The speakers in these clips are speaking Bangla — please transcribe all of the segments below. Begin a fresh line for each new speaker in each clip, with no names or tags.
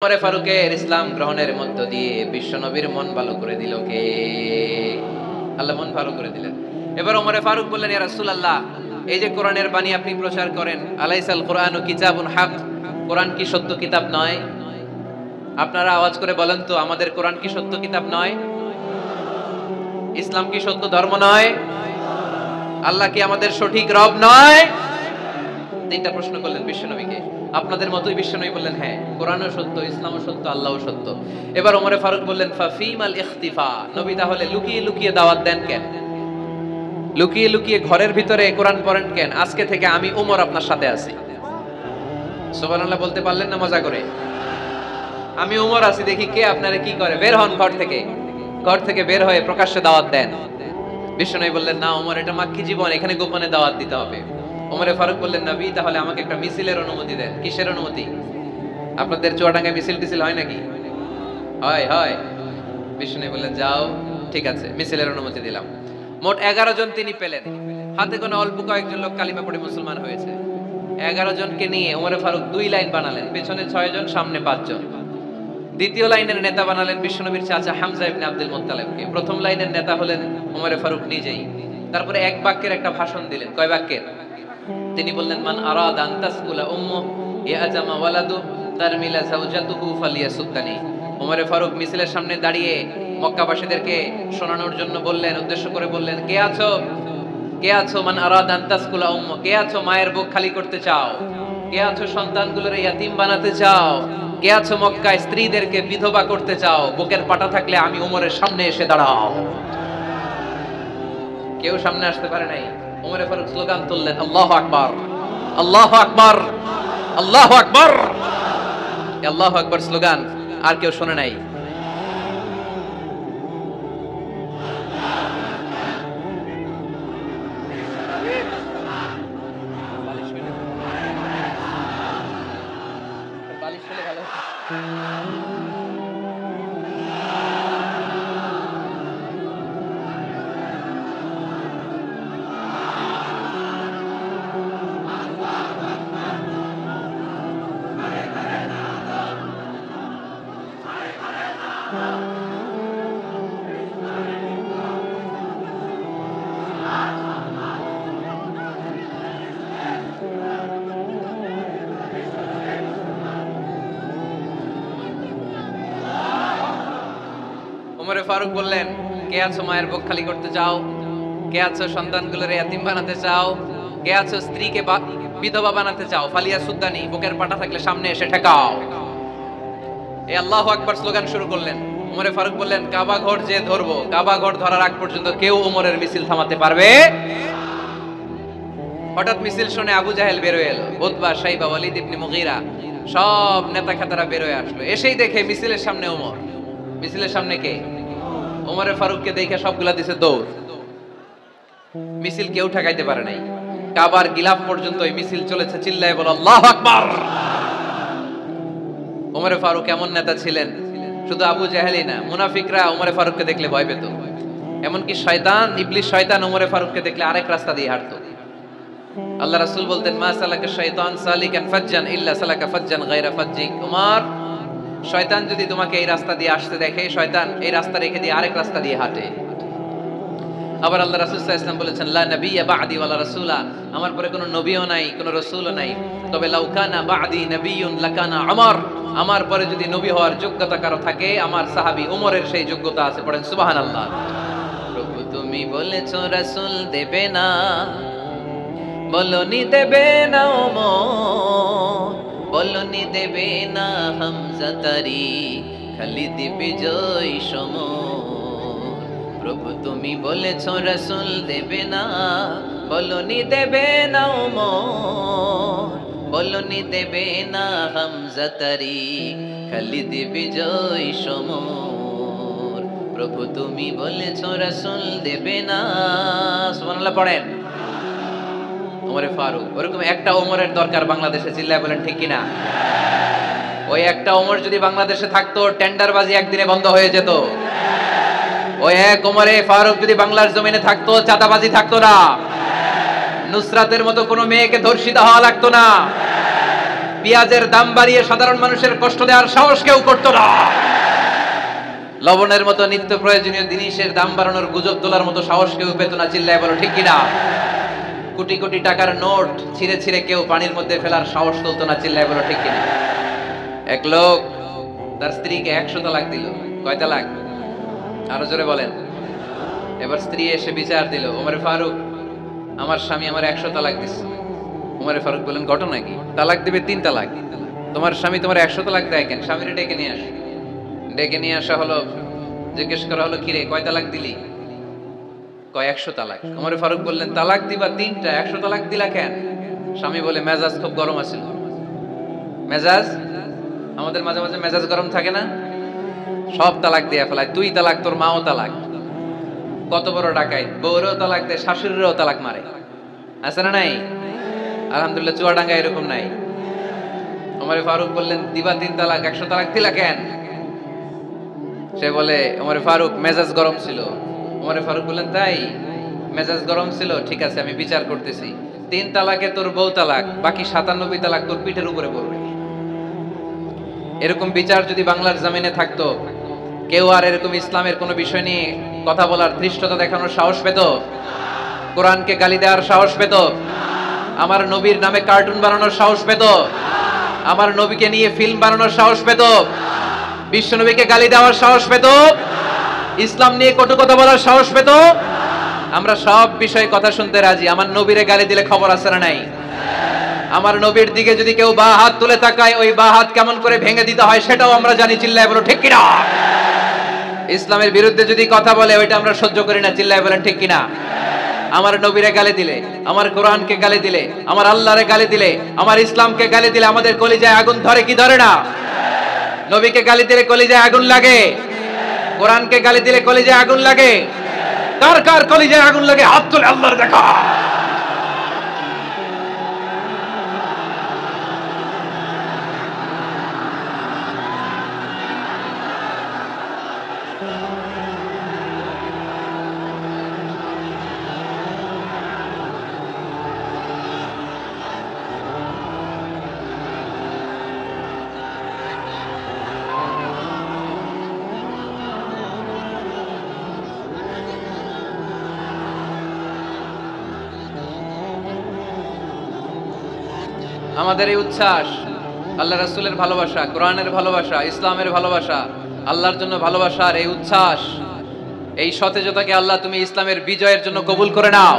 ওমরে ফারুকের ইসলাম গ্রহণের মধ্য দিয়ে বিশ্ব নবীর মন ভালো করে দিল কে? আল্লাহ মন ভালো করে দিলেন। এবার ওমরে ফারুক বললেন, ইয়া রাসূলুল্লাহ, এই যে কোরআনের বাণী আপনি প্রচার করেন, আলাইসাল কোরআনু কিতাবুন হক, কোরআন কি সত্য কিতাব নয়? আপনারা আওয়াজ করে বলেন তো, আমাদের কোরআন কি সত্য কিতাব নয়? ইসলাম কি সত্য ধর্ম নয়? আল্লাহ কি আমাদের সঠিক রব নয়? তিনটা প্রশ্ন করলেন বিশ্বনবীকে। আপনাদের মতোই বিশ্বনবী বললেন, হ্যাঁ, কোরআনও সত্য, ইসলামও সত্য, আল্লাহও সত্য। এবার ওমরে ফারুক বললেন, ফাফিমাল ইখতিফা, নবী তাহলে লুকিয়ে লুকিয়ে দাওয়াত দেন কেন? লুকিয়ে লুকিয়ে ঘরের ভিতরে কোরআন পড়েন কেন? আজকে থেকে আমি ওমর আপনার সাথে আছি। সুবহানাল্লাহ বলতে পারলেন না মজা করে? আমি ওমর আছি, দেখি কে আপনারা কি করে। বের হন ঘর থেকে। ঘর থেকে বের হয়ে প্রকাশ্যে দাওয়াত দেন। বিশ্বনবী বললেন, না ওমর, এটা মাক্কি জীবন, এখানে গোপনে দাওয়াত দিতে হবে। ওমরে ফারুক বললেন, নবী তাহলে আমাকে একটা মিছিলের অনুমতি দেন। কিসের অনুমতি? আপনাদের চুয়াডাঙ্গায় মিছিল টিছিল হয় নাকি? হয় হয়। বিশ্বনবী বললেন, যাও, ঠিক আছে, মিছিলের অনুমতি দিলাম। মোট 11 জন তিনি পেলেন। হাতে গোনা অল্প কয়েকজন লোক কালিমা পড়ে মুসলমান হয়েছে। 11 জনকে নিয়ে ওমরে ফারুক 2 লাইন বানালেন, পেছনে 6 জন, সামনে 5 জন। দ্বিতীয় লাইনের নেতা বানালেন বিশ্বনবীর চাচা হামজা ইবনে আব্দুল মুত্তালিবকে। প্রথম লাইনের নেতা হলেন ওমরে ফারুক নিজেই। তারপরে এক বাক্যের একটা ভাষণ দিলেন। কয় বাক্যের? তিনি বললেন, মান আরাদা আন তাসকুলা উম্মু ইয়াজামা ওয়ালাদু তারমিলা যাওজাতুহু ফালিয়াসুদ্দানি। ওমরে ফারুক মিছিলের সামনে দাঁড়িয়ে মক্কাবাসীদেরকে শোনানোর জন্য বললেন, উদ্দেশ্য করে বললেন, কে আছো? কে আছো? মান আরাদা আন তাসকুলা উম্মু, কে আছো মায়ের বুক খালি করতে চাও? কে আছো সন্তানগুলোর ইয়াতীম বানাতে চাও? কে আছো মক্কায় স্ত্রীদেরকে বিধবা করতে চাও? বুকের পাটা থাকলে আমি ওমরের সামনে এসে দাঁড়াও। কেউ সামনে আসতে পারে নাই। ওমরে ফারুক স্লোগান তুললেন, আল্লাহু আকবার, আল্লাহু আকবার, আল্লাহু আকবার। আল্লাহু আকবার স্লোগান আর কেউ শুনে নাই। ওমরে ফারুক বললেন, কে আছো মায়ের বুক খালি করতে চাও? কে আছো সন্তানগুলোর ইয়াতীম বানাতে চাও? কে আছো স্ত্রীকে বিধবা বানাতে চাও? ফালিয়া সুদ্দানি, বুকের পাটা থাকলে সামনে এসে ঠেকাও। এই আল্লাহু আকবার স্লোগান শুরু করলেন। ওমরে ফারুক বললেন, কাবা ঘর যে ধরবো, কাবা ঘর ধরার আগ পর্যন্ত কেউ ওমরের মিছিল থামাতে পারবে? হঠাৎ মিছিল শুনে আবু জাহেল বের হয়ে এলো, উতবা, শাইবা, ওয়ালিদ ইবনে মুগীরা, সব নেতা খেতারা বের হয়ে আসলো। এসেই দেখে মিছিলের সামনে ওমর। মিছিলের সামনে কে? ওমরে ফারুককে দেখে সবগুলা দিছে দৌড়। মিছিল কেউ ঠেকাইতে পারে নাই। কাবার গিলাফ পর্যন্ত এই মিছিল চলেছে। চিল্লায় বলো আল্লাহু আকবার। ওমরে ফারুক এমন নেতা ছিলেন, শুধু আবু জাহেলই না, মুনাফিকরা ওমরে ফারুককে দেখলে ভয় পেত। এমনকি শয়তান, ইবলিস শয়তান ওমরে ফারুককে দেখলে আরেক রাস্তা দিয়ে হাঁটতো। আল্লাহ রাসূল বলতেন, মা সালাকা শাইতান সালিকান ফাজ্জান ইল্লা সালাকা ফাজ্জান গায়রা ফাজ্জিক। ওমর, শয়তান যদি তোমাকে এই রাস্তা দিয়ে আসতে দেখে, শয়তান এই রাস্তা রেখে দিয়ে আরেক রাস্তা দিয়ে হাঁটে। আবার আল্লাহ রাসূল সাল্লাল্লাহু আলাইহি ওয়াসাল্লাম বলেছেন, লা নাবিয়্যা বা'দি ওয়ালা রাসূলা, আমার পরে কোনো নবীও নাই, কোনো রাসূলও নাই। তবে লাউ কানা বা'দি নাবিয়্যুন লাকানা উমর, আমার পরে যদি নবী হওয়ার যোগ্যতা কারো থাকে, আমার সাহাবী ওমরের সেই যোগ্যতা আছে। পড়েন সুবহানাল্লাহ। প্রভু তুমি বলেছো রাসূল দেবে না, বলনি দেবে না ওমর, বলনি দেবে না হামজা তারি, খালিদ বিজয় সমর। প্রভু তুমি বলেছো রাসূল দেবে না, বলনি দেবে না ওমর, বলনি দেবে না হামজা তারি, খালিদ বিজয় সমর। প্রভু তুমি বলেছো রাসূল দেবে না। সুবহানাল্লাহ পড়েন। ওমরে ফারুক, ওরকম একটা ওমরের দরকার বাংলাদেশে। চিল্লায় বলেন ঠিক কিনা? ওই একটা ওমর যদি বাংলাদেশে থাকতো, টেন্ডারবাজি একদিনে বন্ধ হয়ে যেত। ওই এক ওমরে ফারুক যদি বাংলার জমিনে থাকতো, চাঁদাবাজি থাকতো না। নুসরাতের মতো কোনো মেয়েকে ধর্ষিত হওয়া লাগতো না। পেঁয়াজের দাম বাড়িয়ে সাধারণ মানুষের কষ্ট দেওয়ার সাহস কেউ করতো না। লবণের মতো নিত্য প্রয়োজনীয় জিনিসের দাম বাড়ানোর গুজব তোলার মতো সাহস কেউ পেত না। চিল্লায় বলো ঠিক কিনা? কোটি কোটি টাকার নোট ছিঁড়ে ছিঁড়ে কেউ পানির মধ্যে ফেলার সাহস তুলতো না। চিল্লায় বলো ঠিক কিনা? এক লোক তার স্ত্রীকে 100 তালাক দিল। কয় তালাক? আরো জোরে বলেন। এবার স্ত্রী এসে বিচার দিল, ওমরে ফারুক, আমার স্বামী আমার 100 তালাক দিচ্ছে। ওমরে ফারুক বলেন, ঘটনা কি? তালাক দিবে 3 তালাক, তোমার স্বামী তোমার 100 তালাক দেয় কেন? স্বামীরে ডেকে নিয়ে আসে। ডেকে নিয়ে আসা হলো, জিজ্ঞেস করা হলো, কিরে কয় তালাক দিলি? কয় 100 তালাক। ওমরে ফারুক বললেন, তালাক দিবা 3টা, 100 তালাক দিলা কেন? স্বামী বলে, মেজাজ খুব গরম আছিল। মেজাজ, আমাদের মাঝে মাঝে মেজাজ গরম থাকে না? সব তালাক দিয়ে ফেলায়। তুই তালাক, তোর মাও তালাক। কত বড় ডাকাইত, বউরেও তালাক দেয়, শাশুড়িরও তালাক মারে। আছে না নাই? আলহামদুলিল্লাহ চুয়াডাঙ্গা এরকম নাই। ওমরে ফারুক বললেন, দিবা 3 তালাক, 100 তালাক দিলা কেন? সে বলে, ওমরে ফারুক মেজাজ গরম ছিল। ওমরে ফারুক বললেন, তাই মেজাজ গরম ছিল? ঠিক আছে, আমি বিচার করতেছি। 3 তালাকে তোর বউ তালাক, বাকি 97 তালাক তোর পিঠের উপরে পড়বে। এরকম বিচার যদি বাংলার জমিনে থাকতো, কেউ আর এরকম ইসলামের কোন বিষয় নিয়ে কথা বলার, ধৃষ্টতা দেখানোর সাহস পেত? কোরআনকে গালি দেওয়ার সাহস পেত? আমার নবীর নামে কার্টুন বানানোর সাহস পেত? আমার নবীকে নিয়ে ফিল্ম বানানোর সাহস পেত? বিশ্ব নবীকে গালি দেওয়ার সাহস পেত? ইসলাম নিয়ে কটু কথা বলার সাহস পেত? আমরা সব বিষয়ে কথা শুনতে রাজি। আমার নবীরে গালি দিলে খবর আছে না নাই? আমার নবীর দিকে যদি কেউ বা হাত তুলে তাকায়, ওই বা হাত কেমন করে ভেঙে দিতে হয় সেটাও আমরা জানি। চিল্লায় বলো ঠিক কিনা? ইসলামের বিরুদ্ধে যদি কথা বলে, ওইটা আমরা সহ্য করি না। চিল্লায় বলেন ঠিক কিনা? আমার নবীরে গালি দিলে, আমার কোরআনকে গালি দিলে, আমার আল্লাহরে গালি দিলে, আমার ইসলামকে গালি দিলে আমাদের কলিজায় আগুন ধরে কি ধরে না? নবীকে গালি দিলে কলিজায় আগুন লাগে? কোরআনকে গালি দিলে কলিজায় আগুন লাগে? কার কার কলিজায় আগুন লাগে? হাত তুলে আল্লাহর দেখা। আমাদের এই উচ্ছ্বাস, আল্লাহ রাসূলের ভালোবাসা, কোরআনের ভালোবাসা, ইসলামের ভালোবাসা, আল্লাহর জন্য ভালোবাসার এই উচ্ছ্বাস, এই সতেজতাকে আল্লাহ তুমি ইসলামের বিজয়ের জন্য কবুল করে নাও।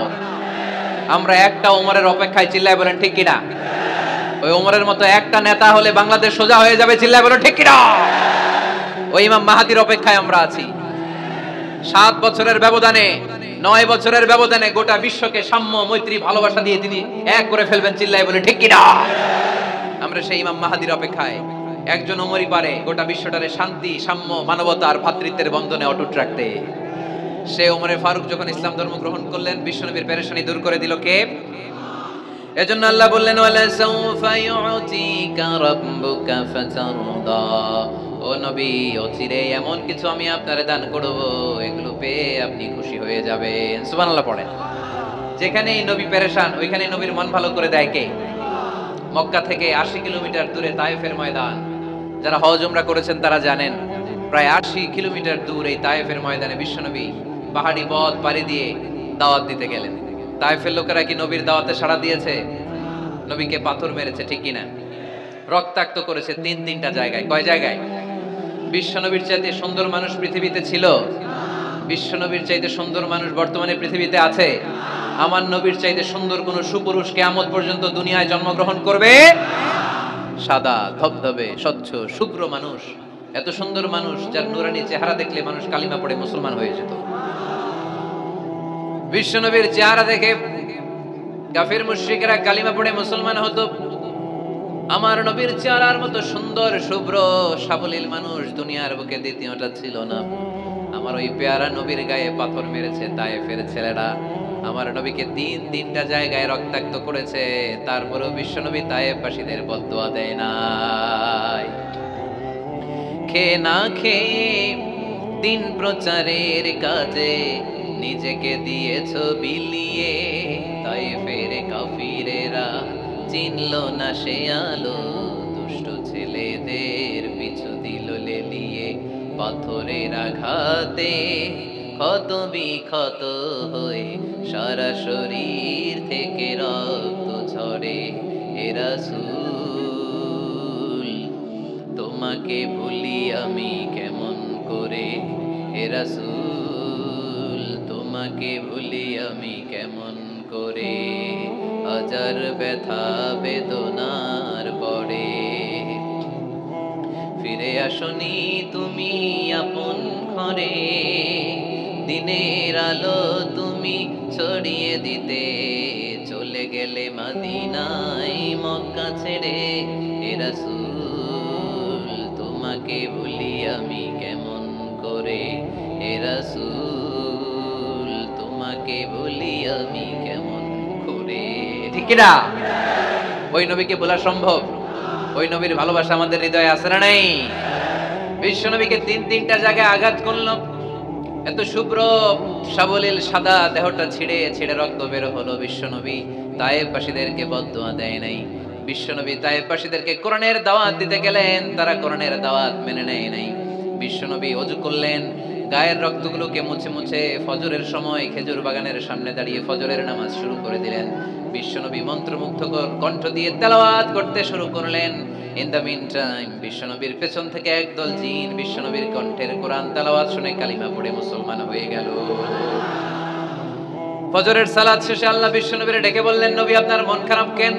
আমরা একটা ওমরের অপেক্ষায়। চিল্লায় বলেন ঠিক কিনা? ওই ওমরের মতো একটা নেতা হলে বাংলাদেশ সোজা হয়ে যাবে। চিল্লায় বলেন ঠিক কিনা? ওই ইমাম মাহাদির অপেক্ষায় আমরা আছি। 7 বছরের ব্যবধানে, 9 বছরের ব্যবধানে গোটা বিশ্বকে সাম্য, মৈত্রী, ভালোবাসা দিয়ে তিনি এক করে ফেলবেন। চিল্লায় বলে ঠিক কিনা? আমরা সেই ইমাম মাহাদির অপেক্ষায়। একজন ওমরই পারে গোটা বিশ্বটারে শান্তি, সাম্য, মানবতা আর ভ্রাতৃত্বের বন্ধনে অটুট রাখতে। সে ওমরে ফারুক যখন ইসলাম ধর্ম গ্রহণ করলেন, বিশ্বনবীর পেরেশানি দূর করে দিল কে? এজন্য আল্লাহ বললেন, ওয়ালা সাউফা ইউতিকা রাব্বুকা ফাতারদা। ও নবী, অচিরে এমন কিছু আমি আপনারে দান করব, এগুলো পেয়ে আপনি খুশি হয়ে যাবেন। সুবহানাল্লাহ পড়েন। যেখানেই নবী পেরেশান, ওইখানেই নবীর মন ভালো করে দেয় কে? মক্কা থেকে 80 কিলোমিটার দূরে তায়েফের ময়দান। যারা হজ উমরা করেছেন তারা জানেন, প্রায় 80 কিলোমিটার দূর এই তায়েফের ময়দানে বিশ্বনবী পাহাড়ি পথ পাড়ি দিয়ে দাওয়াত দিতে গেলেন। তায়েফের লোকেরা কি নবীর দাওয়াতে সাড়া দিয়েছে? নবীকে পাথর মেরেছে, ঠিক কিনা? রক্তাক্ত করেছে 3টা জায়গায়। কয় জায়গায়? বিশ্বনবীর চাইতে সুন্দর মানুষ পৃথিবীতে ছিল? বিশ্বনবীর চাইতে সুন্দর মানুষ বর্তমানে পৃথিবীতে আছে? আমার নবীর চাইতে সুন্দর কোন সুপুরুষ কিয়ামত পর্যন্ত দুনিয়ায় জন্মগ্রহণ করবে? সাদা ধবধবে স্বচ্ছ শুভ্র মানুষ, এত সুন্দর মানুষ যার নুরানি চেহারা দেখলে মানুষ কালিমা পড়ে মুসলমান হয়ে যেত। বিশ্বনবীর চেহারা দেখে কাফির মুশরিকরা কালিমা পড়ে মুসলমান হতো। আমার নবীর চেহারার মতো সুন্দর শুভ্র সাবলীল মানুষ দুনিয়ার বুকে দ্বিতীয়টা ছিল না। আমার ওই পেয়ারা নবীর গায়ে পাথর মেরেছে তায়েফের ছেলেরা। আমার নবীকে 3টা জায়গায় রক্তাক্ত করেছে, তারপরেও বিশ্বনবী তায়েফবাসীদের বদদুয়া দেয় নাই। খেয়ে না খেয়ে দিন প্রচারের কাজে নিজেকে দিয়েছ বিলিয়ে, তায়েফের কাফিরেরা চিনল না সে আলো। পাথরের আঘাতে ক্ষত বিক্ষত হয়ে সারা শরীর থেকে রক্ত ঝরে। হে রাসূল তোমাকে ভুলি আমি কেমন করে, হে রাসূল তোমাকে ভুলি আমি কেমন করে, হাজার ব্যথা বেদনার পরে। ফিরে আসনি তুমি আপন ঘরে, দিনের আলো তুমি ছড়িয়ে দিতে, চলে গেলে মদিনায় মক্কা ছেড়ে। হে রাসূল তোমাকে ভুলি আমি কেমন করে, হে রাসূল তোমাকে ভুলি আমি কেমন করে। ঠিক কি না? ওই নবীকে ভোলা সম্ভব? ওই নবীর ভালোবাসা আমাদের হৃদয়ে আছে না নাই? বিশ্ব নবীকে তিনটা জায়গায় আঘাত করলো, এত শুভ্র সাবলীল সাদা দেহটা ছিঁড়ে ছিঁড়ে রক্ত বের হলো। বিশ্বনবী তায়েফবাসীদেরকে বদদুয়া দেয় নাই। বিশ্বনবী তায়েফবাসীদেরকে কোরআনের দাওয়াত দিতে গেলেন, তারা কোরআনের দাওয়াত মেনে নেয় নাই। বিশ্বনবী ওযু করলেন, গায়ের রক্তগুলোকে মুছে মুছে ফজরের সময় খেজুর বাগানের সামনে দাঁড়িয়ে ফজরের নামাজ শুরু করে দিলেন। বিশ্বনবী মন্ত্রমুগ্ধকর কণ্ঠ দিয়ে তেলাওয়াত করতে শুরু করলেন। ইন দ্য মিন টাইম বিশ্বনবীর পেছন থেকে একদল জিন বিশ্বনবীর কণ্ঠের কোরআন তেলাওয়াত শুনে কালিমা পড়ে মুসলমান হয়ে গেল। ফজরের সালাত শেষে আল্লাহ বিশ্বনবীর ডেকে বললেন, নবী আপনার মন খারাপ কেন?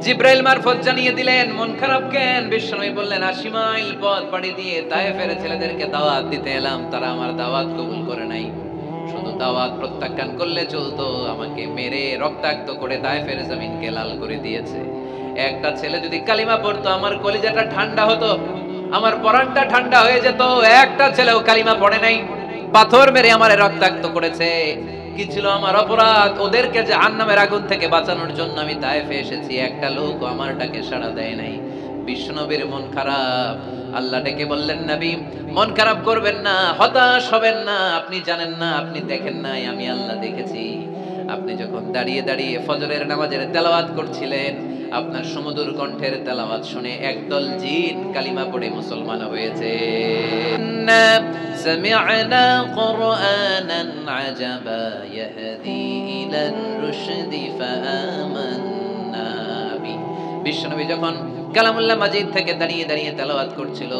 জিব্রাইল মারফত জানিয়ে দিলেন মন খারাপ কেন? বিশ্বনবী বললেন, ৮০ মাইল পথ পাড়ি দিয়ে তায়েফের ছেলেদেরকে দাওয়াত দিতে এলাম, তারা আমার দাওয়াত কবুল করে নাই। শুধু দাওয়াত প্রত্যাখ্যান করলে চলতো, আমাকে মেরে রক্তাক্ত করে তায়েফের জমিনকে লাল করে দিয়েছে। একটা ছেলে যদি কালিমা পড়তো আমার কলিজাটা ঠান্ডা হতো, আমার পরাণটা ঠান্ডা হয়ে যেত। একটা ছেলেও কালিমা পড়ে নাই, পাথর মেরে আমারে রক্তাক্ত করেছে। কি ছিল আমার অপরাধ? ওদেরকে জাহান্নামের আগুন থেকে বাঁচানোর জন্য আমি তায়েফে এসেছি, একটা লোক আমার ডাকে সাড়া দেয় নাই। বিশ্বনবীর মন খারাপ। আল্লাহ ডেকে বললেন, নবী মন খারাপ করবেন না, হতাশ হবেন না। আপনি জানেন না, আপনি দেখেন নাই, আমি আল্লাহ দেখেছি। আপনি যখন দাঁড়িয়ে দাঁড়িয়ে ফজরের নামাজের তেলাওয়াত করছিলেন, আপনার সুমধুর কণ্ঠের তেলাওয়াত শুনে একদল জিন কালিমা পড়ে মুসলমান হয়েছে। سمعنا قرآنا عجبا يهدي إلى الرشد فآمنا به। বিশ্বনবী যখন কালামুল্লাহ মাজিদ থেকে দাঁড়িয়ে দাঁড়িয়ে তেলাওয়াত করছিল,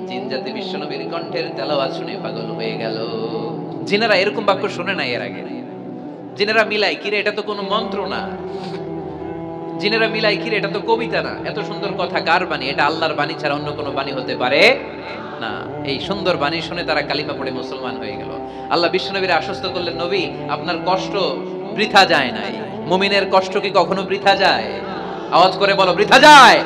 জিন জাতি বিশ্বনবীর কণ্ঠের তেলাওয়াত শুনে পাগল হয়ে গেল। জিনেরা এরকম বাক্য শুনে নাই এর আগে। জিনেরা মিলাই, কিরে এটা তো কোনো মন্ত্র না। জিনেরা মিলাই, কিরে এটা তো কবিতা না। এত সুন্দর কথা কার বাণী? এটা আল্লাহর বাণী ছাড়া অন্য কোনো বাণী হতে পারে না। এই সুন্দর বাণী শুনে তারা কালিমা পড়ে মুসলমান হয়ে গেল। আল্লাহ বিশ্বনবীর আশ্বস্ত করলেন, নবী আপনার কষ্ট বৃথা যায় নাই। মুমিনের কষ্ট কি কখনো বৃথা যায়? আওয়াজ করে বলো, বৃথা যায়।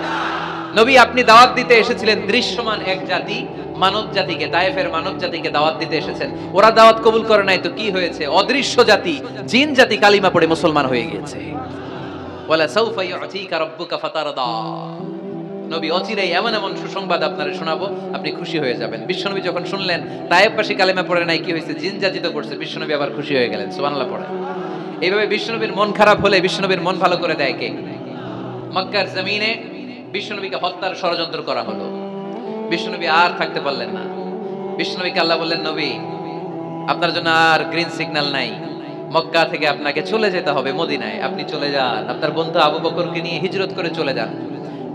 নবী আপনি দাওয়াত দিতে এসেছিলেন দৃশ্যমান এক জাতি, মানব জাতিকে, তায়েফের মানব জাতিকে দাওয়াত দিতে এসেছেন। ওরা দাওয়াত কবুল করে নাই তো কি হয়েছে? অদৃশ্য জাতি, জিন জাতি কালিমা পড়ে মুসলমান হয়ে গিয়েছে। ওয়ালা সাউফা ইউতিকা রাব্বুকা ফাতারদা। নবী অচিরেই এমন এমন সুসংবাদ আপনারে শোনাবো, আপনি খুশি হয়ে যাবেন। বিশ্বনবী যখন শুনলেন তায়েফবাসী কালিমা পড়ে নাই, কি হয়েছে? জিন জাতি তো করছে। বিশ্বনবী আবার খুশি হয়ে গেলেন। সুবহানাল্লাহ পড়ে। এইভাবে বিশ্বনবীর মন খারাপ হলে বিশ্বনবীর মন ভালো করে দেয় কে? মক্কার জমিনে বিশ্বনবীকে হত্যার ষড়যন্ত্র করা হলো। বিশ্বনবী আর থাকতে পারলেন না। বিশ্বনবীকে আল্লাহ বললেন, নবী আপনার জন্য আর গ্রিন সিগন্যাল নাই, মক্কা থেকে আপনাকে চলে যেতে হবে মদিনায়। আপনি চলে যান, আপনার বন্ধু আবু বকরকে নিয়ে হিজরত করে চলে যান।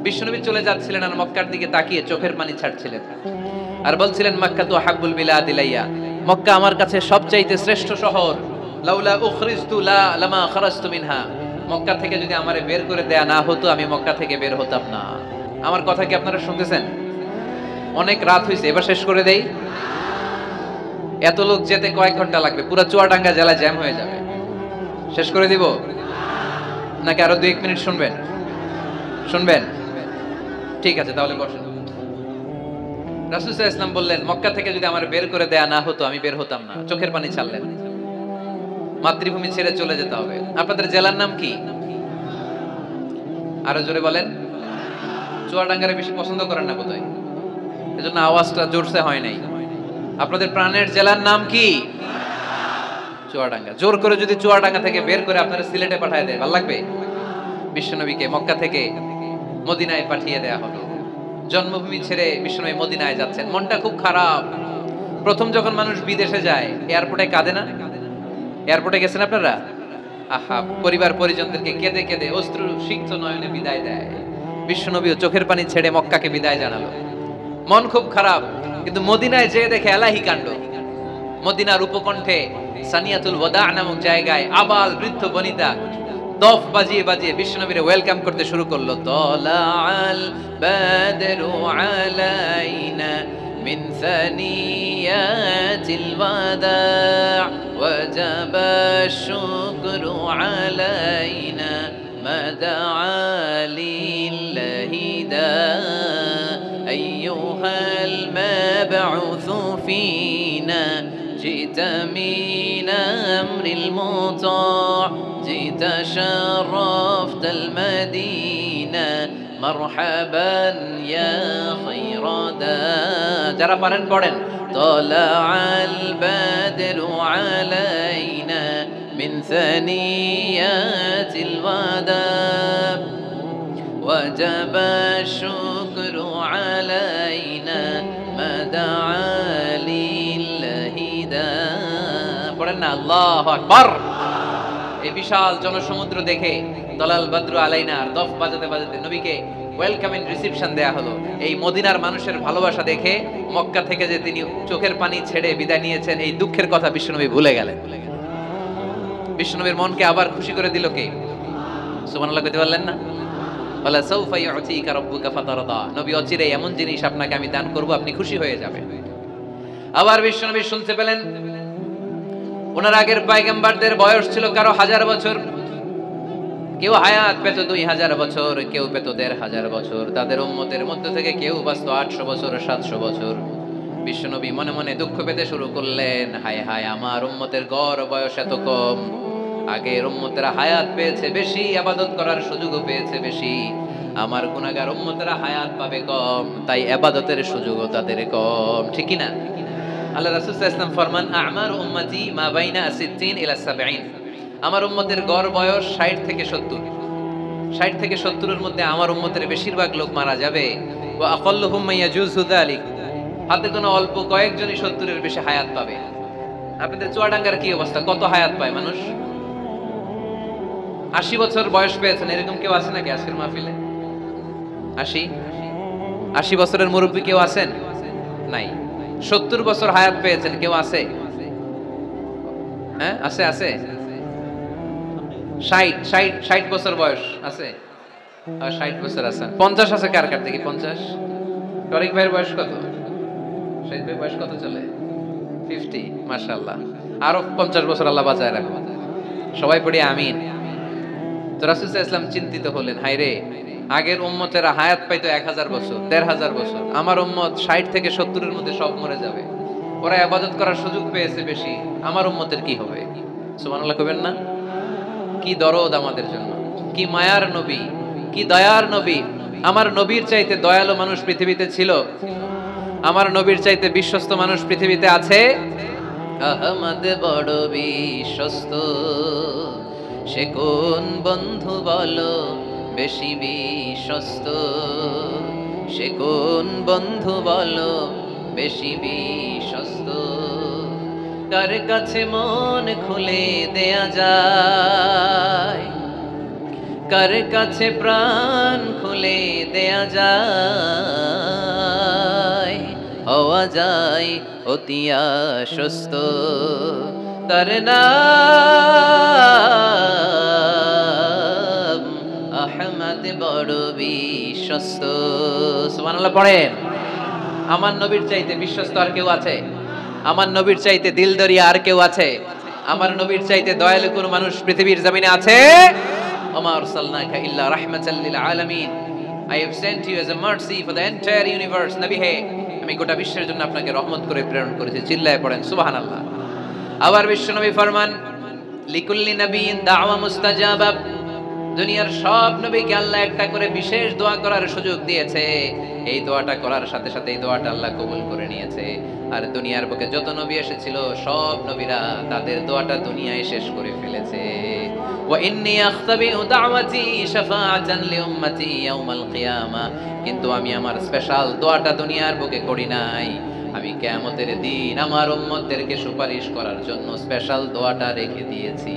বিশ্বনবী চলে যাচ্ছিলেন আর মক্কার দিকে তাকিয়ে চোখের পানি ছাড়ছিলেন আর বলছিলেন, মক্কা তো হাব্বুল বিলাদ ইলাইয়া, মক্কা আমার কাছে সবচাইতে শ্রেষ্ঠ শহর। লাউলা উখরিজতু লামা খারাজতু মিনহা, মক্কা থেকে যদি আমারে বের করে দেয়া না হতো আমি মক্কা থেকে বের হতাম না। আমার কথা কি আপনারা শুনতেছেন? অনেক রাত হয়েছে, এবার শেষ করে দেই। এত লোক যেতে কয়েক ঘন্টা লাগবে, পুরো চুয়াডাঙ্গা জেলা জ্যাম হয়ে যাবে। শেষ করে দিব নাকি আরো 2-1 মিনিট শুনবেন? শুনবেন? ঠিক আছে, তাহলে বসেন। রাসূল সাল্লাল্লাহু আলাইহি ওয়াসাল্লাম বললেন, মক্কা থেকে যদি আমার বের করে দেয়া না হতো আমি বের হতাম না। চোখের পানি ছাড়লেন। মাতৃভূমি ছেড়ে চলে যেতে হবে। আপনাদের জেলার নাম কি? আরো জোরে বলেন। চুয়াডাঙ্গারে বেশি পছন্দ করেন না বোধহয়, এজন্য আওয়াজটা জোরসে হয় নাই। আপনাদের প্রাণের জেলার নাম কি? চুয়াডাঙ্গা। জোর করে যদি চুয়াডাঙ্গা থেকে বের করে আপনারা সিলেটে পাঠিয়ে দেয়, ভালো লাগবে? বিশ্বনবীকে মক্কা থেকে মদিনায় পাঠিয়ে দেয়া হলো। জন্মভূমি ছেড়ে বিশ্বনবী মদিনায় যাচ্ছেন, মনটা খুব খারাপ। প্রথম যখন মানুষ বিদেশে যায় এয়ারপোর্টে কাঁদে না? এয়ারপোর্টে গেছেন আপনারা? আহা, পরিবার পরিজনদেরকে কেঁদে কেঁদে অশ্রু সিক্ত নয়নে বিদায় দেয়। বিশ্বনবীও চোখের পানি ছেড়ে মক্কাকে বিদায় জানালো, মন খুব খারাপ। কিন্তু মদিনায় যেয়ে দেখে এলাহি কাণ্ড। মদিনার উপকণ্ঠে সানিয়াতুল ওয়াদা নামক জায়গায় আবাল বৃদ্ধ বনিতা দফ বাজিয়ে বাজিয়ে বিশ্বনবীরে ওয়েলকাম করতে শুরু করলো। তালাআল বাদরু আলাইনা মিন সানিয়াতিল ওয়াদা ওয়াজাবা শুকরু আলাইনা মাদআ লিল্লাহি দা আইয়ুহাল মাবউসু ফিনা جئت من أمر المطاع جئت شرفت المدينة مرحبا يا خير دا যারা পারেন পড়েন طلع البدر علينا من ثنيات الوداع وجب الشكر علينا ما دعا পড়েন না আল্লাহু আকবার। এই বিশাল জনসমুদ্র দেখে দলাল বদরু আলাইনার দফ বাজাতে বাজাতে নবীকে ওয়েলকাম এন্ড রিসিপশন দেয়া হলো। এই মদিনার মানুষের ভালোবাসা দেখে মক্কা থেকে যে তিনি চোখের পানি ছেড়ে বিদায় নিয়েছেন, এই দুঃখের কথা বিশ্বনবী ভুলে গেলেন। বিশ্বনবীর মনকে আবার খুশি করে দিল কে? সুবহানাল্লাহ কইতে পারলেন না? ওয়ালা সাউফা ইউতিকা রাব্বুকা ফাতারদা। নবী অচিরেই এমন জিনিস আপনাকে আমি দান করব, আপনি খুশি হয়ে যাবেন। আবার বিশ্বনবী শুনতে পেলেন ওনার আগের পয়গম্বরদের বয়স ছিল কারো 1000 বছর, কেউ হায়াত পেত 2000 বছর, কেউ পেত 1500 বছর। তাদের উম্মতের মধ্যে থেকে কেউ বাঁচত 800 বছর, 700 বছর। বিশ্বনবী মনে মনে দুঃখ পেতে শুরু করলেন, হায় হায়, আমার উম্মতের গড় বয়স এত কম। আগের উম্মতেরা হায়াত পেয়েছে বেশি, ইবাদত করার সুযোগও পেয়েছে বেশি। আমার গুনাহগার উম্মতেরা হায়াত পাবে কম, তাই ইবাদতের সুযোগও তাদের কম। ঠিক কি না? আল্লাহ রাসূল সাল্লাল্লাহু আলাইহি ওয়াসাল্লাম ফরমান, আমার উম্মতি মা বাইনা 60 ইলা 70। আমার উম্মতের গড় বয়স 60 থেকে 70। 60 থেকে 70 এর মধ্যে আমার উম্মতের বেশিরভাগ লোক মারা যাবে। ওয়া আকাল্লুহুম ইয়াজুযু যালিক, হাতে গোনা অল্প কয়েকজনই 70 এর বেশি হায়াত পাবে। আপনাদের চুয়াডাঙ্গার কি অবস্থা? কত হায়াত পায় মানুষ? 80 বছর বয়স পেয়েছেন এরকম কেউ আছে নাকি আজকের মাহফিলে? 80 বছরের মুরব্বী কেউ আছেন? নাই। 70 বছর হায়াত পেয়েছেন কেউ আছে? হ্যাঁ, আছে আছে। 60 বছর বয়স আছে? 60 বছর আছে। 50 আছে কার কার দেখি? 50। টরিক ভাইয়ের বয়স কত? শহীদ ভাই বয়স কত চলে? 50। মাশাআল্লাহ, আরো 50 বছর আল্লাহ বাঁচায় রাখুন। সবাই পড়ি আমিন। তো রাসূল সাল্লাল্লাহু আলাইহি ওয়াসাল্লাম চিন্তিত হলেন, হায় রে, আগের উম্মতেরা হায়াত পাইতো 1000 বছর, 1500 বছর। আমার উম্মত 60 থেকে 70 এর মধ্যে সব মরে যাবে। ওরা ইবাদত করার সুযোগ পেয়েছে বেশি, আমার উম্মতের কি হবে? সুবহানাল্লাহ কইবেন না? কি দরদ আমাদের জন্য, কি মায়ার নবী, কি দয়ার নবী। আমার নবীর চাইতে দয়ালু মানুষ পৃথিবীতে ছিল? আমার নবীর চাইতে বিশ্বস্ত মানুষ পৃথিবীতে আছে? আহমদ বড় বিশ্বস্ত, সে কোন বন্ধু বলো বেশি বিশ্বস্ত? সে কোন বন্ধু বলো বেশি বিশ্বস্ত? কার কাছে মন খুলে দেয়া যায়, কার কাছে প্রাণ খুলে দেয়া যায়, হওয়া যায় অতি আশ্বস্ত। তার নাম আহমদ বড় বিশ্বস্ত। সুবহানাল্লাহ পড়েন। আমার নবীর চাইতে বিশ্বস্ত আর কেউ আছে? আমার নবীর চাইতে দিলদরিয়া আর কেউ আছে? আমার নবীর চাইতে দয়ালু কোন মানুষ পৃথিবীর জমিনে আছে? ওমা আরসালনাকা ইল্লা রাহমাতাল লিল আলামিন। I have sent you as a mercy for the entire universe. নবী হে, আমি গোটা বিশ্বের জন্য আপনাকে রহমত করে প্রেরণ করেছি। চিল্লায়ে পড়েন সুবহানাল্লাহ। আবার বিশ্বনবী ফরমান, লিকুল্লি নবিয়্যিন দাওয়া মুস্তাজাবা। দুনিয়ার সব নবীকে আল্লাহ একটা করে বিশেষ দোয়া করার সুযোগ দিয়েছে। এই দোয়াটা করার সাথে সাথে এই দোয়াটা আল্লাহ কবুল করে নিয়েছে। আর দুনিয়ার বুকে যত নবী এসেছিল সব নবীরা তাদের দোয়াটা দুনিয়ায় শেষ করে ফেলেছে। ওয়া ইন্নী আখতাবিউ দাওয়াতি শাফাআতান লিউম্মতি ইয়াউমাল কিয়ামা, কিন্তু আমি আমার স্পেশাল দোয়াটা দুনিয়ার বুকে করি নাই, আমি কিয়ামতের দিন আমার উম্মতদেরকে সুপারিশ করার জন্য স্পেশাল দোয়াটা রেখে দিয়েছি।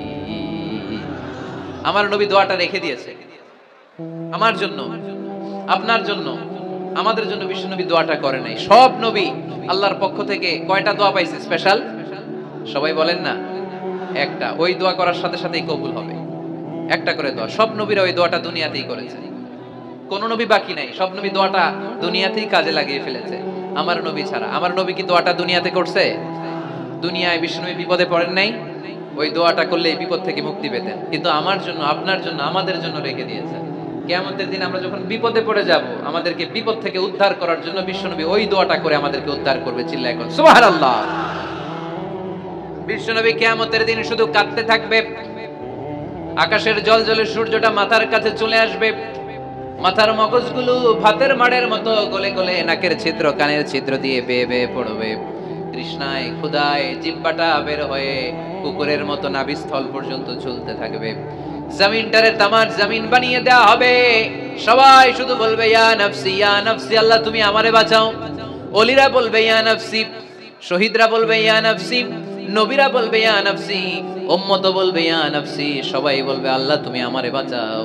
আমার নবী দোয়াটা রেখে দিয়েছে আমার জন্য, আপনার জন্য, আমাদের জন্য। বিশ্বনবী দোয়াটা করে নাই। সব নবী আল্লাহর পক্ষ থেকে কয়টা দোয়া পাইছে স্পেশাল? সবাই বলেন না? একটা। ওই দোয়া করার সাথে সাথেই কবুল হবে, একটা করে দোয়া। সব নবীরা ওই দোয়াটা দুনিয়াতেই করেছে, কোন নবী বাকি নাই। সব নবী দোয়াটা দুনিয়াতেই কাজে লাগিয়ে ফেলেছে, আমার নবী ছাড়া। আমার নবী কি দোয়াটা দুনিয়াতে করছে? দুনিয়ায় বিশ্বনবী বিপদে পড়েন নাই, ওই দোয়াটা করলে এই বিপদ থেকে মুক্তি পেতেন। কিন্তু আমার জন্য, আপনার জন্য, আমাদের জন্য রেখে দিয়েছেন। কিয়ামতের দিন আমরা যখন বিপদে পড়ে যাব, আমাদেরকে বিপদ থেকে উদ্ধার করার জন্য বিশ্বনবী ওই দোয়াটা করে আমাদেরকে উদ্ধার করবে। চিল্লায় এখন সুবহানাল্লাহ। বিশ্বনবী কিয়ামতের দিন শুধু কাঁদতে থাকবে, আকাশের জলজলে সূর্যটা মাথার কাছে চলে আসবে, মাথার মগজগুলো ভাতের মাড়ের মতো গলে গলে নাকের ছিদ্র কানের ছিদ্র দিয়ে বেয়ে বেয়ে পড়বে। তৃষ্ণায় ক্ষুধায় জিহ্বাটা বের হয়ে কুকুরের মতো নাভিস্থল পর্যন্ত ঝুলতে থাকবে। জমিনটারে তামার জমিন বানিয়ে দেওয়া হবে। সবাই শুধু বলবে ইয়া নাফসি ইয়া নাফসি, আল্লাহ তুমি আমারে বাঁচাও। ওলিরা বলবে ইয়া নাফসি, শহীদরা বলবে ইয়া নাফসি, নবীরা বলবে ইয়া নাফসি, উম্মত বলবে ইয়া নাফসি। সবাই বলবে আল্লাহ তুমি আমারে বাঁচাও,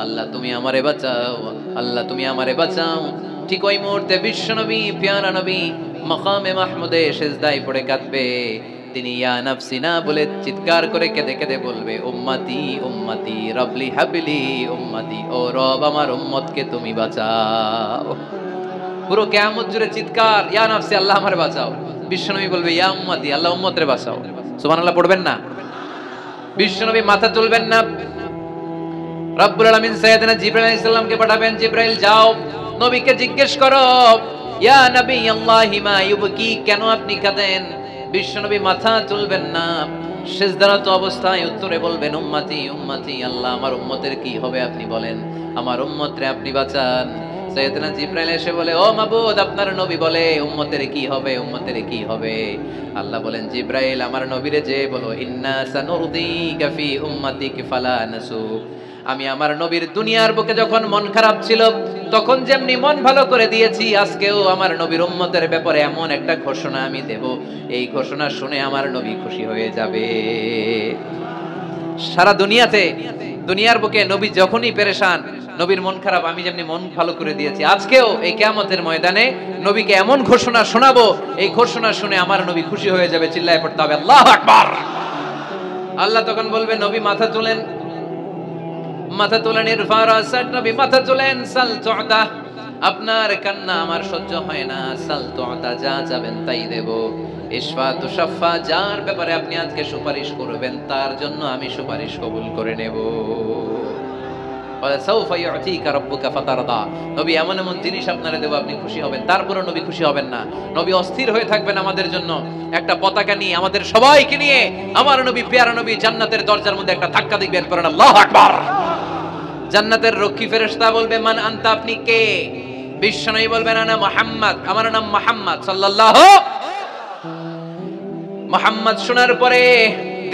আল্লাহ তুমি আমারে বাঁচাও, আল্লাহ তুমি আমারে বাঁচাও। ঠিক ওই মুহূর্তে বিশ্বনবী প্যারা নবী মাকামে মাহমুদে সিজদায় পড়ে কাঁদবে। তিনি ইয়া নাফসি না বলে চিৎকার করে কেঁদে কেঁদে বলবে উম্মতি উম্মতি রবলি হাবলি উম্মতি, ও রব আমার উম্মতকে তুমি বাঁচাও। পুরো কিয়ামত জুড়ে চিৎকার ইয়া নাফসি, আল্লাহ আমারে বাঁচাও। বিশ্বনবী বলবে ইয়া উম্মতি, আল্লাহ উম্মতরে বাঁচাও। সুবহানাল্লাহ পড়বেন না? বিশ্বনবী মাথা তুলবেন না। রব্বুল আলামিন সাইয়েদনা জিবরাইল আলাইহিস সালামকে পাঠাবেন, জিবরাইল যাও নবীকে জিজ্ঞেস করো ইয়া নবী আল্লাহি মা ইউবকি, কেন আপনি কাঁদেন? বিশ্বনবী মাথা তুলবেন না, সিজদারত অবস্থায় উত্তরে বলবেন উম্মতি উম্মতি, আল্লাহ আমার উম্মতের কি হবে আপনি বলেন, আমার উম্মতরে আপনি বাঁচান। সাইয়েদনা জিবরাইল এসে বলে ও মাবুদ, আপনার নবী বলে উম্মতের কি হবে, উম্মতের কি হবে? আল্লাহ বলেন জিবরাইল আমার নবীরে যে বলো ইন্না সানুরদিকা ফি উম্মতিকা ফালা নাসু, আমি আমার নবীর দুনিয়ার বুকে যখন মন খারাপ ছিল তখন যেমনি মন ভালো করে দিয়েছি, আজকেও আমার নবীর উম্মতের ব্যাপারে এমন একটা ঘোষণা আমি দেব, এই ঘোষণা শুনে আমার নবী খুশি হয়ে যাবে। সারা দুনিয়াতে, দুনিয়ার বুকে নবী যখনই পেরেশান, নবীর মন খারাপ, আমি যেমনি মন ভালো করে দিয়েছি, আজকেও এই কিয়ামতের ময়দানে নবীকে এমন ঘোষণা শোনাবো, এই ঘোষণা শুনে আমার নবী খুশি হয়ে যাবে। চিল্লায় পড়তে হবে আল্লাহু আকবার। আল্লাহ তখন বলবে নবী মাথা তোলেন, মাথা তোলেন, ইরফা রাসাক, নবী মাথা তোলেন, সাল তুআতা, আপনার কান্না আমার সহ্য হয় না, সাল তুআতা, যা চাবেন তাই দেব। ইশফা তুশাফা, যার ব্যাপারে আপনি আজকে সুপারিশ করবেন তার জন্য আমি সুপারিশ কবুল করে নেব। ওয়া সাউফা ইউতিকা রাব্বুকা ফাতারদা, নবী এমন এমন জিনিস আপনারে দেব আপনি খুশি হবেন। তারপরে নবী খুশি হবেন না, নবী অস্থির হয়ে থাকবেন আমাদের জন্য একটা পতাকা নিয়ে, আমাদের সবাইকে নিয়ে আমার নবী প্যারা নবী জান্নাতের দরজার মধ্যে একটা ধাক্কা দিবেন, করেন আল্লাহু আকবার। জান্নাতের রক্ষী ফেরেশতা বলবে মান আনতা, আপনি কে? বিশ্বনবী বলবেন আনা মুহাম্মদ, আমার নাম মুহাম্মদ সাল্লাল্লাহু। মুহাম্মদ শোনার পরে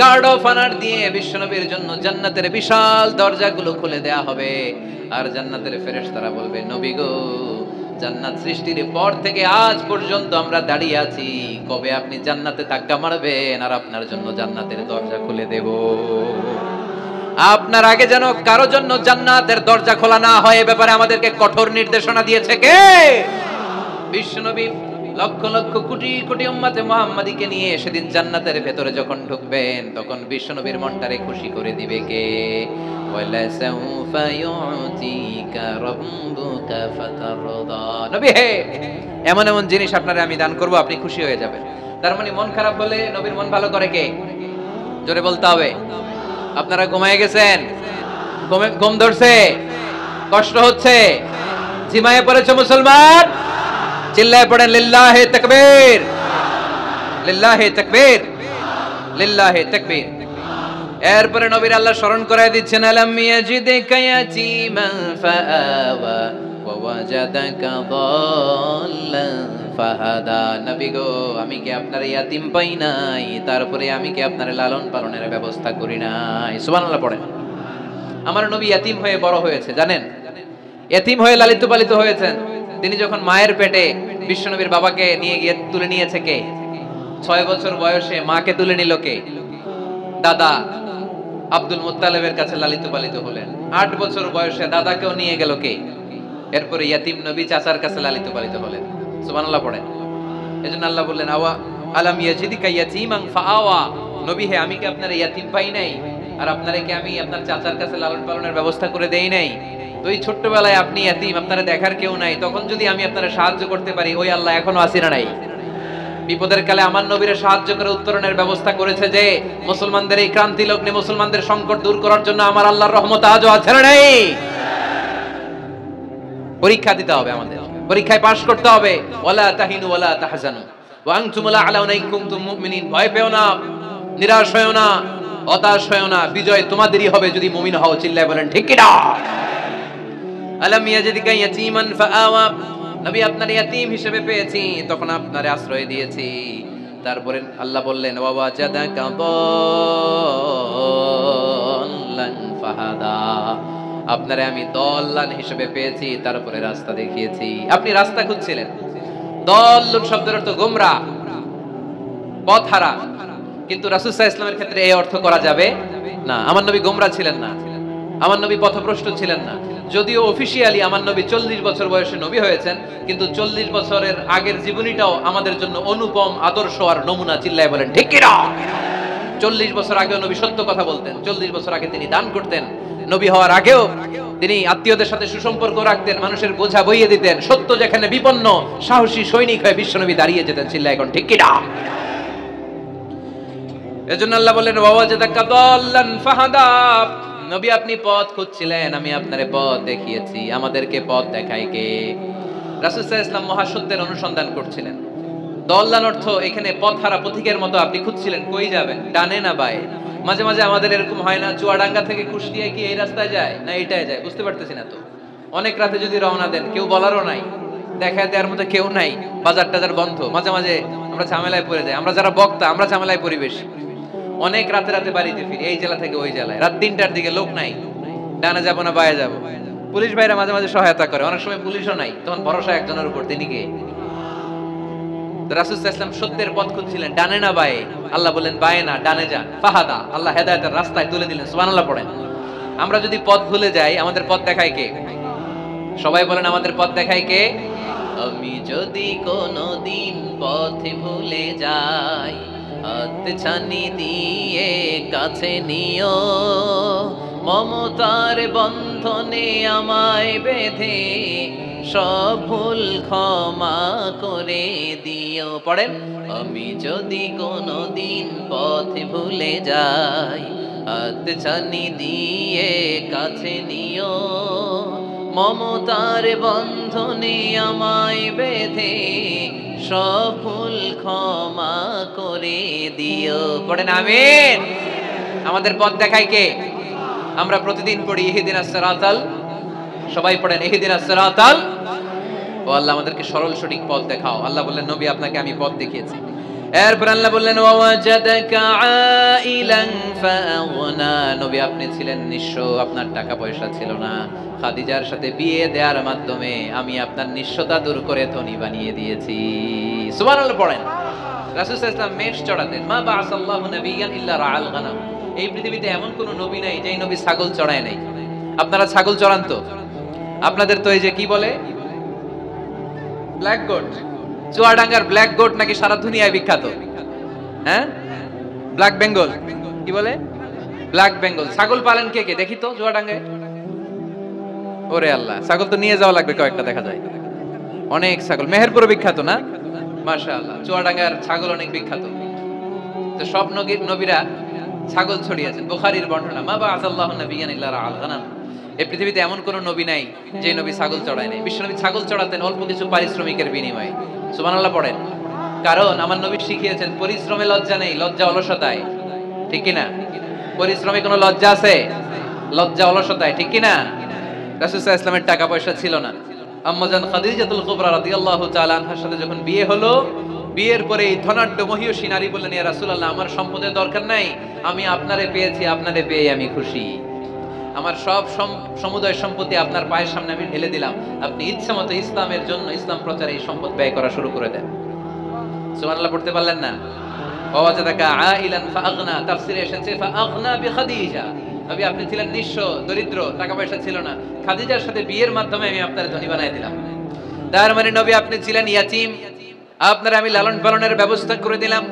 গার্ড অফ অনার দিয়ে বিশ্বনবীর জন্য জান্নাতের বিশাল দরজাগুলো খুলে দেয়া হবে। আর জান্নাতের ফেরেশতারা বলবে নবী গো, জান্নাত সৃষ্টির পর থেকে আজ পর্যন্ত আমরা দাঁড়িয়ে আছি, কবে আপনি জান্নাতে ধাক্কা মারবেন আর আপনার জন্য জান্নাতের দরজা খুলে দেব। আপনার আগে যেন কারো জন্য জান্নাতের দরজা খোলা না হয়, এ ব্যাপারে আমাদেরকে কঠোর নির্দেশনা দিয়েছে কে? বিশ্বনবী লক্ষ লক্ষ কোটি কোটি উম্মতে মুহাম্মাদীকে নিয়ে সেদিন জান্নাতের ভেতরে যখন ঢুকবেন তখন বিশ্বনবীর মনটারে খুশি করে দিবে কে? ওয়ালা সাউফা ইউতিকা রাব্বুকা ফাতারদা, নবী হে এমন এমন জিনিস আপনারে আমি দান করব, আপনি খুশি হয়ে যাবেন। তার মানে মন খারাপ হলে নবীর মন ভালো করে কে? জোরে বলতে হবে। আপনারা ঘুমায় গেছেন, ঘুম ধরছে, কষ্ট হচ্ছে, ঝিমায়ে পড়েছে মুসলমান, চিল্লায় পড়েন লিল্লাহি তাকবীর, লিল্লাহি তাকবীর, লিল্লাহি তাকবীর। এরপরে নবীর আল্লাহ স্মরণ করায় দিচ্ছেন আলাম ইয়াজিদকা ইয়াতীমান ফাআওয়া ওয়া ওয়াজাদাকা দাল্লান ফাহাদা, নবী গো আমি কি আপনার ইয়াতিম পাই নাই, তারপরে আমি কি আপনার লালন পালনের ব্যবস্থা করি নাই? সুবহানাল্লাহ পড়েন। আমার নবী ইয়াতিম হয়ে বড় হয়েছে, জানেন? ইয়াতিম হয়ে লালিত পালিত হয়েছেন। তিনি যখন মায়ের পেটে বিশ্বনবীর বাবাকে নিয়ে গিয়ে তুলে নিয়েছে কে? 6 বছর বয়সে মাকে তুলে নিল কে? দাদা আব্দুল মুত্তালিবের কাছে লালিত পালিত হলেন। 8 বছর বয়সে দাদাকেও নিয়ে গেল কে? এরপরে ইয়াতিম নবী চাচার কাছে লালিত পালিত হলেন। সুবহানাল্লাহ পড়েন। এজন্য আল্লাহ বললেন আওয়া আলাম ইয়াজিদিকা ইয়াতীমান ফাআওয়া, নবী হে আমি কি আপনার ইয়াতিম পাই নাই? আর আপনারে কি আমি আপনার চাচার কাছে লালন পালনের ব্যবস্থা করে দেই নাই? তো এই ছোট্টবেলায় আপনি ইয়াতিম, আপনারে দেখার কেউ নাই, তখন যদি আমি আপনারে সাহায্য করতে পারি, ওই আল্লাহ এখনো আসিনা নাই? বিপদের কালে আমার নবীরে সাহায্য করে উত্তরণের ব্যবস্থা করেছে যে মুসলমানদের এই ক্রান্তি লগ্নে মুসলমানদের সংকট দূর করার জন্য আমার আল্লাহর রহমত আজও আছে না নাই? পরীক্ষা দিতে হবে, আমাদের পরীক্ষায় পাশ করতে হবে। ওয়ালা তাহিনু ওয়ালা তাহজানু ওয়া আনতুমুল আ'লাউনা ইন কুনতুম মুমিনিন, ভয় পেও না, নিরাশ হয়ো না, হতাশ হয়ো না, বিজয় তোমাদেরই হবে যদি মুমিন হও। চিল্লায় বলেন ঠিক কি না? আলাম ইয়াজিদিকা ইয়াতীমান ফাআওয়া, নবী আপনার ইয়াতীম হিসেবে পেয়েছি, তখন আপনারে আশ্রয় দিয়েছি। তারপরে আল্লাহ বললেন ওয়া ওয়াজাদাকা দাল্লান ফাহাদা, আপনারে আমি দল্লান হিসেবে পেয়েছি, তারপরে রাস্তা দেখিয়েছি। আপনি রাস্তা খুঁজছিলেন। দল্লুন শব্দের অর্থ গোমরাহ, পথহারা, কিন্তু রাসূল সাল্লাল্লাহু আলাইহি ওয়াসাল্লামের ক্ষেত্রে এই অর্থ করা যাবে না। আমার নবী গোমরাহ ছিলেন না, আমার নবী পথভ্রষ্ট ছিলেন না। যদিও অফিশিয়ালি আমার নবী 40 বছর বয়সে নবী হয়েছেন, কিন্তু 40 বছরের আগের জীবনীটাও আমাদের জন্য অনুপম আদর্শ আর নমুনা। চিল্লায় বলেন ঠিক কি না? 40 বছর আগেও নবী সত্য কথা বলতেন, 40 বছর আগে তিনি দান করতেন, নবী হওয়ার আগেও তিনি আত্মীয়দের সাথে সুসম্পর্ক রাখতেন, মানুষের বোঝা বইয়ে দিতেন, সত্য যেখানে বিপন্ন সাহসী সৈনিক হয়ে বিশ্বনবী দাঁড়িয়ে যেতেন। চিল্লায় এখন ঠিক কি না? এজন্য আল্লাহ বলেন ওয়া ওয়াজাদাকা দাল্লান ফাহাদা, নবী আপনি পথ খুঁজছিলেন, আমি আপনারে পথ দেখিয়েছি। আমাদেরকে পথ দেখায় কে? রাসূল সাল্লাল্লাহু আলাইহি ওয়াসাল্লাম মহাসত্যের অনুসন্ধান করছিলেন। দল্লান অর্থ এখানে পথহারা পথিকের মতো আপনি খুঁজছিলেন, কই যাবেন, ডানে না বায়ে? মাঝে মাঝে আমাদের এরকম হয় না, চুয়াডাঙ্গা থেকে কুষ্টিয়া কি এই রাস্তায় যায় না এইটায় যায়, বুঝতে পারতেছি না তো। অনেক রাতে যদি রওনা দেন, কেউ বলারও নাই, দেখা দেওয়ার মতো কেউ নাই, বাজার টাজার বন্ধ, মাঝে মাঝে আমরা ঝামেলায় পড়ে যাই। আমরা যারা বক্তা আমরা ঝামেলায় পরিবেশ, অনেক রাতে রাতে বাড়িতে ফিরি, এই জেলা থেকে ওই জেলায়, রাত 3টার দিকে লোক নাই, ডানে যাবো না বায়ে যাবো। পুলিশ ভাইরা মাঝে মাঝে সহায়তা করে, অনেক সময় পুলিশও নাই, তখন ভরসা একজনের উপর, তিনি কে? রাসূল সাল্লাল্লাহু আলাইহি ওয়াসাল্লাম সত্যের পথ খুঁজছিলেন, ডানে না বায়ে? আল্লাহ বলেন বায়ে না, ডানে যান। ফাহাদা, আল্লাহ হেদায়েতের রাস্তায় তুলে দিলেন। সুবহানাল্লাহ পড়েন। আমরা যদি পথ ভুলে যাই, আমাদের পথ দেখায় কে? সবাই বলেন আমাদের পথ দেখায় কে? আমি যদি কোনদিন পথে ভুলে যাই, হাত ছানি দিয়ে কাছে নিও, মমতার বন্ধনে আমায় বেঁধে সব ভুল ক্ষমা করে দিও। পড়েন আমি যদি কোনদিন পথে ভুলে যাই, হাত ছানি দিয়ে কাছে নিও, মমতার বন্ধনে আমায় বেঁধে সব ভুল ক্ষমা করে দিও। পড়েন আমিন। আমাদের পথ দেখায় কে? আমরা প্রতিদিন পড়ি ইহদিনাস সিরাতাল, সবাই পড়েন ইহদিনাস সিরাতাল। ও আল্লাহ আমাদেরকে সরল সঠিক পথ দেখাও। আল্লাহ বললেন নবী আপনাকে আমি পথ দেখিয়েছি। এরপর আল্লাহ বললেন ওয়াজাদাকা আইলান ফাআগনা, নবী আপনি ছিলেন নিঃস্ব, আপনার টাকা পয়সা ছিল না। খাদিজার সাথে বিয়ে দেওয়ার মাধ্যমে আমি আপনার নিঃস্বতা দূর করে ধনী বানিয়ে দিয়েছি। সুবহানাল্লাহ পড়েন। রাসূল সাল্লাল্লাহু আলাইহি ওয়াসাল্লাম মেষ চড়াতেন। মা বাআসাল্লাহু নাবিয়্যান ইল্লা রাআল গানাম, এই পৃথিবীতে এমন কোন নবী নাই যেই নবী ছাগল চড়ায় নাই। আপনারা ছাগল চড়ান তো? আপনাদের তো এই যে কি বলে ব্ল্যাক গোট, চুয়াডাঙ্গার ব্ল্যাক গোট নাকি সারা দুনিয়ায় বিখ্যাত। হ্যাঁ, ব্ল্যাক বেঙ্গল, কি বলে ব্ল্যাক বেঙ্গল। ছাগল পালেন কে কে দেখি তো চুয়াডাঙ্গায়? ওরে আল্লাহ, ছাগল তো নিয়ে যাওয়া লাগবে কয়েকটা, দেখা যায় অনেক ছাগল। মেহেরপুরে বিখ্যাত না? মাশাআল্লাহ, চুয়াডাঙ্গার ছাগল অনেক বিখ্যাত। তো সব নবীরা ছাগল ছড়িয়েছেন। বুখারীর বর্ণনা, মা বাআসাল্লাহু নাবিয়্যান ইল্লা রাআল গানাম, এই পৃথিবীতে এমন কোন নবী নাই যে নবী ছাগল চড়ায় নাই। বিশ্বনবী ছাগল চড়াতেন অল্প কিছু পারিশ্রমিকের বিনিময়ে। সুবহানাল্লাহ পড়েন। কারণ আমার নবী শিখিয়েছেন পরিশ্রমে লজ্জা নেই, লজ্জা অলসতায়। ঠিক কি না? পরিশ্রমে কোনো লজ্জা আছে? লজ্জা অলসতায়। ঠিক কি না? রাসূল সাল্লাল্লাহু আলাইহি ওয়াসাল্লামের টাকা পয়সা ছিল না। আম্মাজান খাদিজাতুল কুবরা রাদিয়াল্লাহু তাআলা আনহার সাথে যখন বিয়ে হলো, বিয়ের পরে এই ধনাঢ্য মহিয়সী নারী বললেন ইয়া রাসূলুল্লাহ, আমার সম্পদের দরকার নাই, আমি আপনারে পেয়েছি, আপনারে পেয়ে আমি খুশি। আমার সব সমুদয় সম্পত্তি আপনার পায়ের সামনে আমি ঢেলে দিলাম, আপনি ইচ্ছা মতো ইসলামের জন্য, ইসলাম প্রচারে এই সম্পদ ব্যয় করা শুরু করে দেন। সুবহানাল্লাহ পড়তে পারলেন না? ওয়াজাদাকা আইলান ফাআগনা, তাফসিরে এসেছে ফাআগনা বিখাদিজা। নবী আপনি ছিলেন নিঃস্ব, দরিদ্র, টাকা পয়সা ছিল না, খাদিজার সাথে বিয়ের মাধ্যমে আমি আপনার ধনী বানাই দিলাম। তার মানে নবী আপনি ছিলেন ইয়াতীম, আপনার আমি লালন পালনের ব্যবস্থা করে দিলাম।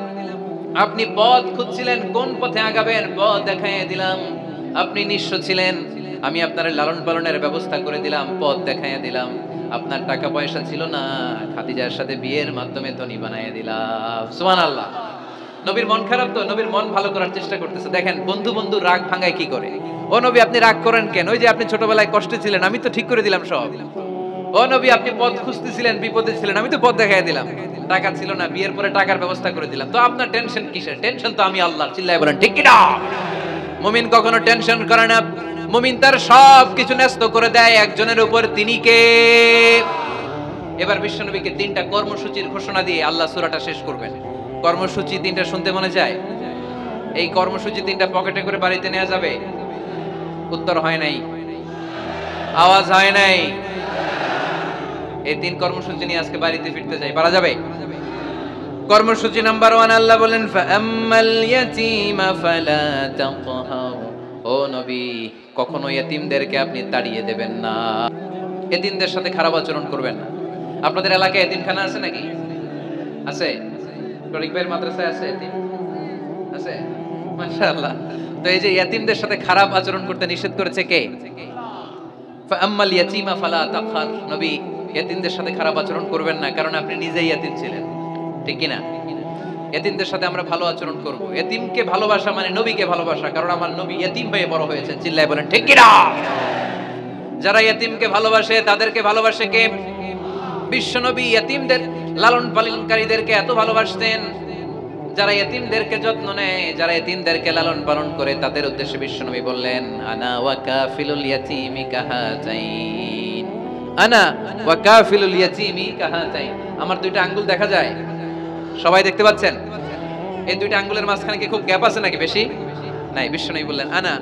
আপনি পথ খুঁজছিলেন, কোন পথে আগাবেন, পথ দেখাইয়ে দিলাম। আপনি নিঃস্ব ছিলেন, আমি আপনার লালন পালনের ব্যবস্থা করে দিলাম, পথ দেখাইয়ে দিলাম। আপনার টাকা পয়সা ছিল না, খাদিজার সাথে বিয়ের মাধ্যমে ধনী বানাইয়ে দিলাম। সুবহানাল্লাহ। নবীর মন খারাপ তো, নবীর মন ভালো করার চেষ্টা করতেছে। দেখেন বন্ধু বন্ধু রাগ ভাঙায় কি করে। ও নবী আপনি রাগ করেন কেন? ওই যে আপনি ছোটবেলায় কষ্টে ছিলেন, আমি তো ঠিক করে দিলাম সব। ও নবী আপনি পথ খুঁজতেছিলেন, বিপদে ছিলেন, আমি তো পথ দেখাই দিলাম। টাকা ছিল না, বিয়ের পরে টাকার ব্যবস্থা করে দিলাম। তো আপনার টেনশন কিসের? টেনশন তো আমি আল্লাহর। চিল্লায় বলেন ঠিক কি না? মুমিন কখনো টেনশন করে না, মুমিন তার সব কিছু ন্যস্ত করে দেয় একজনের উপর, তিনি কে? এবার বিশ্বনবীকে 3টা কর্মসূচির ঘোষণা দিয়ে আল্লাহ সূরাটা শেষ করবেন। কর্মসূচি 3টা শুনতে মনে যায়? এই কর্মসূচি 3টা পকেটে করে বাড়িতে নেওয়া যাবে? উত্তর হয় নাই, আওয়াজ হয় নাই। এই 3 কর্মসূচি নিয়ে আজকে বাড়িতে ফিরতে যাই, পারা যাবে? কর্মসূচি নাম্বার 1, আল্লাহ বলেন ফাআম্মাল ইয়াতীমা ফালা তাকহার। ও নবী কখনো ইতিমদেরকে আপনি তাড়িয়ে দেবেন না, ইতিমদের সাথে খারাপ আচরণ করবেন না। আপনাদের এলাকায় ইতিমখানা আছে নাকি? আছে? টরিক ভাইয়ের মাদ্রাসায় আছে ইতিম? আছে? মাশাআল্লাহ। তো এই যে ইতিমদের সাথে খারাপ আচরণ করতে নিষেধ করেছে কে? ফাআম্মাল ইয়াতীমা ফালা তাকহার। নবী ইতিমদের সাথে খারাপ আচরণ করবেন না, কারণ আপনি নিজেই ইতিম ছিলেন, ঠিক কি না? ইতিমদের সাথে আমরা ভালো আচরণ করব। ইতিমকে ভালোবাসা মানে নবীকে ভালোবাসা, কারণ আমার নবী ইতিম হয়ে বড় হয়েছে। চিল্লায় বলেন ঠিক কি না? যারা ইতিমকে ভালোবাসে তাদেরকে ভালোবাসে কে? বিশ্বনবী ইতিমদের লালন পালনকারীদেরকে এত ভালোবাসতেন, যারা ইতিমদেরকে যত্ন নেয়, যারা ইতিমদেরকে লালন পালন করে, তাদের উদ্দেশ্যে বিশ্বনবী বললেন আনা ওয়া কাফিলুল ইয়াতীমি কাহাতাইন, আনা ওয়া কাফিলুল ইয়াতীমি কাহাতাইন। আমার 2টা আঙ্গুল দেখা যায়, সবাই দেখতে পাচ্ছেন? এই 2টা আঙ্গুলের মাঝখানে কি খুব গ্যাপ আছে নাকি? বেশি নাই। বিশ্বনবী বললেন আনা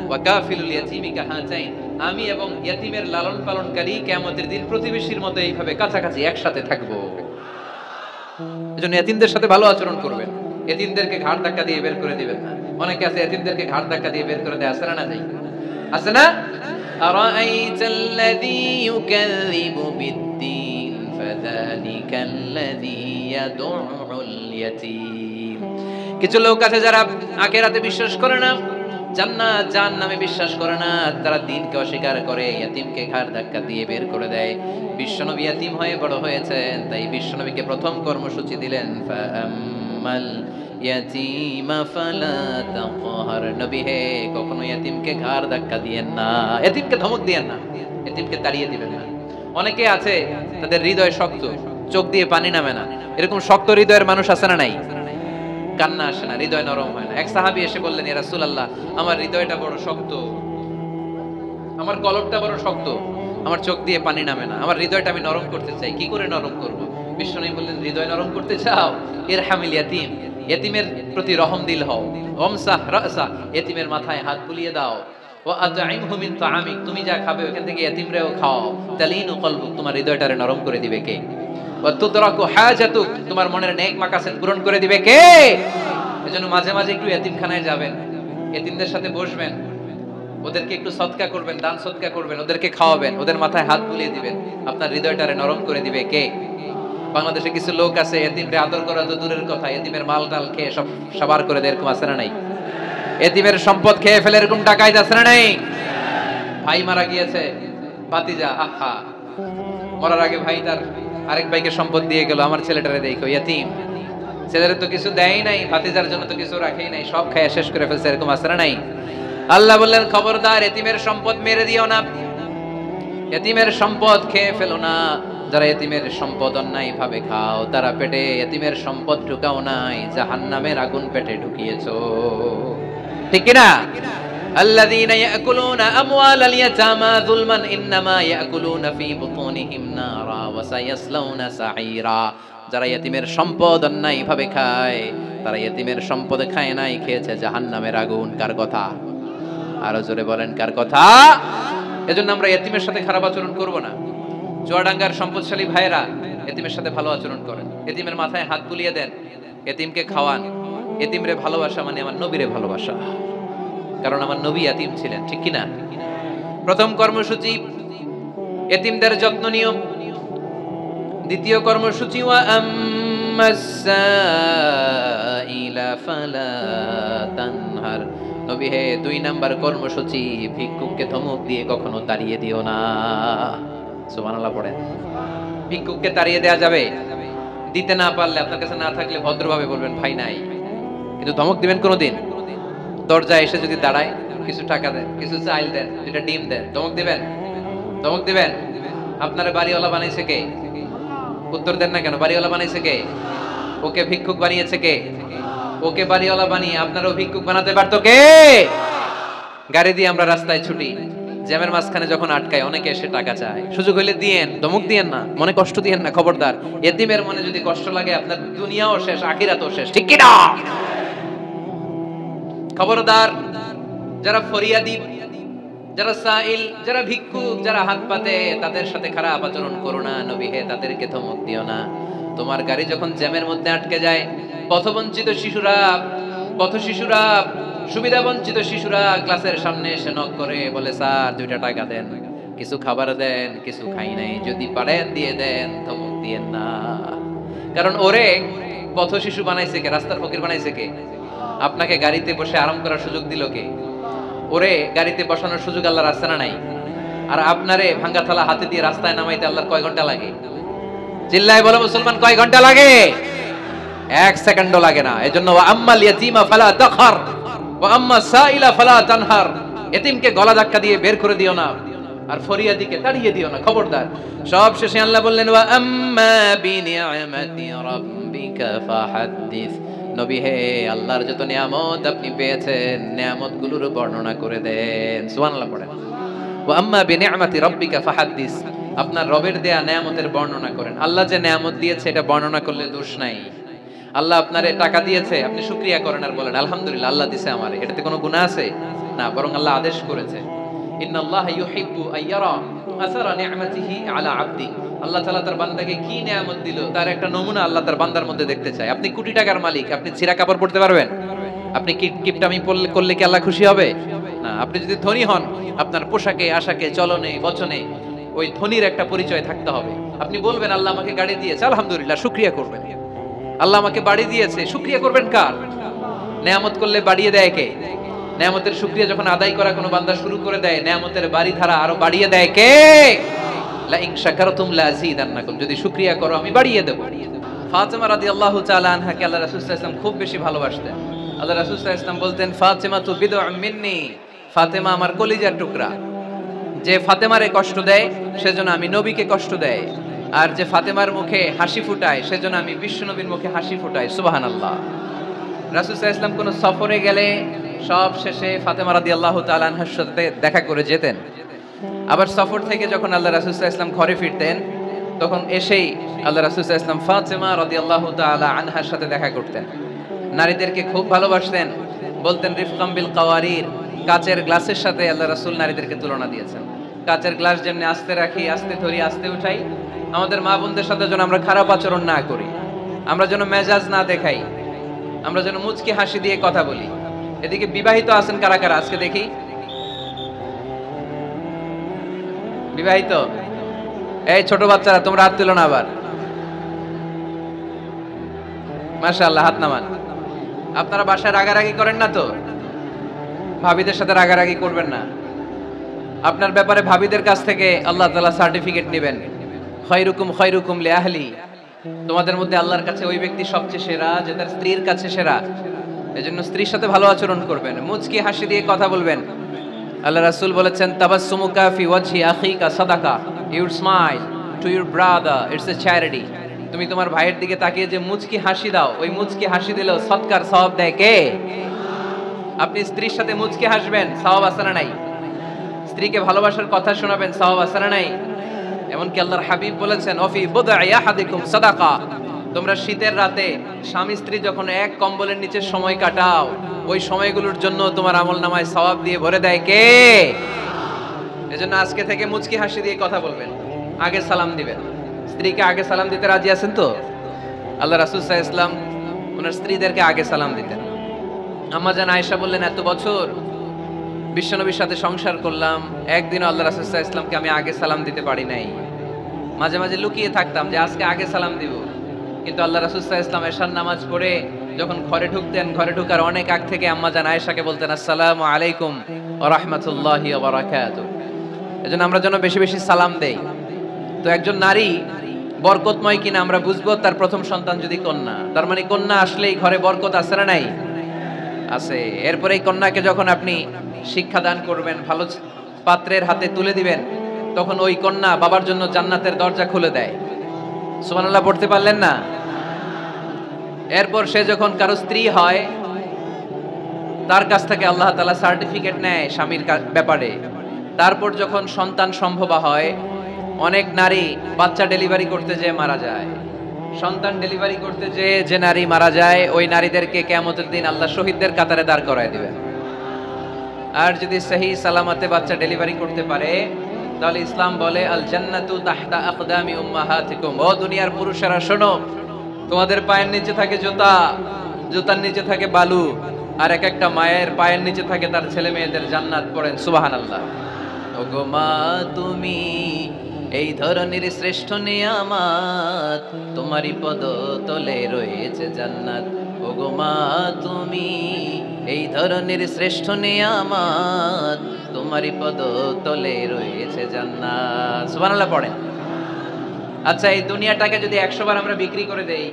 ওয়া কাফিলুল ইয়াতীমি কাহাতাইন, আমি এবং ইতিমের লালন পালনকারী কিয়ামতের দিন প্রতিবেশীর মতো এইভাবে কাছাকাছি একসাথে থাকবো। এজন্য ইতিমদের সাথে ভালো আচরণ করবেন, ইতিমদেরকে ঘাড় ধাক্কা দিয়ে বের করে দিবেন না। অনেকে আছে ইতিমদেরকে ঘাড় ধাক্কা দিয়ে বের করে দেয়, আছে না? নাই? আছে না? আরাআইতাল্লাযী ইউকাযযিবু বিদ্দীন ফাযালিকাল্লাযী ইয়াদউল ইয়াতীম। কিছু লোক আছে যারা আখিরাতে বিশ্বাস করে না, জান্নাত জাহান্নামে বিশ্বাস করে না, তারা দ্বীনকে অস্বীকার করে, ইতিমকে ঘাড় ধাক্কা দিয়ে বের করে দেয়। বিশ্বনবী ইতিম হয়ে বড় হয়েছেন, তাই বিশ্বনবীকে প্রথম কর্মসূচি দিলেন ফাআম্মাল ইয়াতীমা ফালা তাকহার। নবী হে কখনো ইতিমকে ঘাড় ধাক্কা দিয়েন না, ইতিমকে ধমক দিয়েন না, ইতিমকে তাড়িয়ে দিবেন না। অনেকে আছে তাদের হৃদয় শক্ত, চোখ দিয়ে পানি নামে না। এরকম শক্ত হৃদয়ের মানুষ আছে না নাই? কান্না আসে না, হৃদয় নরম হয় না। এক সাহাবী এসে বললেন ইয়া রাসূলুল্লাহ, আমার হৃদয়টা বড় শক্ত, আমার কলবটা বড় শক্ত, আমার চোখ দিয়ে পানি নামে না, আমার হৃদয়টা আমি নরম করতে চাই, কি করে নরম করব? বিশ্বনবী বললেন হৃদয় নরম করতে চাও? ইরহামিল ইয়াতীম, ইতিমের প্রতি রহম দিল হও। ওমসাহ রাসা, ইতিমের মাথায় হাত বুলিয়ে দাও। ওয়া আত'ইমহু মিন তাআমিক, তুমি যা খাবে ওখান থেকে ইতিমরেও খাও। তালিনু কলবুক, তোমার হৃদয়টারে নরম করে দিবে কে? ওয়া তুদরাকু হাজাতুক, তোমার মনের নেক মাকাসেদ পূরণ করে দিবে কে? এজন্য মাঝে মাঝে একটু ইতিমখানায় যাবেন, ইতিমদের সাথে বসবেন, ওদেরকে একটু সদকা করবেন, দান সদকা করবেন, ওদেরকে খাওয়াবেন, ওদের মাথায় হাত বুলিয়ে দিবেন, আপনার হৃদয়টারে নরম করে দিবে কে? বাংলাদেশে কিছু লোক আছে ইতিমরে আদর করা তো দূরের কথা, ইতিমের মাল ডাল খেয়ে সব সাবার করে দেয়, এরকম আছে না নাই? ইতিমের সম্পদ খেয়ে ফেলে এরকম ডাকাইত আছে না নাই? ভাই মারা গিয়েছে, ভাতিজা আহা, মরার আগে ভাই তার আরেক ভাইকে সম্পদ দিয়ে গেল, আমার ছেলেটারে দেখো ইতিম, ছেলের তো কিছু দেয় নাই, ভাতিজার জন্য তো কিছু রাখেই নাই, সব খায় শেষ করে ফেলছে, এরকম আছে না নাই? আল্লাহ বললেন খবরদার ইতিমের সম্পদ মেরে দিও না, ইতিমের সম্পদ খেয়ে ফেলো না। যারা ইতিমের সম্পদ অন্যায় ভাবে খাও, তারা পেটে ইতিমের সম্পদ ঢুকাও নাই, জাহান্নামের আগুন পেটে ঢুকিয়েছো, ঠিক কি না? আল্লাযীনা ইয়াকুলুনা আমওয়ালাল ইয়াতামা যুলমান ইন্নামা ইয়াকুলুনা ফী বুতুনিহিম নারা ওয়া সায়াসলাউনা সাঈরা। যারা ইতিমের সম্পদ অন্যায় ভাবে খায়, তারা ইতিমের সম্পদ খায় নাই, খেয়েছে জাহান্নামের আগুন। কার কথা? আরো জোরে বলেন কার কথা? এজন্য আমরা এতিমের সাথে খারাপ আচরণ করব না। চুয়াডাঙ্গার সম্পদশালী ভাইয়েরা এতিমের সাথে ভালো আচরণ করেন, এতিমের মাথায় হাত বুলিয়ে দেন, এতিমকে খাওয়ান। এতিমরে ভালোবাসা মানে আমার নবীরে ভালোবাসা, কারণ আমার নবী এতিম ছিলেন, ঠিক কিনা? প্রথম কর্মসূচি এতিমদের যত্ন নিও। দ্বিতীয় কর্মসূচি ওয়া আম্মাসাইলা ফালা তানহার। নবী হে, 2 নাম্বার কর্মসূচি, ভিক্ষুককে ধমক দিয়ে কখনো তাড়িয়ে দিও না। সুবহানাল্লাহ পড়েন। ভিক্ষুককে তাড়িয়ে দেয়া যাবে? দিতে না পারলে, আপনার কাছে না থাকলে ভদ্রভাবে বলবেন ভাই নাই, কিন্তু ধমক দিবেন কোনোদিন? দরজায় এসে যদি দাঁড়ায়, কিছু টাকা দেন, কিছু চাইল দেন, যেটা ডিম দেন, ধমক দিবেন? ধমক দিবেন? আপনারা বাড়িওয়ালা বানাইছে কে? উত্তর দেন না কেন? বাড়িওয়ালা বানাইছে কে? ওকে ভিক্ষুক বানিয়েছে কে? ওকে বাড়িওয়ালা বানিয়ে আপনারও ভিক্ষুক বানাতে পারতো কে? গাড়ি দিয়ে আমরা রাস্তায় ছুটি, জ্যামের মাঝখানে যখন আটকায় অনেকে এসে টাকা চায়, সুযোগ হইলে দিয়েন, ধমক দিয়েন না, মনে কষ্ট দিয়েন না, খবরদার। এতিমের মনে যদি কষ্ট লাগে, আপনার দুনিয়াও শেষ, আখিরাতও শেষ, ঠিক কি না? খবরদার। যারা ফরিয়াদি, যারা সাইল, যারা ভিক্ষুক, যারা হাত পাতে, তাদের সাথে খারাপ আচরণ করো না। নবী হে, তাদেরকে ধমক দিও না। তোমার গাড়ি যখন জ্যামের মধ্যে আটকে যায়, পথবঞ্চিত শিশুরা, পথ শিশুরা, সুবিধা বঞ্চিত শিশুরা ক্লাসের সামনে এসে নক করে বলে, স্যার 2টা টাকা দেন, কিছু খাবার দেন, কিছু খাই নাই, যদি পারেন দিয়ে দেন, ধমক দিয়েন না। কারণ ওরে পথ শিশু বানাইছে কে? রাস্তার ফকির বানাইছে কে? আপনাকে গাড়িতে বসে আরাম করার সুযোগ দিল কে? ওরে গাড়িতে বসানোর সুযোগ আল্লাহর আছে না নাই? আর আপনারে ভাঙ্গা থালা হাতে দিয়ে রাস্তায় নামাইতে আল্লাহর কয় ঘন্টা লাগে? চিল্লায় বলো মুসলমান, কয় ঘন্টা লাগে? 1 সেকেন্ডও লাগে না। এজন্য ওয়া আম্মাল ইয়াতীমা ফালা তাখর ওয়া আম্মা সাইলা ফালা তানহার। এতিমকে গলা ধাক্কা দিয়ে বের করে দিও না, আর ফরিয়াদিকে তাড়িয়ে দিও না, খবরদার। সব শেষে আল্লাহ বললেন, ওয়া আম্মা বিনিআমাতি রাব্বিকা ফাহাদ্দিস। নবী হে, আল্লাহর যত নিয়ামত আপনি পেয়েছেন, নিয়ামতগুলোর বর্ণনা করে দেন। সুবহানাল্লাহ পড়েন। ওয়া আম্মা বিনিআমাতি রাব্বিকা ফাহাদ্দিস। আপনার রবের দেয়া নিয়ামতের বর্ণনা করেন। আল্লাহ যে নিয়ামত দিয়েছে এটা বর্ণনা করলে দোষ নাই। আল্লাহ আপনারে টাকা দিয়েছে, আপনি শুকরিয়া করেন আর বলেন আলহামদুলিল্লাহ, আল্লাহ দিয়েছে আমারে, এটাতে কোনো গুনাহ আছে? না, বরং আল্লাহ আদেশ করেছে, ইন্নাল্লাহা ইউহিব্বু আইয়ারা আসারা নি'মাতিহি আলা আবদি। আল্লাহ তাআলা তার বান্দাকে কি নিয়ামত দিল তার একটা নমুনা আল্লাহ তার বান্দার মধ্যে দেখতে চায়। আপনি কোটি টাকার মালিক, আপনি ছিঁড়া কাপড় পরতে পারবেন? আপনি কিপটামি করলে কি আল্লাহ খুশি হবে? না। আপনি যদি ধনী হন, আপনার পোশাকে, আশাকে, চলনে, বচনে ওই ধনীর একটা পরিচয় থাকতে হবে। আপনি বলবেন আল্লাহ আমাকে গাড়ি দিয়েছে, আলহামদুলিল্লাহ, শুকরিয়া করবেন। আল্লাহ আমাকে বাড়ি দিয়েছে, শুকরিয়া করবেন কার? নেয়ামত করলে বাড়িয়ে দেয় কে? নেয়ামতের শুকরিয়া যখন আদায় করা কোনো বান্দা শুরু করে দেয়, নেয়ামতের বাড়ি ধারা আরো বাড়িয়ে দেয় কে? লা ইন শাকারতুম লা আযীদান্নাকুম। যদি শুকরিয়া করো আমি বাড়িয়ে দেব। ফাতেমা রাদিয়াল্লাহু তাআলা আনহাকে আল্লাহ রাসূল সাল্লাল্লাহু আলাইহি ওয়াসাল্লাম খুব বেশি ভালোবাসতেন। আল্লাহ রাসূল সাল্লাল্লাহু আলাইহি ওয়াসাল্লাম বলতেন, ফাতেমা তু বিদউম মিন্নি। ফাতেমা আমার কলিজার টুকরা। যে ফাতেমারে কষ্ট দেয় সেজন্য আমি নবীকে কষ্ট দেয়, আর যে ফাতেমার মুখে হাসি ফুটায় সেজন্য আমি বিশ্বনবীর মুখে হাসি ফুটাই। সুবহানাল্লাহ। রাসূল সাল্লাল্লাহু আলাইহি ওয়াসাল্লাম কোন সফরে গেলে সব শেষে ফাতেমা রাদিয়াল্লাহু তাআলা আনহার সাথে দেখা করে যেতেন। আবার সফর থেকে যখন আল্লাহ রাসূল সাল্লাল্লাহু আলাইহি ওয়াসাল্লাম ঘরে ফিরতেন, তখন এসেই আল্লাহ রাসূল সাল্লাল্লাহু আলাইহি ওয়াসাল্লাম ফাতেমা রাদিয়াল্লাহু তাআলা আনহার সাথে দেখা করতেন। নারীদেরকে খুব ভালোবাসতেন। বলতেন রিফকাম বিল কাওয়ারির। কাচের গ্লাসের সাথে আল্লাহ রাসূল নারীদেরকে তুলনা দিয়েছেন। কাচের গ্লাস যেমনি আস্তে রাখি, আস্তে ধরি, আস্তে উঠাই, আমাদের মা বোনদের সাথে যেন আমরা খারাপ আচরণ না করি, আমরা যেন মেজাজ না দেখাই, আমরা যেন মুচকি হাসি দিয়ে কথা বলি। এদিকে বিবাহিত আছেন কারা কারা? আজকে দেখি বিবাহিত। এই ছোট বাচ্চারা, তোমরা হাত তুলো না আবার। মাশাআল্লাহ, হাত নামান। আপনারা বাসায় রাগারাগি করেন না তো? ভাবিদের সাথে রাগারাগি করবেন না। আপনার ব্যাপারে ভাবিদের কাছ থেকে আল্লাহ তাআলা সার্টিফিকেট নেবেন। খায়রুকুম খায়রুকুম লিআহলি। তোমাদের মধ্যে আল্লাহর কাছে ওই ব্যক্তি সবচেয়ে সেরা যে তার স্ত্রীর কাছে সেরা। এজন্য স্ত্রীর সাথে ভালো আচরণ করবেন, মুচকি হাসি দিয়ে কথা বলবেন। আল্লাহ রাসূল বলেছেন, তাবাসসুমুকা ফি ওয়াজহি আখিকা সাদাকা। You smile to your brother, it's a charity. তুমি তোমার ভাইয়ের দিকে তাকিয়ে যে মুচকি হাসি দাও, ওই মুচকি হাসি দিলেও সদকার সওয়াব দেয় কে? আপনি স্ত্রীর সাথে মুচকি হাসবেন, সওয়াব আছে না নাই? স্ত্রীকে ভালোবাসার কথা শোনাবেন, সওয়াব আছে না নাই? এমনকি আল্লাহর হাবিব বলেছেন, অফি বুদআই আহাদিকুম সাদাকা। তোমরা শীতের রাতে স্বামী স্ত্রী যখন এক কম্বলের নিচে সময় কাটাও, ওই সময়গুলোর জন্য তোমার আমলনামায় সওয়াব দিয়ে ভরে দেয় কে? এজন্য আজকে থেকে মুচকি হাসি দিয়ে কথা বলবেন, আগে সালাম দিবেন। স্ত্রীকে আগে সালাম দিতে রাজি আছেন তো? আল্লাহ রাসূল সাল্লাল্লাহু আলাইহি ওয়াসাল্লাম ওনার স্ত্রীদেরকে আগে সালাম দিতেন। আম্মা জান আয়েশা বললেন, এত বছর বিশ্বনবীর সাথে সংসার করলাম, একদিনও আল্লাহ রাসূল সাল্লাল্লাহু আলাইহি ওয়াসাল্লামকে আমি আগে সালাম দিতে পারি নাই। মাঝে মাঝে লুকিয়ে থাকতাম যে আজকে আগে সালাম দিব, কিন্তু আল্লাহ রাসূল সাল্লাল্লাহু আলাইহি ওয়াসাল্লাম এশার নামাজ পড়ে যখন ঘরে ঢুকতেন, ঘরে ঢোকার অনেক আগ থেকে আম্মা জান আয়েশাকে বলতেন, আসসালামু আলাইকুম ওয়া রাহমাতুল্লাহি ওয়া বারাকাতুহু। এজন্য আমরা যেন বেশি বেশি সালাম দেই। তো একজন নারী বরকতময় কিনা আমরা বুঝবো তার প্রথম সন্তান যদি কন্যা, তার মানে কন্যা আসলেই ঘরে বরকত আছে না নাই? আছে। এরপরে এই কন্যাকে যখন আপনি শিক্ষা দান করবেন, ভালো পাত্রের হাতে তুলে দিবেন, তখন ওই কন্যা বাবার জন্য জান্নাতের দরজা খুলে দেয়। সুবহানাল্লাহ পড়তে পারলেন না? এরপর সে যখন কারো স্ত্রী হয়, তার কাছ থেকে আল্লাহ তাআলা সার্টিফিকেট নেয় স্বামীর ব্যাপারে। তারপর যখন সন্তান সম্ভবা হয়, অনেক নারী বাচ্চা ডেলিভারি করতে যেয়ে মারা যায়। সন্তান ডেলিভারি করতে যেয়ে যে নারী মারা যায়, ওই নারীদেরকে কিয়ামতের দিন আল্লাহ শহীদদের কাতারে দাঁড় করায় দিবেন। আর যদি সহি সালামতে বাচ্চা ডেলিভারি করতে পারে, তাহলে ইসলাম বলে আল জান্নাতু তাহতা আকদামি উম্মাহাতিকুম। ও দুনিয়ার পুরুষেরা শোনো, তোমাদের পায়ের নিচে থাকে জুতা, জুতার নিচে থাকে বালু, আর এক একটা মায়ের পায়ের নিচে থাকে তার ছেলে মেয়েদের জান্নাত। পড়েন সুবহানাল্লাহ। ওগো মা তুমি এই ধরনের শ্রেষ্ঠ নিয়ামত, তোমারই পদ তলে রয়েছে জান্নাত। ওগো মা তুমি এই ধরনের শ্রেষ্ঠ নিয়ামত, তোমারই পদ তলে রয়েছে জান্নাত। সুবহানাল্লাহ পড়েন। আচ্ছা, এই দুনিয়াটাকে যদি 100 বার আমরা বিক্রি করে দেই,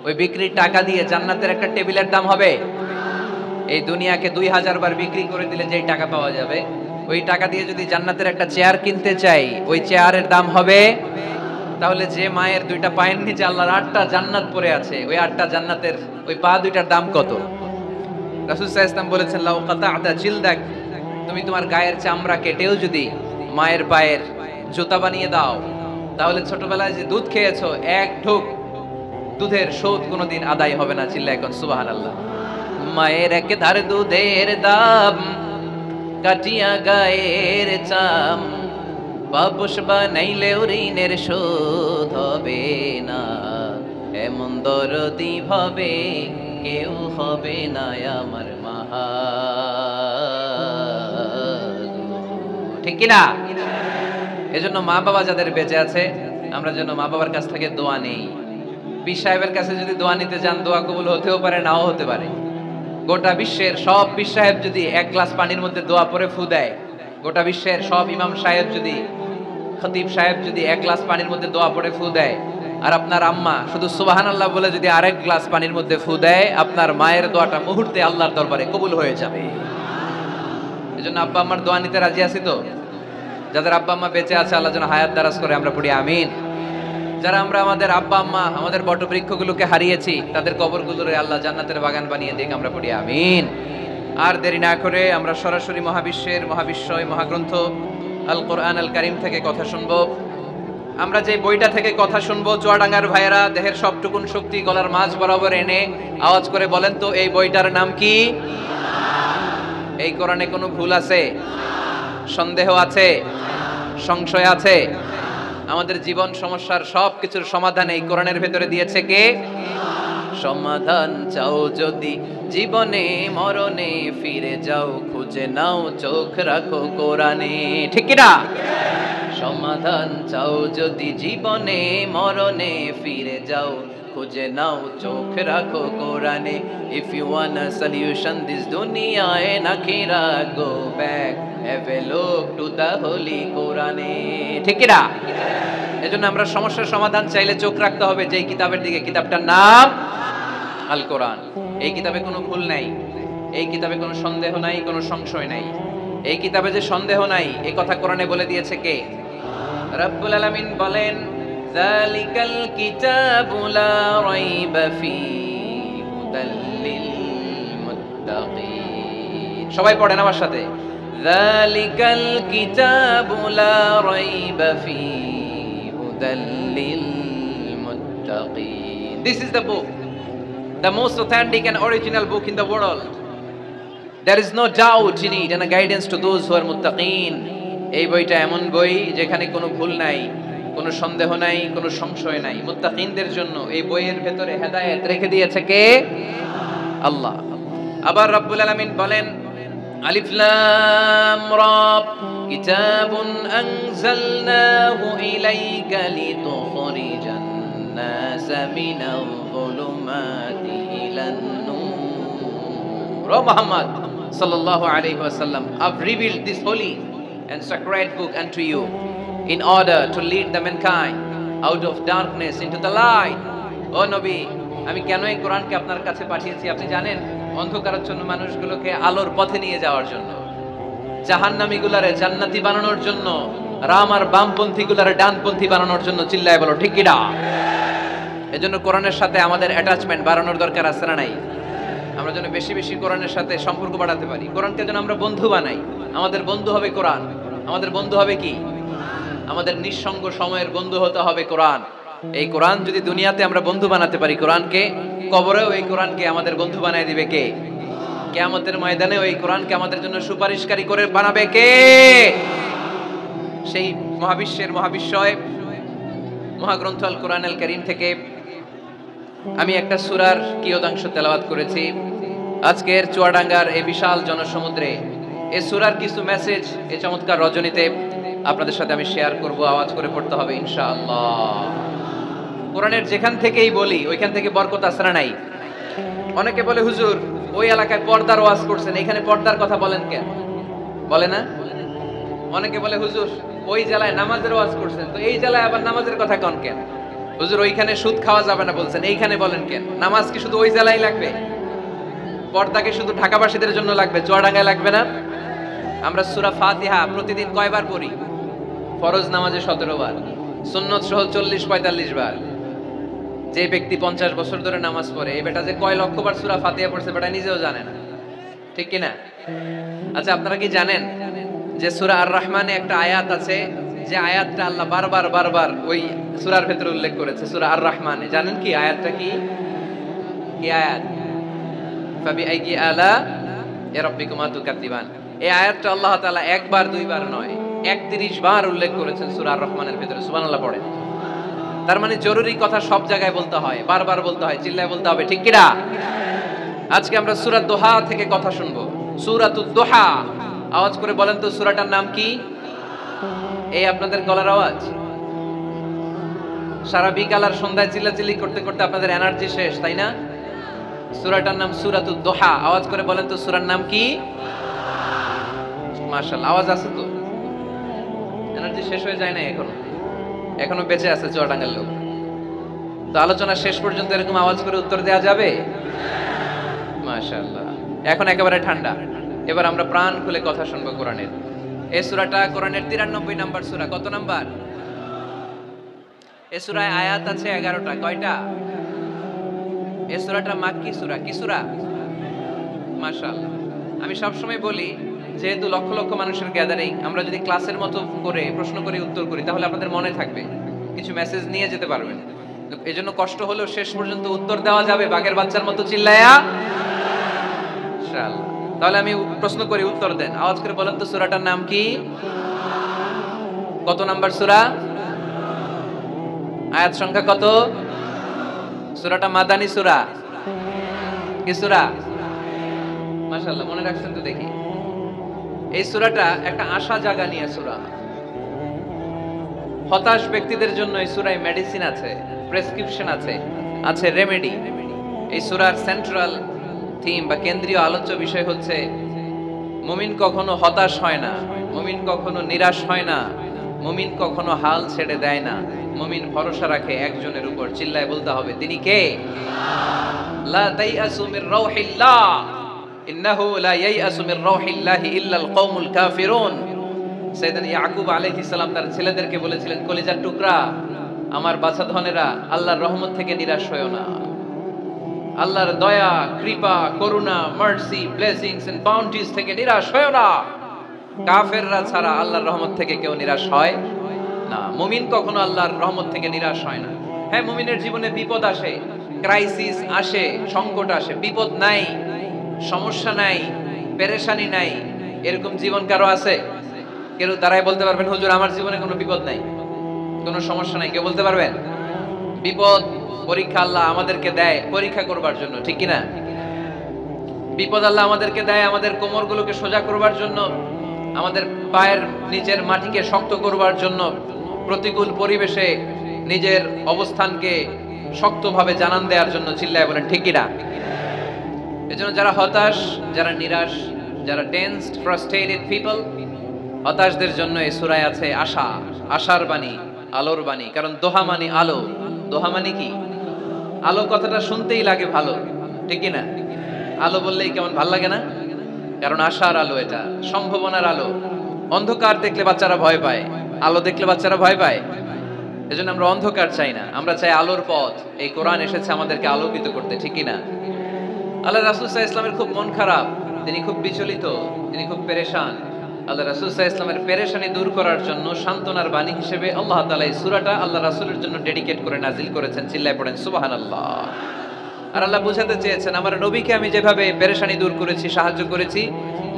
ওই বিক্রির টাকা দিয়ে জান্নাতের একটা টেবিলের দাম হবে? এই দুনিয়াকে 2000 বার বিক্রি করে দিলে যেই টাকা পাওয়া যাবে, ওই টাকা দিয়ে যদি জান্নাতের একটা চেয়ার কিনতে চাই, ওই চেয়ারের দাম হবে? তাহলে যে মায়ের 2টা পায়ের নিচে আল্লাহর 8টা জান্নাত পড়ে আছে, ওই 8টা জান্নাতের ওই পা 2টার দাম কত? রাসূল সাল্লাল্লাহু আলাইহি ওয়াসাল্লাম বলেছেন, লাউ কাতা'তা জিলদাক, তুমি তোমার গায়ের চামড়া কেটেও যদি মায়ের পায়ের জুতা বানিয়ে দাও, তাহলে ছোটবেলায় যে দুধ খেয়েছো, এক ঢোক দুধের শোধ কোনোদিন আদায় হবে না। চিল্লায় এখন সুবহানাল্লাহ। মায়ের এক ধার দুধের দাম, কাটিয়া গায়ের চাম, বাবুস বানাইলেও ঋণের শোধ হবে না। এমন দরদি ভাবে কেউ হবে না আমার মাহা। ঠিক কিনা? এজন্য মা বাবা যাদের বেঁচে আছে, আমরা যেন মা বাবার কাছ থেকে দোয়া নেই। পীর সাহেবের কাছে যদি দোয়া নিতে যান, দোয়া কবুল হতেও পারে, নাও হতে পারে। গোটা বিশ্বের সব পীর সাহেব যদি 1 গ্লাস পানির মধ্যে দোয়া পরে ফু দেয়, গোটা বিশ্বের সব ইমাম সাহেব যদি, খতিব সাহেব যদি 1 গ্লাস পানির মধ্যে দোয়া পরে ফু দেয়, আর আপনার আম্মা শুধু সুবহানাল্লাহ বলে যদি আরেক গ্লাস পানির মধ্যে ফু দেয়, আপনার মায়ের দোয়াটা মুহূর্তে আল্লাহর দরবারে কবুল হয়ে যাবে। এজন্য আব্বা আম্মার দোয়া নিতে রাজি আছি তো? যাদের আব্বা আম্মা বেঁচে আছে, আল্লাহ যেন হায়াত দারাজ করে, আমরা পড়ি আমিন। যারা আমরা আমাদের আব্বা আম্মা, আমাদের বটবৃক্ষগুলোকে হারিয়েছি, তাদের কবরগুলোরে আল্লাহ জান্নাতের বাগান বানিয়ে দিক, আমরা পড়ি আমিন। আর দেরি না করে আমরা সরাসরি মহাবিশ্বের মহাবিশ্বয় মহাগ্রন্থ আল কোরআন আল কারীম থেকে কথা শুনবো। আমরা যে বইটা থেকে কথা শুনবো, চুয়াডাঙ্গার ভাইয়েরা দেহের সবটুকুন শক্তি গলার মাঝ বরাবর এনে আওয়াজ করে বলেন তো, এই বইটার নাম কি? এই কোরআনে কোনো ভুল আছে? সন্দেহ আছে? সংশয় আছে? আমাদের জীবন সমস্যার সব কিছুর সমাধান এই কোরআনের ভেতরে দিয়েছে কে? সমাধান চাও যদি জীবনে মরণে, ফিরে যাও খুঁজে নাও, চোখ রাখো কোরআনে। ঠিক কি না? সমাধান চাও যদি জীবনে মরণে, ফিরে যাও খুঁজে নাও, চোখ রাখো কোরআনে। If you want a solution this দুনিয়া এন্ড আখিরা, go back, have a look to the holy কোরআনে। ঠিক কি না? এজন্য আমরা সমস্যার সমাধান চাইলে চোখ রাখতে হবে যেই কিতাবের দিকে, কিতাবটার নাম আল কোরআন। এই কিতাবে কোনো ভুল নাই, এই কিতাবে কোনো সন্দেহ নাই, কোনো সংশয় নাই। এই কিতাবে যে সন্দেহ নাই, এই কথা কোরআনে বলে দিয়েছে কে? রব্বুল আলামিন বলেন, যালিকাল কিতাবু লা রাইবা ফীহি হুদাল লিল মুত্তাকিন। সবাই পড়েন আমার সাথে, যালিকাল কিতাবু লা রাইবা ফীহি হুদাল লিল মুত্তাকিন। This is the book, the most authentic and original book in the world. There is no doubt in it and a guidance to those who are muttaqin. এই বইটা এমন বই যেখানে কোনো ভুল নাই, কোনো সন্দেহ নাই, কোনো সংশয় নাই। মুত্তাকিনদের জন্য এই বইয়ের ভেতরে হেদায়েত রেখে দিয়েছে কে? আল্লাহ। আবার রব্বুল আলামিন বলেন, আলিফ লাম রা, কিতাবুন আনজালনাহু ইলাইকা লিতুখরিজান নাসা মিনাল যুলুমাতি ইলান নূর। ও Muhammad sallallahu alayhi wa sallam, I've revealed this holy and sacred book unto you in order to lead the mankind out of darkness into the light. ও নবী, আমি কেন এই কোরআনকে আপনার কাছে পাঠিয়েছি আপনি জানেন? অন্ধকারাচ্ছন্ন মানুষগুলোকে আলোর পথে নিয়ে যাওয়ার জন্য, জাহান্নামীগুলারে জান্নাতি বানানোর জন্য, রাম আর বামপন্থীগুলারে ডানপন্থী বানানোর জন্য। চিল্লায় বলো ঠিক কিনা? এজন্য কোরআনের সাথে আমাদের অ্যাটাচমেন্ট বাড়ানোর দরকার আছে না নাই? আমরা যেন বেশি বেশি কোরআনের সাথে সম্পর্ক বাড়াতে পারি। কোরআনকে যেন আমরা বন্ধু বানাই। আমাদের বন্ধু হবে কোরআন। আমাদের বন্ধু হবে কি? আমাদের নিঃসঙ্গ সময়ের বন্ধু হতে হবে কোরআন। এই কোরআন যদি দুনিয়াতে আমরা বন্ধু বানাতে পারি কোরআনকে, কবরেও এই কোরআনকে আমাদের বন্ধু বানায় দিবে কে? কিয়ামতের ময়দানে ওই কোরআনকে আমাদের জন্য সুপারিশকারী করে বানাবে কে? সেই মহাবিশ্বের মহাবিশ্বয় মহাগ্রন্থ আল কোরআন আল কারীম থেকে আমি একটা সূরার কিয়দাংশ তেলাওয়াত করেছি আজকের চুয়াডাঙ্গার এই বিশাল জনসমুদ্রে। এই সূরার কিছু মেসেজ এই চমৎকার রজনীতে আপনাদের সাথে আমি শেয়ার করব। আওয়াজ করে পড়তে হবে ইনশাআল্লাহ। কোরআনের যেখান থেকেই বলি ওইখান থেকে বরকত আছে না নাই? অনেকে বলে হুজুর ওই এলাকায় পর্দার ওয়াজ করছেন, এখানে পর্দার কথা বলেন কেন? বলে না? অনেকে বলে হুজুর ওই জেলায় নামাজের ওয়াজ করছেন, তো এই জেলায় আবার নামাজের কথা কোন কেন? হুজুর ওইখানে সুদ খাওয়া যাবে না বলছেন, এইখানে বলেন কেন? নামাজ কি শুধু ওই জেলায় লাগবে? পর্দাকে শুধু ঢাকাবাসীদের জন্য লাগবে, চুয়াডাঙ্গায় লাগবে না? আমরা সূরা ফাতিহা প্রতিদিন কয়বার পড়ি? ফরজ নামাজে 17 বার, সুন্নত সহ 40-45 বার। যে ব্যক্তি 50 বছর ধরে নামাজ পড়ে, এই বেটা যে কয় লক্ষ বার সূরা ফাতিহা পড়ছে বেটা নিজেও জানে না, ঠিক কি না? আচ্ছা আপনারা কি জানেন যে সূরা আর রহমানে একটা আয়াত আছে, যে আয়াতটা আল্লাহ বারবার বারবার ওই সূরার ভেতরে উল্লেখ করেছে, সূরা আর রহমানে। জানেন কি আয়াতটা কি? কি আয়াত? ফাবিআইয়ি আলা রাব্বিকুমা তুকাদ্দিবান। এই আয়াতটা আল্লাহ তাআলা একবার দুইবার নয় 31 বার উল্লেখ করেছেন সূরা আর রহমানের ভেতরে। সুবহানাল্লাহ পড়েন। তার মানে জরুরি কথা সব জায়গায় বলতে হয়, বারবার বলতে হয়, চিল্লায় বলতে হবে, ঠিক কি না? আজকে আমরা সূরা দোহা থেকে কথা শুনবো। সূরাতুদ দোহা, আওয়াজ করে বলেন তো সূরাটার নাম কি? এই আপনাদের গলার আওয়াজ। সারা বিকাল আর সন্ধ্যায় চিল্লাচিল্লি করতে করতে আপনাদের এনার্জি শেষ, তাই না? সূরাটার নাম সূরাতুদ দোহা। আওয়াজ করে বলেন তো সূরার নাম কি? মাশাআল্লাহ, আওয়াজ আছে তো? এনার্জি শেষ হয়ে যায় না এখনো বেঁচে আছে চুয়াডাঙ্গার লোক। তো আলোচনা শেষ পর্যন্ত এরকম আওয়াজ করে উত্তর দেওয়া যাবে? মাশাআল্লাহ। এখন একেবারে ঠান্ডা। এবার আমরা প্রাণ খুলে কথা শুনবো কোরআনের। এই সূরাটা কোরআনের 93 নাম্বার সূরা। কত নাম্বার? এই সূরায় আয়াত আছে 11টা। কয়টা? এই সূরাটা মাক্কি সূরা। কি সূরা? মাশাআল্লাহ। আমি সব সময় বলি যেহেতু লক্ষ লক্ষ মানুষের গ্যাদারিং, আমরা যদি ক্লাসের মতো করে প্রশ্ন করে উত্তর করি তাহলে আপনাদের মনে থাকবে, কিছু মেসেজ নিয়ে যেতে পারবেন। এজন্য কষ্ট হলেও শেষ পর্যন্ত উত্তর দেওয়া যাবে বাঘের বাচ্চার মতো চিল্লায়া ইনশাআল্লাহ। তাহলে আমি প্রশ্ন করি, উত্তর দেন। আওয়াজ করে বলেন তো সূরাটার নাম কি? কত নাম্বার সূরা? আয়াত সংখ্যা কত? সূরাটা মাদানী সূরা। কি সূরা? মাশাআল্লাহ, মনে রাখছেন তো দেখি। এই সূরাটা একটা আশা জাগা নিয়ে সূরা। হতাশ ব্যক্তিদের জন্য এই সূরায় মেডিসিন আছে, প্রেসক্রিপশন আছে, আছে রেমেডি। এই সূরার সেন্ট্রাল থিম বা কেন্দ্রীয় আলোচ্য বিষয় হচ্ছে মুমিন কখনো হতাশ হয় না, মুমিন কখনো নিরাশ হয় না, মুমিন কখনো হাল ছেড়ে দেয় না, মুমিন ভরসা রাখে একজনের উপর। চিল্লায় বলতে হবে, তিনি কে? লা তাইয়াসু মির রাউহিল্লাহ ইন্নাহু লা ইয়াইয়াসু মির রাউহিল্লাহি ইল্লাল কওমুল কাফিরুন। সাইয়েদনা ইয়াকুব আলাইহিস সালাম তার ছেলেদেরকে বলেছিলেন, কলিজার টুকরা, আমার বাছাধনেরা, আল্লাহর রহমত থেকে নিরাশ হয়ো না। আল্লাহর দয়া, কৃপা, করুণা, মার্সি, ব্লেসিংস এন্ড বাউন্টিজ থেকে নিরাশ হয়ো না। কাফেররা ছাড়া আল্লাহর রহমত থেকে কেউ নিরাশ হয় না। মুমিন কখনো আল্লাহর রহমত থেকে নিরাশ হয় না। হ্যাঁ, মুমিনের জীবনে বিপদ আসে, ক্রাইসিস আসে, সংকট আসে। বিপদ নাই, সমস্যা নাই, পেরেশানি নাই, এরকম জীবন কারো আছে? কেউ তারাই বলতে পারবেন হুজুর আমার জীবনে কোনো বিপদ নাই, কোনো সমস্যা নাই, কেউ বলতে পারবেন? বিপদ পরীক্ষা আল্লাহ আমাদেরকে দেয় পরীক্ষা করবার জন্য, ঠিক কি না? বিপদ আল্লাহ আমাদেরকে দেয় আমাদের কোমরগুলোকে সোজা করবার জন্য, আমাদের পায়ের নিচের মাটিকে শক্ত করবার জন্য, প্রতিকূল পরিবেশে নিজের অবস্থানকে শক্তভাবে জানান দেওয়ার জন্য। চিল্লায় বলেন ঠিক কি না? এজন্য যারা হতাশ, যারা নিরাশ, যারা টেন্সড, ফ্রাস্ট্রেটেড পিপল, হতাশদের জন্য এই সূরায় আছে আশা, আশার বাণী, আলোর বাণী। কারণ দোহা মানে আলো। দোহা মানে কি? আলো কথাটা শুনতেই লাগে ভালো, ঠিক কি না? আলো বললেই কেমন ভাল লাগে না? কারণ আশার আলো, এটা সম্ভাবনার আলো। অন্ধকার দেখলে বাচ্চারা ভয় পায়, আলো দেখলে বাচ্চারা ভয় পায়। এজন্য আমরা অন্ধকার চাই না, আমরা চাই আলোর পথ। এই কোরআন এসেছে আমাদেরকে আলোকিত করতে, ঠিক কি না? আল্লাহ রাসূল সাল্লাল্লাহু আলাইহি ওয়াসাল্লামের খুব মন খারাপ, তিনি খুব বিচলিত, তিনি খুব পেরেশান। আল্লাহ রাসূল সাল্লাল্লাহু আলাইহি ওয়াসাল্লামের পেরেশানি দূর করার জন্য সান্ত্বনার বাণী হিসেবে আল্লাহ তাআলা এই সূরাটা আল্লাহ রাসূলের জন্য ডেডিকেট করে নাজিল করেছেন। চিল্লায় পড়েন সুবহানাল্লাহ। আর আল্লাহ বুঝাতে চেয়েছেন আমার নবীকে আমি যেভাবে পেরেশানি দূর করেছি, সাহায্য করেছি,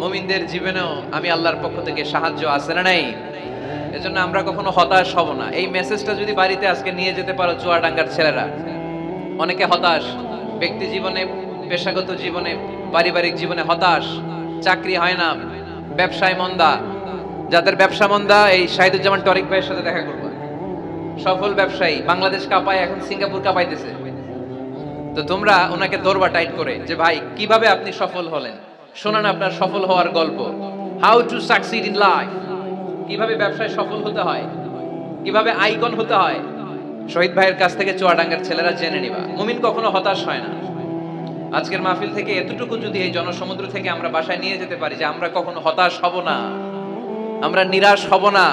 মুমিনদের জীবনেও আমি আল্লাহর পক্ষ থেকে সাহায্য আছে না নাই? এজন্য আমরা কখনো হতাশ হব না। এই মেসেজটা যদি বাড়িতে আজকে নিয়ে যেতে পারো চুয়াডাঙ্গার ছেলেরা, অনেকে হতাশ, ব্যক্তি জীবনে, পেশাগত জীবনে, পারিবারিক জীবনে হতাশ, চাকরি হয় না, ব্যবসায় মন্দা। যাদের ব্যবসা মন্দা এই শাহিদুজ্জামান টরিক ভাইয়ের সাথে দেখা করবো, সফল ব্যবসায়ী, বাংলাদেশ কাঁপায়, এখন সিঙ্গাপুর কাঁপাইতেছে। তো তোমরা ওনাকে ধরবা টাইট করে যে ভাই কিভাবে আপনি সফল হলেন, শোনান আপনার সফল হওয়ার গল্প, how to succeed in life, কিভাবে ব্যবসায় সফল হতে হয়, কিভাবে আইকন হতে হয়। শহীদ ভাইয়ের কাছ থেকে চুয়াডাঙ্গার ছেলেরা জেনে নিবা। মুমিন কখনো হতাশ হয় না। আজকের মাহফিল থেকে এতটুকু যদি এই জনসমুদ্র থেকে আমরা বাসায় নিয়ে যেতে পারি যে আমরা কখনো হতাশ হব না, আমরা নিরাশ হব না,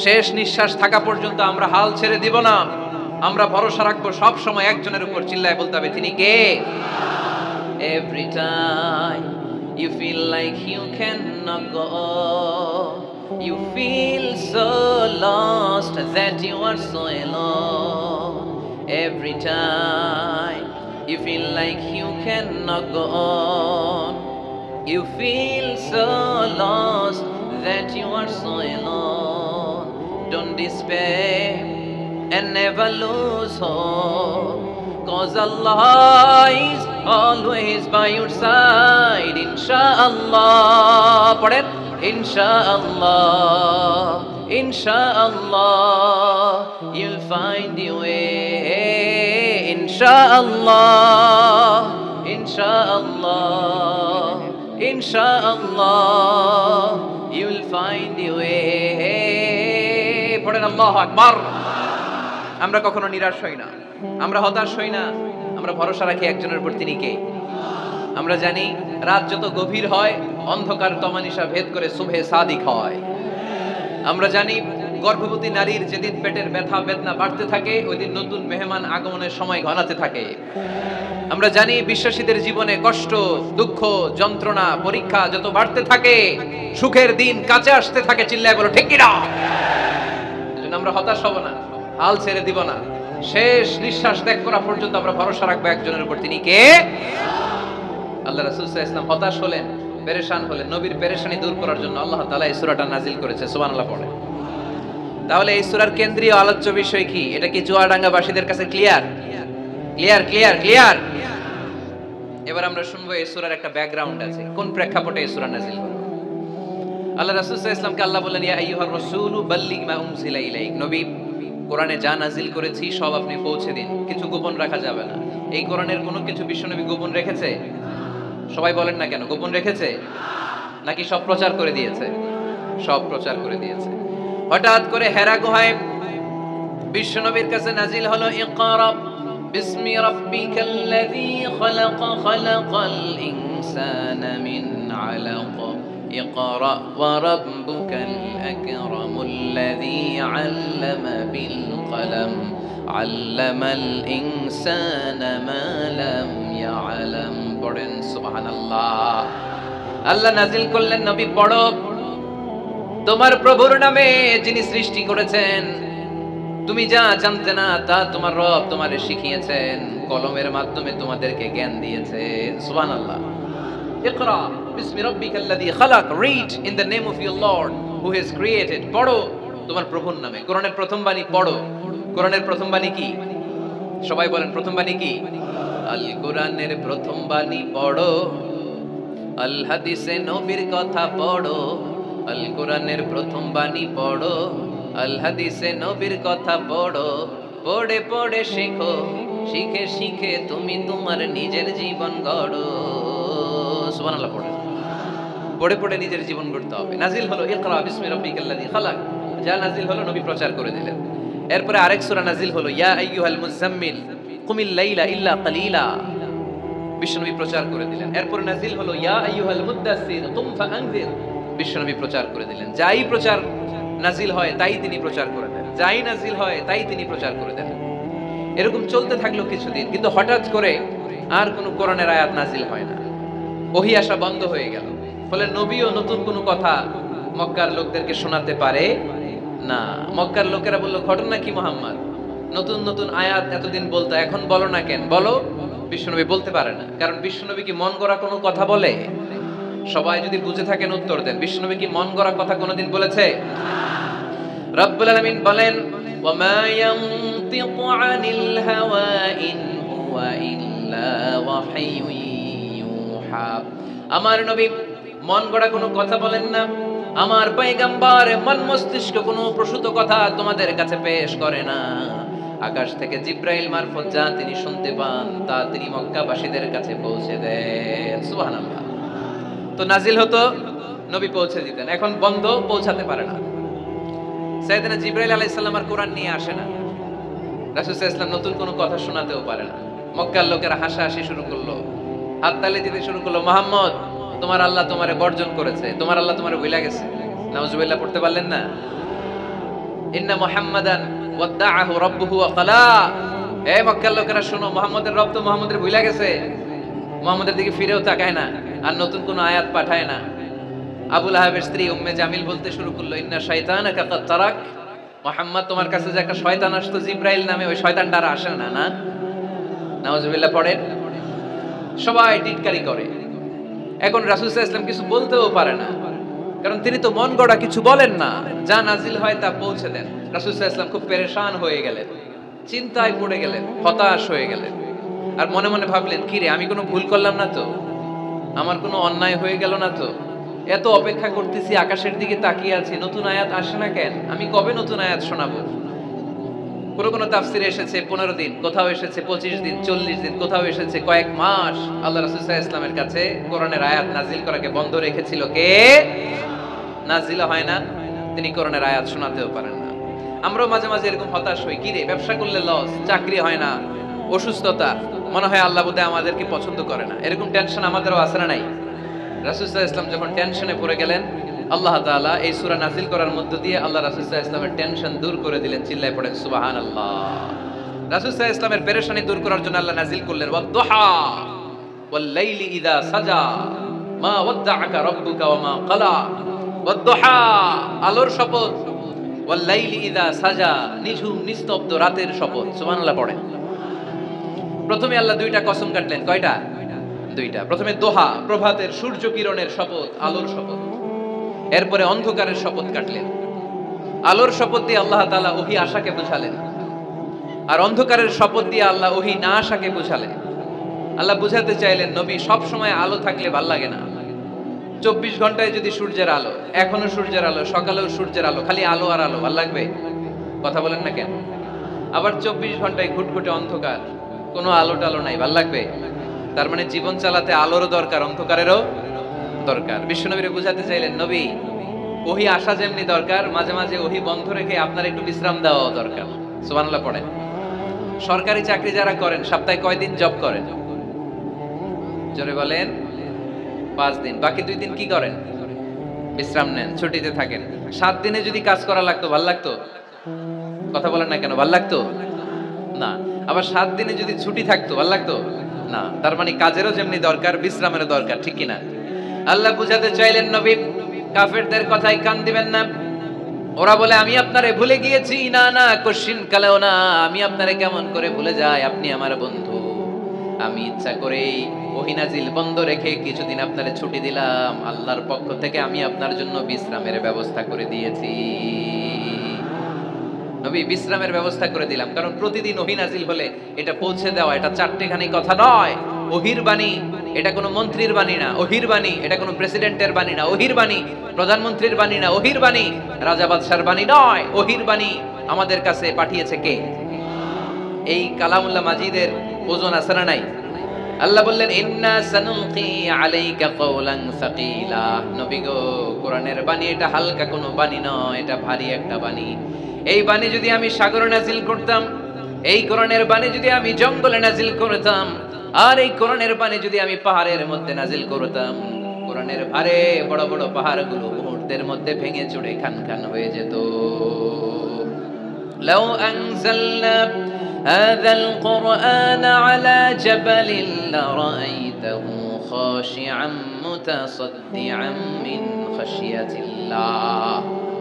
শেষ নিঃশ্বাস থাকা পর্যন্ত আমরা হাল ছেড়ে দিব না, আমরা ভরসা রাখবো সব সময় একজনের উপর। চিল্লায় বলতে হবে তিনি কে? Every time you feel like you cannot go, you feel so lost that you are so alone. Every time you feel like you cannot go on, you feel so lost that you are so alone. Don't despair and never lose hope, 'cause Allah is always by your side. Inshallah, পড়েন Inshallah, Inshallah, you'll find your way. Inshallah, Inshallah, Inshallah, you'll find your way. পড়েন আল্লাহু আকবার। আমরা কখনো নিরাশ হই না, আমরা হতাশ হই না, আমরা ভরসা রাখি একজনের উপর, তিনি কে? আমরা জানি রাত যত গভীর হয় অন্ধকার তমানিসা ভেদ করে সুবহে সাদিক হয়। আমরা জানি গর্ভবতী নারীর যেদিন পেটের ব্যথা বেদনা বাড়তে থাকে ওই দিন নতুন মেহমান আগমনের সময় ঘনাতে থাকে। আমরা জানি বিশ্বাসীদের জীবনে কষ্ট, দুঃখ, যন্ত্রণা, পরীক্ষা যত বাড়তে থাকে সুখের দিন কাছে আসতে থাকে। চিল্লায় বলো ঠিক কি না? এজন্য আমরা হতাশ হব না, হাল ছেড়ে দিব না, শেষ নিঃশ্বাস ত্যাগ করা পর্যন্ত আমরা ভরসা রাখবো একজনের উপর, তিনি কে? আল্লাহ রাসূল সাল্লাল্লাহু আলাইহি ওয়াসাল্লাম হতাশ হলেন, পেরেশান হলেন, নবীর পেরেশানি দূর করার জন্য আল্লাহ তাআলা এই সূরাটা নাজিল করেছে। সুবহানাল্লাহ পড়ে। তাহলে এই সূরার কেন্দ্রীয় আলোচ্য বিষয় কি? এটা কি চুয়াডাঙ্গাবাসীদের কাছে ক্লিয়ার? Clear clear clear. এবার আমরা শুনবো এই সূরার একটা ব্যাকগ্রাউন্ড আছে, কোন প্রেক্ষাপটে এই সূরা নাজিল হলো। আল্লাহ রাসূল সাল্লাল্লাহু আলাইহি ওয়াসাল্লামকে আল্লাহ বললেন ইয়া আইয়ুহার রাসূলু বাল্লিগ মা উনজিলা ইলাইক, নবী কোরআনে যা নাজিল করেছি সব আপনি পৌঁছে দিন, কিছু গোপন রাখা যাবে না। এই কোরআনের কোনো কিছু বিশ্বনবী গোপন রেখেছে? সবাই বলেন না কেন, গোপন রেখেছে নাকি সব প্রচার করে দিয়েছে? সব প্রচার করে দিয়েছে। হঠাৎ করে হেরা গুহায় বিশ্বনবীর কাছে নাজিল হলো ইকরা বিসমি রাব্বিকাল্লাযী খালাক খালাকাল ইনসানা মিন আলাক ইকরা ওয়া রাব্বুকাল আকরামুল্লাযী আল্লামা বিল কলম আল্লামাল ইনসানা মা লাম ইয়ালাম। পড়েন সুবহানাল্লাহ। আল্লাহ নাজিল করলেন নবী পড়ো তোমার প্রভুর নামে যিনি সৃষ্টি করেছেন, তুমি যা জানতে না তা তোমার রব তোমারে শিখিয়েছেন, কলমের মাধ্যমে তোমাদেরকে জ্ঞান দিয়েছেন। সুবহানাল্লাহ। ইকরা বিসমি রাব্বিকাল্লাযী খালাক, read in the name of your lord who has created, পড়ো তোমার প্রভুর নামে। কোরআনের প্রথম বাণী পড়ো। কোরআনের প্রথম বাণী কি? সবাই বলেন প্রথম বাণী কি? আল কোরআনের প্রথম বাণী পড়ো, আল হাদিসে নবীর কথা পড়ো। আল কোরআনের প্রথম বাণী পড়ো, আল হাদিসে নবীর কথা পড়ো। পড়ে পড়ে শেখো, শিখে শিখে তুমি তোমার নিজের জীবন গড়ো। সুবহানাল্লাহ পড়ে পড়ে পড়ে নিজের জীবন গড়তে হবে। নাজিল হলো ইকরা বিসমি রাব্বিকাল্লাযী খালাক, যা নাজিল হলো নবী প্রচার করে দিলেন। এরপরে আরেক সূরা নাজিল হলো ইয়া আইয়ুহাল মুযাম্মিল কুমিল লাইলা ইল্লা কালিলা, বিশ্বনবী প্রচার করে দিলেন। এরপরে নাজিল হলো ইয়া আইয়ুহাল মুদ্দাসসির কুম ফাআনজির, বিশ্বনবী প্রচার করে দিলেন। যাই প্রচার নাজিল হয় তাই তিনি প্রচার করে দেন, যাই নাজিল হয় তাই তিনি প্রচার করে দেন। এরকম চলতে থাকলো কিছুদিন, কিন্তু হঠাৎ করে আর কোনো কোরআনের আয়াত নাজিল হয় না, ওহী আসা বন্ধ হয়ে গেল। ফলে নবীও নতুন কোনো কথা মক্কার লোকদেরকে শোনাতে পারে না। মক্কার লোকেরা বলল, ঘটনা কি মুহাম্মদ? নতুন নতুন আয়াত এতদিন বলতো, এখন বলো না কেন? বলো। বিশ্বনবী বলতে পারে না, কারণ বিশ্বনবী কি মন গড়া কোনো কথা বলে? সবাই যদি বুঝে থাকেন উত্তর দেন। বিশ্বনবী কি মন গড়া কথা কোনোদিন বলেছে? রব্বুল আলামিন বলেন, ওয়া মা ইয়ানতিকু আনিল হাওয়া ইন হুয়া ইল্লা ওয়াহয়ুন ইউহা। আমার নবী মন গড়া কোনো কথা বলেন না। আমার পয়গম্বর মন মস্তিষ্ক কোনো প্রসূত কথা তোমাদের কাছে পেশ করে না। আকাশ থেকে জিব্রাইল মারফত যা তিনি শুনতে পান তা তিনি মক্কাবাসীদের কাছে পৌঁছে দেন। সুবহানাল্লাহ। তো নাজিল হতো, নবী পৌঁছে দিতেন। এখন বন্ধ, পৌঁছাতে পারে না। সাইয়েদনা জিব্রাইল আলাইহিস সালাম আর কোরআন নিয়ে আসে না। রাসূল সাল্লাল্লাহু আলাইহি ওয়াসাল্লাম নতুন কোনো কথা শোনাতেও পারে না। মক্কার লোকেরা হাসাহাসি শুরু করলো, হাততালি দিতে শুরু করলো। মুহাম্মদ, তোমার আল্লাহ তোমারে বর্জন করেছে, তোমার আল্লাহ তোমারে ভুলে গেছে। নাউজুবিল্লাহ পড়তে পারলেন না? ইন্না মুহাম্মাদান ওয়াদাআহু রাব্বুহু ওয়া ক্বালা। হে মক্কার লোকেরা শোনো, মুহাম্মদের রব তো মুহাম্মদের ভুলে গেছে, মুহাম্মদের দিকে ফিরেও তাকায় না, আর নতুন কোন আয়াত পাঠায় না। আবু লাহাবের স্ত্রী উম্মে জামিল বলতে শুরু করলো, ইন্না শাইতানাকা কাদ তারাক। মুহাম্মদ, তোমার কাছে যে একটা শয়তান আসতো জিব্রাইল নামে, ওই শয়তানটা আর আসে না। না, নাউজুবিল্লাহ পড়েন। সবাই টিটকারি করে। এখন রাসূল সাল্লাল্লাহু আলাইহি ওয়াসাল্লাম কিছু বলতেও পারে না, কারণ তিনি তো মন গড়া কিছু বলেন না, যা নাজিল হয় তা পৌঁছে দেন। রাসূল সাল্লাল্লাহু আলাইহি ওয়াসাল্লাম খুব পেরেশান হয়ে গেলেন, চিন্তায় পড়ে গেলেন, হতাশ হয়ে গেলেন। আর মনে মনে ভাবলেন, কি রে, আমি কোনো ভুল করলাম না তো? আমার কোনো অন্যায় হয়ে গেল না তো? এত অপেক্ষা করতেছি, আকাশের দিকে তাকিয়ে আছি, নতুন আয়াত আসে না কেন? আমি কবে নতুন আয়াত শোনাবো? কোন তাফসিরে এসেছে 15 দিন, কোথাও এসেছে 25 দিন, 40 দিন, কোথাও এসেছে কয়েক মাস। আল্লাহ রাসূল সাল্লাল্লাহু আলাইহি ওয়াসাল্লামের কাছে কোরআনের আয়াত নাজিল করাকে বন্ধ রেখেছিল কে? নাজিল হয় না, তিনি কোরআনের আয়াত শোনাতেও পারেন না। আমরাও মাঝে মাঝে এরকম হতাশ হই, কি রে, ব্যবসা করলে লস, চাকরি হয় না, অসুস্থতা, মনে হয় আল্লাহ বোধহয় আমাদেরকে পছন্দ করে না। এরকম টেনশন আমাদেরও আছে না নাই? রাসূল সাল্লাল্লাহু আলাইহি ওয়াসাল্লাম যখন টেনশনে পড়ে গেলেন, আল্লাহ তাআলা এই সূরা নাজিল করার মধ্য দিয়ে আল্লাহ রাসূল সাল্লাল্লাহু আলাইহি ওয়াসাল্লামের টেনশন দূর করে দিলেন। চিল্লায় পড়েন সুবহানাল্লাহ। রাসূল সাল্লাল্লাহু আলাইহি ওয়াসাল্লামের পেরেশানি দূর করার জন্য আল্লাহ নাজিল করলেন, ওয়াদ-দুহা ওয়াল-লাইলি ইযা সাজা মা ওয়াদ্দাআকা রাব্বুকা ওয়া মা ক্বালা। ওয়াদ-দুহা, আলোর শপথ, ওয়াল-লাইলি ইযা সাজা, নিঝুম নিস্তব্ধ রাতের শপথ। সুবহানাল্লাহ পড়েন। প্রথমে আল্লাহ দুইটা কসম কাটলেন। কয়টা? দুইটা। প্রথমে দোহা, প্রভাতের সূর্য কিরণের শপথ, আলোর শপথ। এরপরে অন্ধকারের শপথ কাটলেন। আলোর শপথ দিয়ে আল্লাহ তাআলা ওহী আশাকে বুঝালেন, আর অন্ধকারের শপথ দিয়ে আল্লাহ ওহী না আশাকে বুঝালেন। আল্লাহ বুঝাতে চাইলেন, নবী, সব সময় আলো থাকলে ভাল লাগে না। 24 ঘন্টায় যদি সূর্যের আলো, এখনো সূর্যের আলো, সকালেও সূর্যের আলো, খালি আলো আর আলো, ভাল লাগবে? কথা বলেন না কেন? আবার 24 ঘন্টায় ঘুটঘুটে অন্ধকার, কোনো আলো টালো নাই, ভাল লাগবে? তার মানে জীবন চালাতে আলোরও দরকার, অন্ধকারেরও দরকার। বিশ্বনবীরে বুঝাতে চাইলেন, নবী, ওহী আসা যেমনি দরকার, মাঝে মাঝে ওহী বন্ধ রেখে আপনার একটু বিশ্রাম দেওয়া দরকার। সুবহানাল্লাহ পড়েন। সরকারি চাকরি যারা করেন, সপ্তাহে কয়দিন জব করেন? জোরে বলেন। 5 দিন। বাকি 2 দিন কি করেন? বিশ্রাম নেন, ছুটিতে থাকেন। 7 দিনে যদি কাজ করা লাগতো, ভাল লাগতো? কথা বলেন না কেন? ভাল লাগতো না। আবার 7 দিনে যদি ছুটি থাকতো, ভাল লাগতো না। তার মানে কাজেরও যেমনি দরকার, বিশ্রামেরও দরকার, ঠিক কিনা? আল্লাহ বুঝাতে চাইলেন, নবী, কাফেরদের কথায় কান দিবেন না। ওরা বলে, আমি আপনারে ভুলে গিয়েছি। না না, কশিন কালেও না, আমি আপনারে কেমন করে ভুলে যাই? আপনি আমার বন্ধু, আমি ইচ্ছা করেই ওহী নাজিল বন্ধ রেখে কিছুদিন আপনারে ছুটি দিলাম। আল্লাহর পক্ষ থেকে আমি আপনার জন্য বিশ্রামের ব্যবস্থা করে দিয়েছি। নবী বিশ্রামের ব্যবস্থা করে দিলাম, কারণ প্রতিদিন ওহী নাজিল হলে এটা পৌঁছে দেওয়া এটা চারটেখানি কথা নয়। ওহির বাণী এটা কোনো মন্ত্রীর বাণী না, ওহির বাণী এটা কোনো প্রেসিডেন্টের বাণী না, ওহির বাণী প্রধানমন্ত্রীর বাণী না, ওহির বাণী রাজা বাদশার বাণী নয়। ওহির বাণী আমাদের কাছে পাঠিয়েছে কে? এই কালামুল্লাহ মাজিদের ওজন আছে না নাই? আল্লাহ বললেন ইন্না সানুলকি আলাইকা কওলান সাকিলা। নবী গো, কোরআনের বাণী এটা হালকা কোনো বাণী নয়, এটা ভারী একটা বাণী। এই বাণী যদি আমি সাগরে নাজিল করতাম, এই কোরআনের বাণী যদি আমি জঙ্গলে নাজিল করতাম, আর এই কোরআনের বাণী যদি আমি পাহাড়ের মধ্যে নাজিল করতাম, কোরআনের ভারে বড় বড় পাহাড়গুলো মুহূর্তের মধ্যে ভেঙে চুরে খান খান হয়ে যেত। লাউ আনজালনা হাযাল কুরআন আলা জাবালিন লারাআইতাহু খাশিআম মুতাসাদ্দিআম মিন খাশিয়াতিল্লাহ।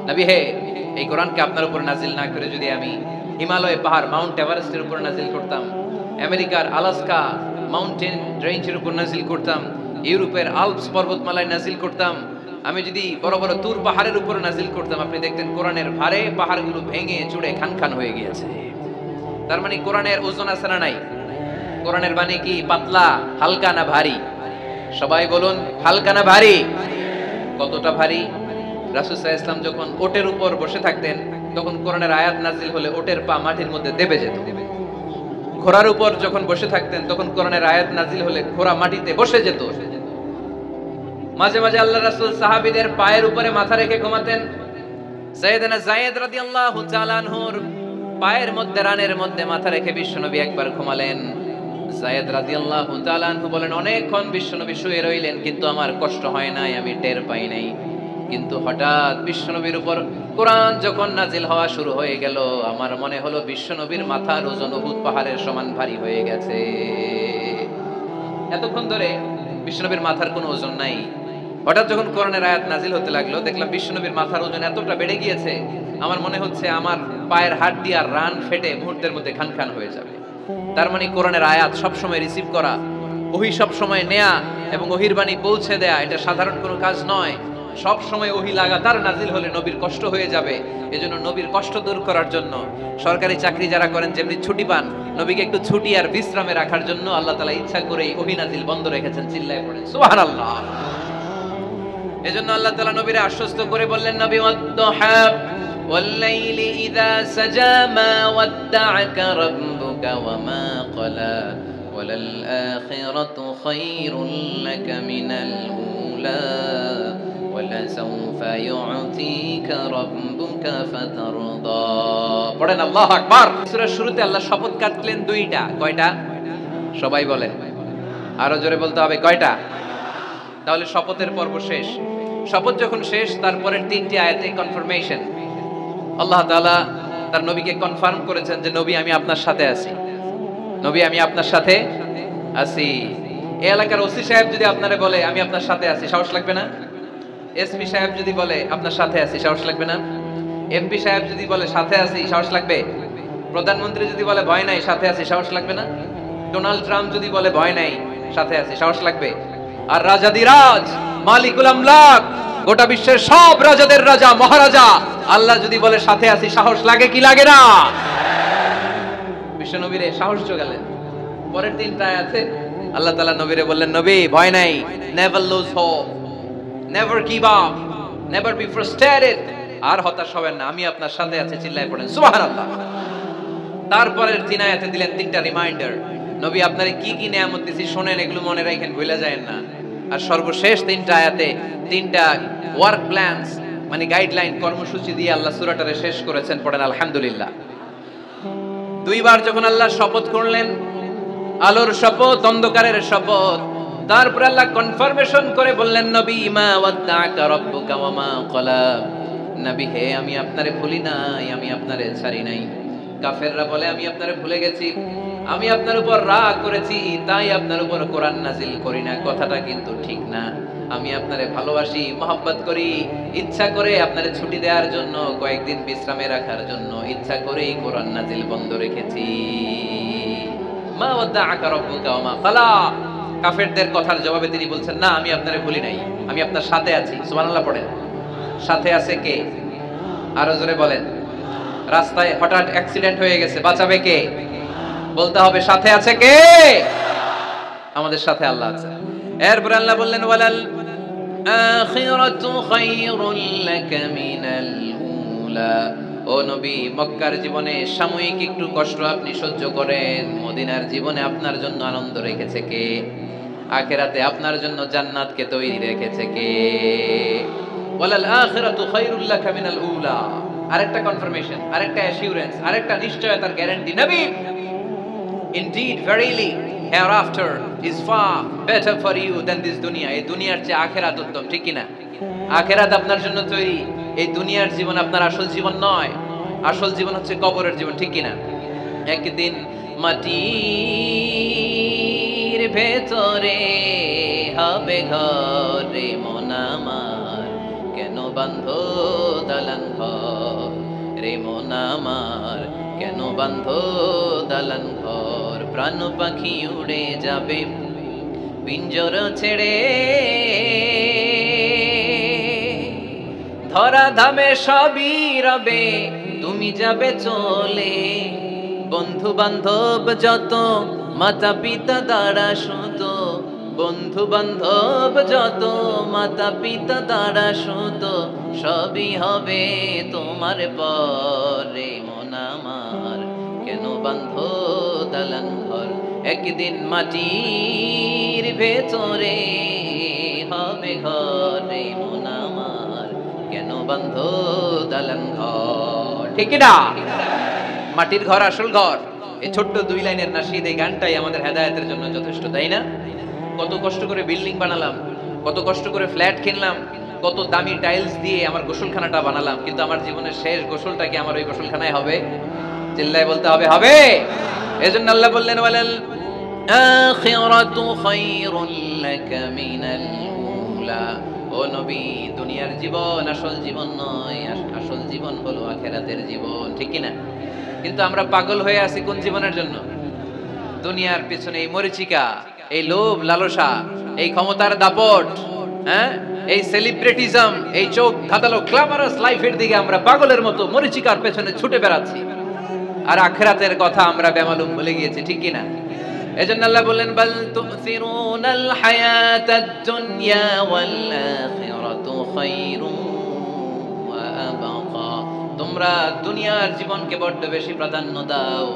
নবী হে, এই কোরআনকে আপনার উপর নাজিল না করে যদি আমি হিমালয় পাহাড় মাউন্ট এভারেস্টের উপর নাজিল করতাম, আমেরিকার আলাস্কা মাউন্টেন রেঞ্জের উপর নাজিল করতাম, ইউরোপের আল্পস পর্বতমালায় নাজিল করতাম, আমি যদি বড় বড় তুর পাহাড়ের উপর নাজিল করতাম, আপনি দেখতেন কোরআনের ভারে পাহাড়গুলো ভেঙে চুড়ে খান খান হয়ে গিয়েছে। তার মানে কোরআনের ওজন আছে না নাই? কোরআনের বাণী কি পাতলা, হালকা না ভারী? সবাই বলুন, হালকা না ভারী? কতটা ভারী? রাসূল সাল্লাল্লাহু আলাইহি ওয়াসাল্লাম যখন ওটের উপর বসে থাকতেন, তখন কোরআনের আয়াত নাজিল হলে ওটের পা মাটির মধ্যে দেবে যেত। ঘোড়ার উপর যখন বসে থাকতেন, তখন কোরআনের আয়াত নাজিল হলে ঘোড়া মাটিতে বসে যেত। মাঝে মাঝে আল্লাহ রাসূল সাহাবীদের পায়ের উপরে মাথা রেখে ঘুমাতেন। সাইয়েদনা যায়েদ রাদিয়াল্লাহু তাআলা আনহুর পায়ের মধ্যে, রানের মধ্যে মাথা রেখে বিশ্বনবী একবার ঘুমালেন। যায়েদ রাদিয়াল্লাহু তাআলা আনহু বলেন, অনেকক্ষণ বিশ্বনবী শুয়ে রইলেন, কিন্তু আমার কষ্ট হয় নাই, আমি টের পাই নাই। কিন্তু হঠাৎ বিশ্বনবীর উপর কোরআন যখন নাজিল হওয়া শুরু হয়ে গেল, আমার মনে হলো বিশ্বনবীর মাথার ওজন উহুদ পাহাড়ের সমান ভারী হয়ে গেছে। এতক্ষণ ধরে বিশ্বনবীর মাথার কোনো ওজন নাই, হঠাৎ যখন কোরআনের আয়াত নাজিল হতে লাগলো, দেখলাম বিশ্বনবীর মাথার ওজন এতটা বেড়ে গিয়েছে, আমার মনে হচ্ছে আমার পায়ের হাড় আর রান ফেটে মুহূর্তের মধ্যে খান খান হয়ে যাবে। তার মানে কোরআনের আয়াত সবসময় রিসিভ করা, ওহী সবসময় নেয়া এবং ওহীর বাণী পৌঁছে দেয়া, এটা সাধারণ কোনো কাজ নয়। সব সময় ওহী লাগাতার নাজিল হলে নবীর কষ্ট হয়ে যাবে। এজন্য নবীর কষ্ট দূর করার জন্য সরকারি চাকরি যারা করেন যেমনি ছুটি পান, নবীকে একটু ছুটি আর বিশ্রামে রাখার জন্য আল্লাহ তাআলা ইচ্ছা করেই ওহী নাজিল বন্ধ রেখেছেন। চিল্লায়ে পড়েন সুবহানাল্লাহ। এজন্য আল্লাহ তাআলা নবীরে আশ্বস্ত করে বললেন, নবী ওয়াদ-দুহা ওয়াল-লাইলি ইযা সাজা মা ওয়াদ্দা'আকা রাব্বুকা ওয়া মা ক্বালা ওয়ালাল আখিরাতু খায়রুল লাকা মিনাল উলা ওয়ালাসাউফা ইউ'তিকা রাব্বুকা ফাতারদা। পড়েন আল্লাহু আকবার। সূরার শুরুতে আল্লাহ শপথ কাটলেন দুইটা। কয়টা? সবাই বলেন, আরো জোরে বলতে হবে, কয়টা? তাহলে শপথের পর্ব শেষ। শপথ যখন শেষ, তারপরের তিনটি আয়াতে কনফার্মেশন। আল্লাহ তাআলা তার নবীকে কনফার্ম করেছেন যে নবী আমি আপনার সাথে আছি, নবী আমি আপনার সাথে আছি। এই এলাকার ওসি সাহেব যদি আপনারে বলে আমি আপনার সাথে আছি, সাহস লাগবে না? এসপি সাহেব যদি বলে আপনার সাথে আছি, সাহস লাগবে না? এমপি সাহেব যদি বলে সাথে আছি, সাহস লাগবে? প্রধানমন্ত্রী যদি বলে ভয় নাই, সাথে আছি, সাহস লাগবে না? ডোনাল্ড ট্রাম্প যদি বলে ভয় নাই, সাথে আছি, সাহস লাগবে? আর রাজাদিরাজ মালিকুল আমলাক, গোটা বিশ্বের সব রাজাদের রাজা মহারাজা আল্লাহ যদি বলে সাথে আছি, সাহস লাগে কি লাগে না? বিশ্ব নবীরে সাহস জোগালেন। পরের তিনটা আয়াতে আল্লাহ তাআলা নবীরে বললেন, নবী ভয় নাই, never lose hope, never give up, never be frustrated, আর হতাশ হবেন না, আমি আপনার সাথে আছি। চিল্লায়ে পড়েন সুবহানাল্লাহ। তারপরের তিন আয়াতে দিলেন তিনটা রিমাইন্ডার, নবী আপনারে কি কি নিয়ামত দিয়েছি শোনেন, এগুলো মনে রাখেন, ভুলে যায়েন না। আর সর্বশেষ তিনটা আয়াতে তিনটা ওয়ার্ক প্ল্যানস মানে গাইডলাইন, কর্মসূচি দিয়ে আল্লাহ সূরাটারে শেষ করেছেন। পড়েন আলহামদুলিল্লাহ। দুইবার যখন আল্লাহ শপথ করলেন, আলোর শপথ, অন্ধকারের শপথ, তারপর আল্লাহ কনফার্মেশন করে বললেন, নবী মা ওয়াদ্দা'আকা রাব্বুকা ওয়া মা ক্বালা, নবী হে আমি আপনারে ভুলি নাই, আমি আপনারে ছাড়ি নাই। কাফেররা বলে আমি আপনারে ভুলে গেছি, আমি আপনার উপর রাগ করেছি, তাই আপনার উপর কোরআন নাজিল করি না। কথাটা কিন্তু ঠিক না। আমি আপনারে ভালোবাসি, মহব্বত করি, ইচ্ছা করে আপনারে ছুটি দেওয়ার জন্য, কয়েকদিন বিশ্রামে রাখার জন্য ইচ্ছা করেই কোরআন নাজিল বন্ধ রেখেছি। মা ওয়াদাআকা রাব্বুকা ওয়া মা ক্বালা। কাফেরদের কথার জবাবে তিনি বলছেন, না আমি আপনারে ভুলি নাই, আমি আপনার সাথে আছি। সুবহানাল্লাহ পড়েন। সাথে আছে কে? আরো জোরে বলেন। রাস্তায় হঠাৎ অ্যাক্সিডেন্ট হয়ে গেছে, বাঁচাবে কে? বলতে হবে সাথে আছে কে? আমাদের সাথে আল্লাহ আছে। এরপর আল্লাহ বললেন, ওয়ালাল আখিরাতু খায়রুল লাকা মিনাল উলা। ও নবী, মক্কার জীবনে সাময়িক একটু কষ্ট আপনি সহ্য করেন, মদিনার জীবনে আপনার জন্য আনন্দ রেখেছে কে? আখিরাতে আপনার জন্য জান্নাতকে তৈরি রেখেছে কে? ওয়ালাল আখিরাতু খায়রুল লাকা মিনাল উলা। আরেকটা কনফার্মেশন, আরেকটা অ্যাসিউরেন্স, আরেকটা নিশ্চয়তার গ্যারান্টি। নবী, indeed verily hereafter is far better for you than this dunya। এই দুনিয়ার চেয়ে আখিরাত উত্তম, ঠিক কি না? আখিরাত আপনার জন্য তৈরি, এই দুনিয়ার জীবন আপনার আসল জীবন নয়। আসল জীবন হচ্ছে কবরের জীবন, ঠিক কি না? একদিন মাটির ভেতরে হবে ঘর, রে মন আমার কেন বাঁধো দালান ঘর, রে মন আমার কেন বাঁধো দালান ঘর। প্রাণ পাখি উড়ে যাবে পিঞ্জর ছেড়ে, ধরা ধামে সবই রবে তুমি যাবে চলে। বন্ধু বান্ধব যত মাতা পিতা দ্বারা সুত, বন্ধু বান্ধব যত মাতা পিতা দ্বারা সুত, সবই হবে তোমার পরে মন আমার কেন বাঁধো দালান ঘর। একদিন মাটির ভেতরে হবে ঘর, রে মন আমার কেন বাঁধো দালান ঘর, ঠিক না? মাটির ঘর আসল ঘর। এই ছোট্ট 2 লাইনের নাশিদ, এই গানটাই আমাদের হেদায়েতের জন্য যথেষ্ট, তাই না? কত কষ্ট করে বিল্ডিং বানালাম, কত কষ্ট করে ফ্ল্যাট কিনলাম, কত দামি টাইলস দিয়ে আমার গোসলখানাটা বানালাম, কিন্তু আমার জীবনের শেষ গোসলটা কি আমার ওই গোসলখানায় হবে? চিল্লায় বলতে হবে, হবে। এজন্য আল্লাহ বললেন, ওয়ালাল আখিরাতু খায়রুল লাকা মিনাল উলা। ও নবী, দুনিয়ার জীবন আসল জীবন নয়, আসল জীবন হলো আখিরাতের জীবন, ঠিক কি না? কিন্তু আমরা পাগল হয়ে আছি কোন জীবনের জন্য? দুনিয়ার পিছনে এই মরিচিকা, এই লোভ লালসা, এই ক্ষমতার দাপট, হ্যাঁ, এই সেলিব্রিটিজম, এই চোখ ধাঁধালো গ্ল্যামারাস লাইফের দিকে আমরা পাগলের মতো মরিচিকার পেছনে ছুটে বেড়াচ্ছি, আর আখিরাতের কথা আমরা বেমালুম ভুলে গিয়েছি, ঠিক কি না? এজন্য আল্লাহ বললেন, বাল তুসিরুনাল হায়াতাদ দুনিয়া ওয়াল আখিরাতু খায়রুন ওয়া আবকা। তোমরা দুনিয়ার জীবনকে বড্ড বেশি প্রাধান্য দাও,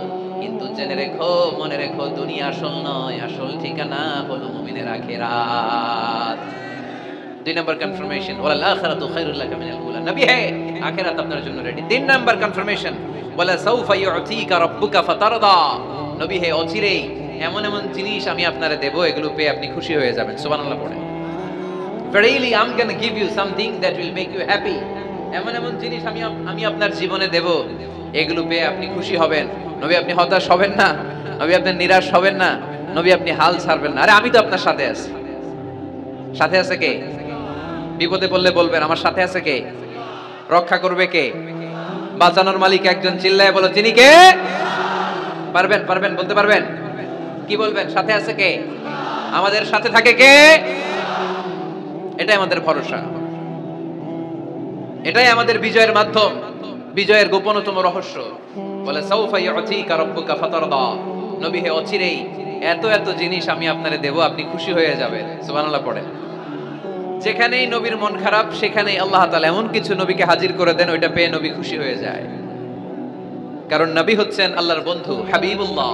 কিন্তু জেনে রেখো, মনে রেখো, দুনিয়া আসল নয়, আসল ঠিকানা হলো মুমিনের আখিরাত। 2 নম্বর কনফার্মেশন, ওয়াল আখিরাতু খায়রুল লাকা মিনাল উলা। নবী, হে আখিরাত আপনার জন্য রেডি। 3 নম্বর কনফার্মেশন, ওয়ালা সাউফা ইউতিকা রাব্বুকা ফাতারদা। নবী, হে অচিরেই এমন এমন জিনিস আমি আপনারে দেব, এগুলো পেয়ে আপনি খুশি হয়ে যাবেন। সুবহানাল্লাহ পড়েন। Verily I'm going to give you something that will make you happy। এমন এমন জিনিস আমি আপনার জীবনে দেব, এগুলো পেয়ে আপনি খুশি হবেন। নবী, আপনি হতাশ হবেন না, নবী আপনি নিরাশ হবেন না, নবী আপনি হাল ছাড়বেন না। আরে আমি তো আপনার সাথে আছি। সাথে আছে কে? বিপদে পড়লে বলবেন আমার সাথে আছে কে? রক্ষা করবে কে? বাঁচানোর মালিক একজন। চিল্লায় বলো, তিনি কে? পারবেন, পারবেন, বলতে পারবেন? কি বলবেন? সাথে আছে কে? আমাদের সাথে থাকে কে? এটাই আমাদের ভরসা, এটাই আমাদের বিজয়ের মাধ্যম, বিজয়ের গোপনতম রহস্য। বলে সাউফা ইউতিকা রাব্বুকা ফাতারদা। নবী, হে অচিরেই এত এত জিনিস আমি আপনারে দেব, আপনি খুশি হয়ে যাবেন। সুবহানাল্লাহ পড়েন। যেখানেই নবীর মন খারাপ, সেখানেই আল্লাহ তাআলা এমন কিছু নবীকে হাজির করে দেন, ওইটা পেয়ে নবী খুশি হয়ে যায়। কারণ নবী হচ্ছেন আল্লাহর বন্ধু, হাবিবুল্লাহ।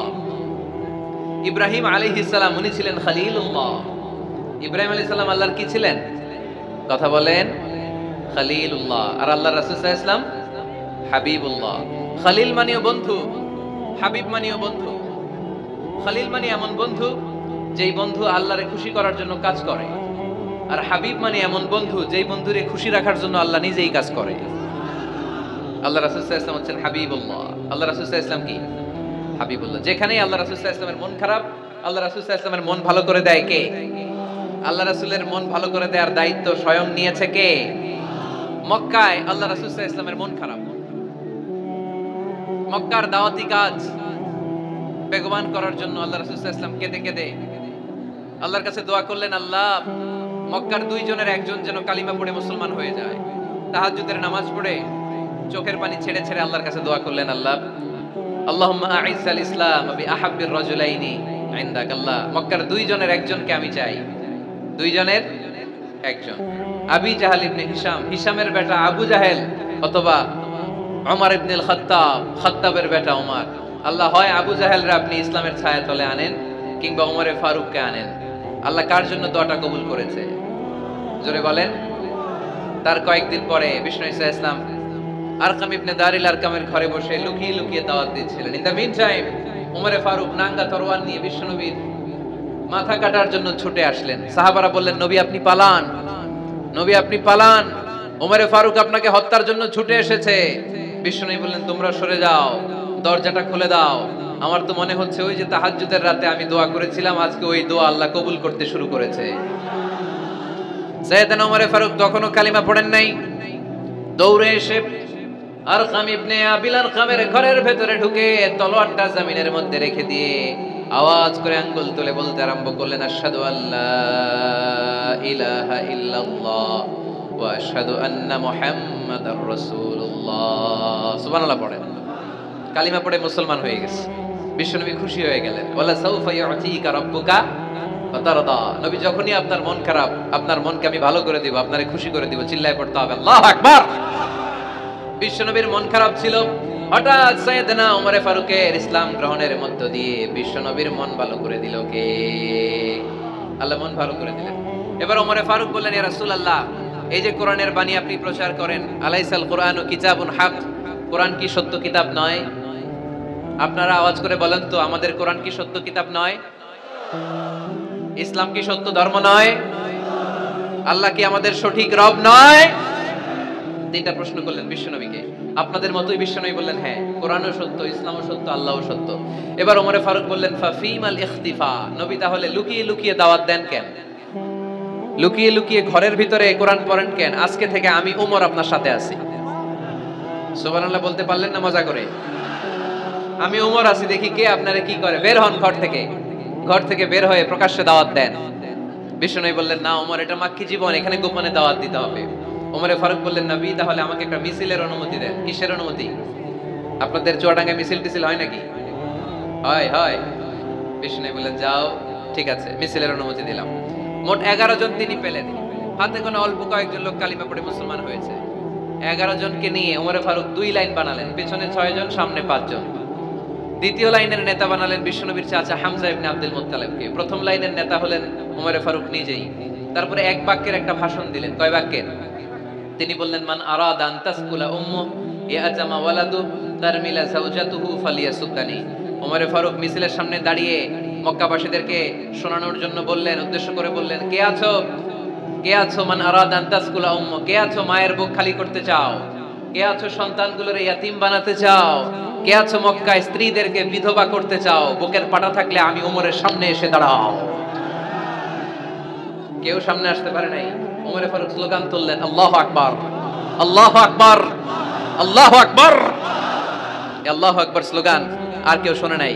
ইব্রাহিম আলাইহিস সালাম, উনি ছিলেন খলিলুল্লাহ। ইব্রাহিম আলাইহিস সালাম আল্লাহর কি ছিলেন? কথা বলেন, খলিলুল্লাহ। আর আল্লাহর রাসূল সাল্লাল্লাহু আলাইহি ওয়াসাল্লাম হাবিবুল্লাহ। খলিল মানেও বন্ধু, হাবিব মানেও বন্ধু। খলিল মানে এমন বন্ধু যেই বন্ধু আল্লাহরে খুশি করার জন্য কাজ করে, আর হাবিব মানে এমন বন্ধু যেই বন্ধুরে খুশি রাখার জন্য আল্লাহ নিজেই কাজ করে। আল্লাহ রাসূল সাল্লাল্লাহু আলাইহি ওয়াসাল্লাম হচ্ছেন হাবিবুল্লাহ। আল্লাহ রাসূল সাল্লাল্লাহু আলাইহি ওয়াসাল্লাম কি? হাবিবুল্লাহ। যেখানেই আল্লাহ রাসূল সাল্লাল্লাহু আলাইহি ওয়াসাল্লামের মন খারাপ, আল্লাহ রাসূল সাল্লাল্লাহু আলাইহি ওয়াসাল্লামের মন ভালো করে দেয় কে? আল্লাহ রাসূলের মন ভালো করে দেওয়ার দায়িত্ব স্বয়ং নিয়েছে কে? মক্কায় আল্লাহ রাসূল সাল্লাল্লাহু আলাইহি ওয়াসাল্লামের মন খারাপ। মক্কার দাওয়াতি কাজ বেগবান করার জন্য আল্লাহ রাসূল সাল্লাল্লাহু আলাইহি ওয়াসাল্লাম কেঁদে কেঁদে আল্লাহর কাছে দোয়া করলেন, আল্লাহ মক্কার দুইজনের একজন যেন কালিমা পড়ে মুসলমান হয়ে যায়। তাহাজ্জুদের নামাজ পড়ে চোখের পানি ছেড়ে ছেড়ে আল্লাহর কাছে দোয়া করলেন, আল্লাহ আল্লাহুম্মা আইজ্জাল ইসলাম বিআহাব্বির রাজুলাইনি ইনদাক। আল্লাহ মক্কার দুইজনের একজনকে আমি চাই, দুইজনের একজন, আবি জাহাল ইবনে হিশাম, হিশামের বেটা আবু জাহেল, অথবা ওমর ইবনে আল খাত্তাব, খাত্তাবের বেটা ওমর। আল্লাহ হয় আবু জাহেলরা আপনি ইসলামের ছায়া তলে আনেন, কিংবা ওমরে ফারুককে আনেন। আল্লাহ কার জন্য দোয়াটা কবুল করেছে জোরে বলেন। তার কয়েকদিন পরে বিষ্ণু ঈসা ইসলাম আরকাম ইবনে দারিল আরকামের ঘরে বসে লুকিয়ে লুকিয়ে দাওয়াত দিচ্ছিলেন। ইন দ্য মিন টাইম ওমরে ফারুক নাঙ্গা তরোয়ার নিয়ে বিশ্বনবীর মাথা কাটার জন্য ছুটে আসলেন। সাহাবারা বললেন, নবী আপনি পালান, নবী আপনি পালান, ওমরে ফারুক আপনাকে হত্যার জন্য ছুটে এসেছে। বিশ্বনবী বললেন, তোমরা সরে যাও, দরজাটা খুলে দাও। আমার তো মনে হচ্ছে ওই যে তাহাজ্জুদের রাতে আমি দোয়া করেছিলাম, আজকে ওই দোয়া আল্লাহ কবুল করতে শুরু করেছে। সাইয়েদনা ওমরে ফারুক তখনও কালিমা পড়েন নাই। দৌড়ে এসে আরকাম ইবনে আবিল আরকামের ঘরের ভেতরে ঢুকে তলোয়ারটা জমিনের মধ্যে রেখে দিয়ে আওয়াজ করে আঙ্গুল তুলে বলতে আরম্ভ করলেন, আশহাদু আল্লা ইলাহা ইল্লাল্লাহ ওয়া আশহাদু আন্না মুহাম্মাদার রাসূলুল্লাহ। সুবহানাল্লাহ পড়েন। কালিমা পড়ে মুসলমান হয়ে গেছে। বিশ্বনবী খুশি হয়ে গেলেন। ওয়ালা সাউফা ইউতিকা রাব্বুকা ফাতারদা। নবী যখনই আপনার মন খারাপ, আপনার মনকে আমি ভালো করে দিব, আপনারে খুশি করে দিব, চিল্লায় পড়তে হবে আল্লাহু আকবার। বিশ্বনবীর মন খারাপ ছিল, হঠাৎ সাইয়েদনা ওমরে ফারুকের ইসলাম গ্রহণের মধ্য দিয়ে বিশ্বনবীর মন ভালো করে দিল কে? আল্লাহ মন ভালো করে দিলেন। এবার ওমরে ফারুক বললেন, ইয়া রাসূলুল্লাহ, এই যে কোরআনের বাণী আপনি প্রচার করেন, আলাইসাল কোরআনু কিতাবুন হক, কোরআন কি সত্য কিতাব নয়? আপনারা আওয়াজ করে বলেন তো, আমাদের কোরআন কি সত্য কিতাব নয়? ইসলাম কি সত্য ধর্ম নয়? আল্লাহ কি আমাদের সঠিক রব নয়? তিনটা প্রশ্ন করলেন বিশ্বনবীকে। আপনাদের মতোই বিশ্বনবী বললেন, হ্যাঁ কোরআনও সত্য, ইসলামও সত্য, আল্লাহও সত্য। এবার ওমরে ফারুক বললেন, ফাফিমাল ইখতিফা, নবী তাহলে লুকিয়ে লুকিয়ে দাওয়াত দেন কেন? লুকিয়ে লুকিয়ে ঘরের ভিতরে কোরআন পড়েন কেন? আজকে থেকে আমি ওমর আপনার সাথে আছি। সুবহানাল্লাহ বলতে পারলেন না মজা করে? আমি ওমর আছি, দেখি কে আপনারা কি করে। বের হন ঘর থেকে। ঘর থেকে বের হয়ে প্রকাশ্যে দাওয়াত দেন। বিশ্বনবী বললেন, না ওমর, এটা মাক্কি জীবন, এখানে গোপনে দাওয়াত দিতে হবে। ওমরে ফারুক বললেন, নবী তাহলে আমাকে একটা মিছিলের অনুমতি দেন। কিসের অনুমতি? আপনাদের চুয়াডাঙ্গায় মিছিল টিছিল হয় নাকি? হয় হয়। বিশ্বনবী বললেন, যাও, ঠিক আছে, মিছিলের অনুমতি দিলাম। মোট 11 জন তিনি পেলেন। হাতে গোনা অল্প কয়েকজন লোক কালিমা পড়ে মুসলমান হয়েছে। 11 জনকে নিয়ে ওমরে ফারুক 2 লাইন বানালেন, পেছনে 6 জন, সামনে 5 জন। দ্বিতীয় লাইনের নেতা বানালেন বিশ্বনবীর চাচা হামজা ইবনে আব্দুল মুত্তালিবকে। প্রথম লাইনের নেতা হলেন ওমরে ফারুক নিজেই। তারপরে এক বাক্যের একটা ভাষণ দিলেন। কয় বাক্যের? তিনি বললেন, মান আরাদা আন তাসকুলা উম্মু ইয়াতামা ওয়ালাদু তারমিলা যাওজাতুহু ফালিয়াসুকানি। ওমরে ফারুক মিছিলের সামনে দাঁড়িয়ে মক্কাবাসীদেরকে শোনানোর জন্য বললেন, উদ্দেশ্য করে বললেন, কে আছো, কে আছো মান আরাদা আন তাসকুলা উম্মু, কে আছো মায়ের বুক খালি করতে চাও, কে আছো সন্তানগুলোর ইয়াতিম বানাতে চাও, কে আছো মক্কায় স্ত্রীদেরকে বিধবা করতে চাও, বুকের পাটা থাকলে আমি ওমরের সামনে এসে দাঁড়াও। কেউ সামনে আসতে পারে নাই। ওমরে ফারুক স্লোগান তুললেন, আল্লাহু আকবার, আল্লাহু আকবার, আল্লাহু আকবার। আল্লাহু আকবার স্লোগান আর কেউ শোনে নাই।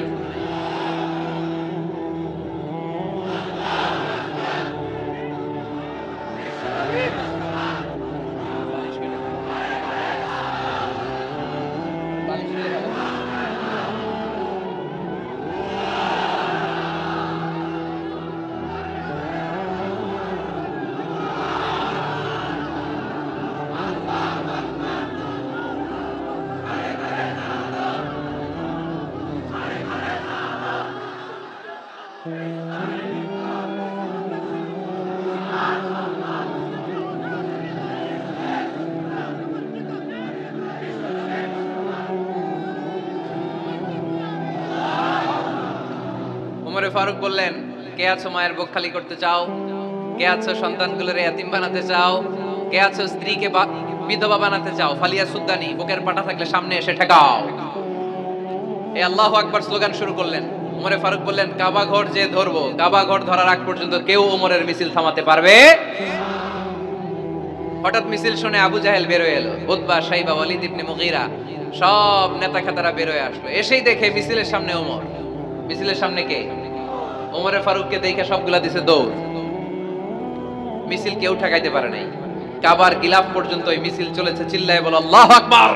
ওমরে ফারুক বললেন, কে আছো মায়ের বুক খালি করতে চাও, কে আছো সন্তানগুলোর ইয়াতিম বানাতে চাও, কে আছো স্ত্রীকে বিধবা বানাতে চাও, ফালিয়া সুদ্দানি, বুকের পাটা থাকলে সামনে এসে ঠেকাও। এই আল্লাহু আকবার স্লোগান শুরু করলেন। ওমরে ফারুক বললেন, কাবা ঘর যে ধরবো, কাবা ঘর ধরার আগ পর্যন্ত কেউ ওমরের মিছিল থামাতে পারবে? হঠাৎ মিছিল শুনে আবু জাহেল বের হয়ে এলো, উতবা, শাইবা, ওয়ালিদ ইবনে মুগীরা, সব নেতা খেতারা বের হয়ে আসলো। এসেই দেখে মিছিলের সামনে ওমর। মিছিলের সামনে কে? ওমরে ফারুককে দেখে সবগুলা দিছে দৌড়। মিছিল কেউ ঠেকাইতে পারে নাই। কাবার গিলাফ পর্যন্ত এই মিছিল চলেছে, চিল্লায় বলো আল্লাহু আকবার।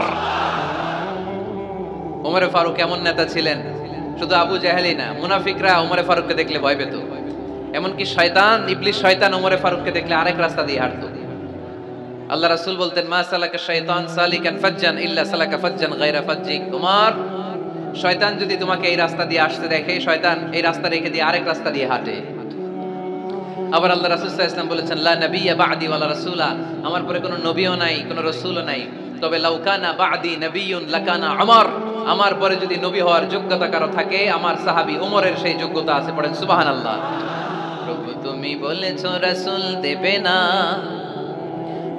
ওমরে ফারুক এমন নেতা ছিলেন, শুধু আবু জাহেলই না, মুনাফিকরা ওমরে ফারুককে দেখলে ভয় পেত। এমনকি শয়তান, ইবলিস শয়তান ওমরে ফারুককে দেখলে আরেক রাস্তা দিয়ে হাঁটতো। আল্লাহ রাসূল বলতেন, মা সালাকা শাইতান সালিকান ফাজ্জান ইল্লা সালাকা ফাজ্জান গায়রা ফাজ্জিক। ওমর, শয়তান যদি তোমাকে এই রাস্তা দিয়ে আসতে দেখে, শয়তান এই রাস্তা রেখে দিয়ে আরেক রাস্তা দিয়ে হাঁটে। আবার আল্লাহ রাসূল সাল্লাল্লাহু আলাইহি ওয়াসাল্লাম বলেছেন, লা নাবিয়্যা বা'দি ওয়ালা রাসূলা, আমার পরে কোনো নবীও নাই, কোনো রাসূলও নাই, তবে লাউ কানা বা'দি নাবিয়্যুন লাকানা উমর, আমার পরে যদি নবী হওয়ার যোগ্যতা কারো থাকে, আমার সাহাবী ওমরের সেই যোগ্যতা আছে। পড়েন সুবহানাল্লাহ। প্রভু তুমি বলেছো রাসূল দেবে না,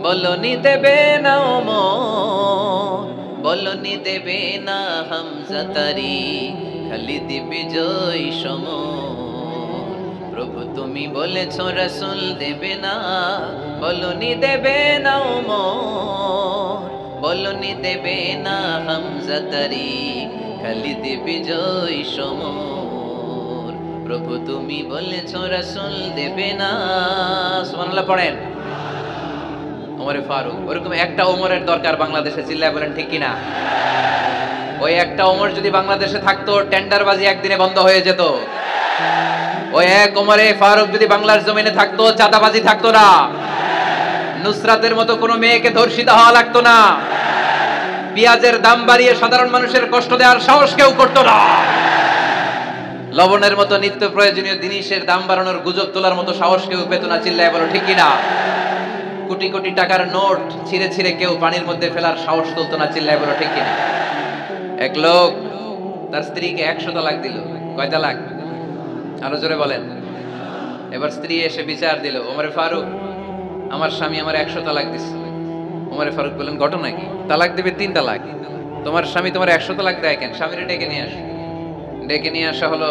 বলনি দেবে না ওমর, বলনি দেবে না হামজা তারি, খালিদ বিজয় সমর। প্রভু তুমি বলেছো রাসূল দেবে না, বলনি দেবে না ওমর, বলনি দেবে না হামজা তারি, খালিদ বিজয় সমর। প্রভু তুমি বলেছো রাসূল দেবে না। সুবহানাল্লাহ পড়েন। ওমরে ফারুক, ওরকম একটা ওমরের দরকার বাংলাদেশে, চিল্লায় বলেন ঠিক কিনা? ওই একটা ওমর যদি বাংলাদেশে থাকতো, টেন্ডারবাজি একদিনে বন্ধ হয়ে যেত। ওই এক ওমরে ফারুক যদি বাংলার জমিনে থাকতো, চাঁদাবাজি থাকতো না, নুসরাতের মতো কোনো মেয়েকে ধর্ষিত হওয়া লাগতো না, পেঁয়াজের দাম বাড়িয়ে সাধারণ মানুষের কষ্ট দেওয়ার সাহস কেউ করতো না, লবণের মতো নিত্য প্রয়োজনীয় জিনিসের দাম বাড়ানোর গুজব তোলার মতো সাহস কেউ পেত না। চিল্লায় বলো ঠিক কিনা? কোটি কোটি টাকার নোট ছিঁড়ে ছিঁড়ে কেউ পানির মধ্যে ফেলার সাহস তুলতো না। চিল্লায় বলো ঠিক কিনা? এক লোক তার স্ত্রীকে 100 তালাক দিল। কয় তালাক? আরো জোরে বলেন। এবার স্ত্রী এসে বিচার দিল, ওমরে ফারুক, আমার স্বামী আমার 100 তালাক দিছে। ওমরে ফারুক বললেন, ঘটনা কি? তালাক দেবে 3 তালাক, তোমার স্বামী তোমার 100 তালাক দেয় কেন? স্বামীরে ডেকে নিয়ে আস। ডেকে নিয়ে আসা হলো,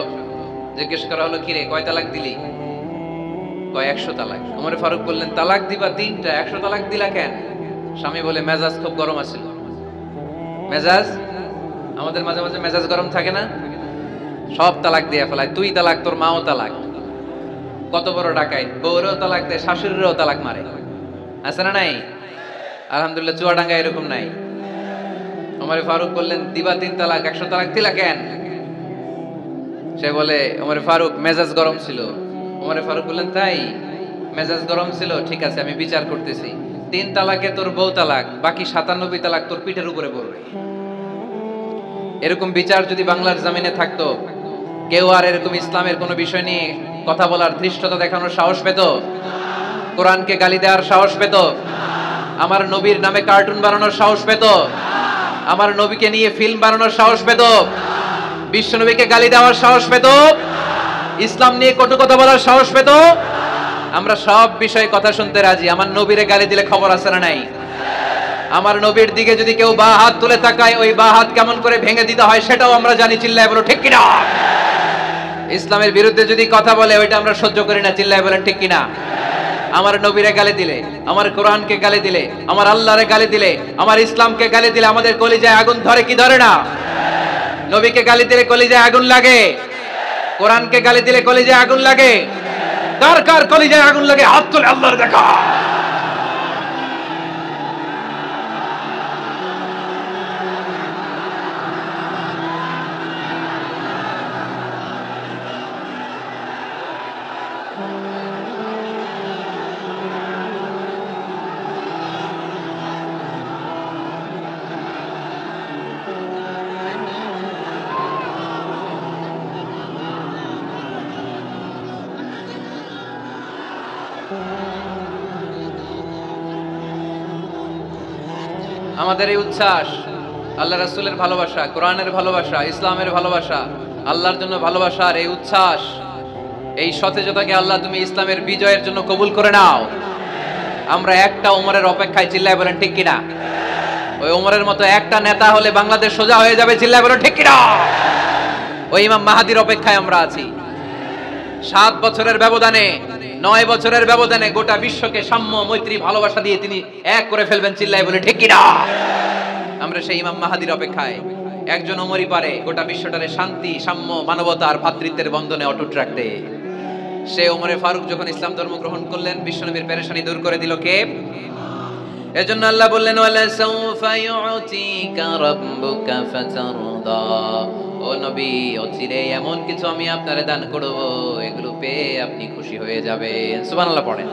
জিজ্ঞেস করা হলো, কিরে কয় তালাক দিলি? কয় 100 তালাক। ওমরে ফারুক বললেন, তালাক দিবা 3টা, 100 তালাক দিলা কেন? স্বামী বলে, মেজাজ খুব গরম আছিল। মেজাজ, আমাদের মাঝে মাঝে মেজাজ গরম থাকে না? সব তালাক দিয়ে ফেলায়, তুই তালাক, তোর মাও তালাক। কত বড় ডাকাইত, বউরেও তালাক দেয়, শাশুড়িরও তালাক মারে। আছে না নাই? আলহামদুলিল্লাহ চুয়াডাঙ্গা এরকম নাই। ওমরে ফারুক বললেন, দিবা 3 তালাক, 100 তালাক দিলা কেন? সে বলে, ওমরে ফারুক মেজাজ গরম ছিল। ওমরে ফারুক বললেন, তাই মেজাজ গরম ছিল, ঠিক আছে আমি বিচার করতেছি, 3 তালাকে তোর বউ তালাক, বাকি 97 তালাক তোর পিঠের উপরে পড়বে। এরকম বিচার যদি বাংলার জমিনে থাকতো, কেউ আর এরকম ইসলামের কোন বিষয় নিয়ে কথা বলার, ধৃষ্টতা দেখানোর সাহস পেত? কোরআনকে গালি দেওয়ার সাহস পেত? আমার নবীর নামে কার্টুন বানানোর সাহস পেত? আমার নবীকে নিয়ে ফিল্ম বানানোর সাহস পেত? বিশ্ব নবীকে গালি দেওয়ার সাহস পেত? ইসলাম নিয়ে কটু কথা বলার সাহস পেত? আমরা সব বিষয়ে কথা শুনতে রাজি। আমার নবীরে গালি দিলে খবর আছে না নাই? আমার নবীর দিকে যদি কেউ বা হাত তুলে তাকায়, ওই বা হাত কেমন করে ভেঙে দিতে হয় সেটাও আমরা জানি। চিল্লায় বলো ঠিক কিনা? ইসলামের বিরুদ্ধে যদি কথা বলে, ওইটা আমরা সহ্য করি না। চিল্লায় বলেন ঠিক কিনা? আমার নবীরে গালি দিলে, আমার কোরআনকে গালি দিলে, আমার আল্লাহরে গালি দিলে, আমার ইসলামকে গালি দিলে আমাদের কলিজায় আগুন ধরে কি ধরে না? নবীকে গালি দিলে কলিজায় আগুন লাগে, কোরআনকে গালি দিলে কলিজায় আগুন লাগে। কার কার কলিজায় আগুন লাগে হাত তুলে আল্লাহর দেখা। আমাদের এই উচ্ছ্বাস, আল্লাহ রাসূলের ভালোবাসা, কোরআনের ভালোবাসা, ইসলামের ভালোবাসা, আল্লাহর জন্য ভালোবাসার এই উচ্ছ্বাস, এই সতেজতাকে আল্লাহ তুমি ইসলামের বিজয়ের জন্য কবুল করে নাও। আমরা একটা ওমরের অপেক্ষায়। চিল্লায় বলেন ঠিক কিনা? ওই ওমরের মতো একটা নেতা হলে বাংলাদেশ সোজা হয়ে যাবে। চিল্লায় বলেন ঠিক কিনা? ওই ইমাম মাহাদির অপেক্ষায় আমরা আছি। 7 বছরের ব্যবধানে, 9 বছরের ব্যবধানে গোটা বিশ্বকে সাম্য, মৈত্রী, ভালোবাসা দিয়ে তিনি এক করে ফেলবেন। চিল্লায় বলে ঠিক কিনা? আমরা সেই ইমাম মাহাদির অপেক্ষায়। একজন ওমরই পারে গোটা বিশ্বটারে শান্তি, সাম্য, মানবতা আর ভ্রাতৃত্বের বন্ধনে অটুট রাখতে। সে ওমরে ফারুক যখন ইসলাম ধর্ম গ্রহণ করলেন, বিশ্বনবীর পেরেশানি দূর করে দিল কে? এজন্য আল্লাহ বললেন, ওয়ালা সাউফা ইউতিকা রাব্বুকা ফাতারদা। ও নবী, অচিরে এমন কিছু আমি আপনারে দান করব, এগুলো পেয়ে আপনি খুশি হয়ে যাবেন। সুবহানাল্লাহ পড়েন।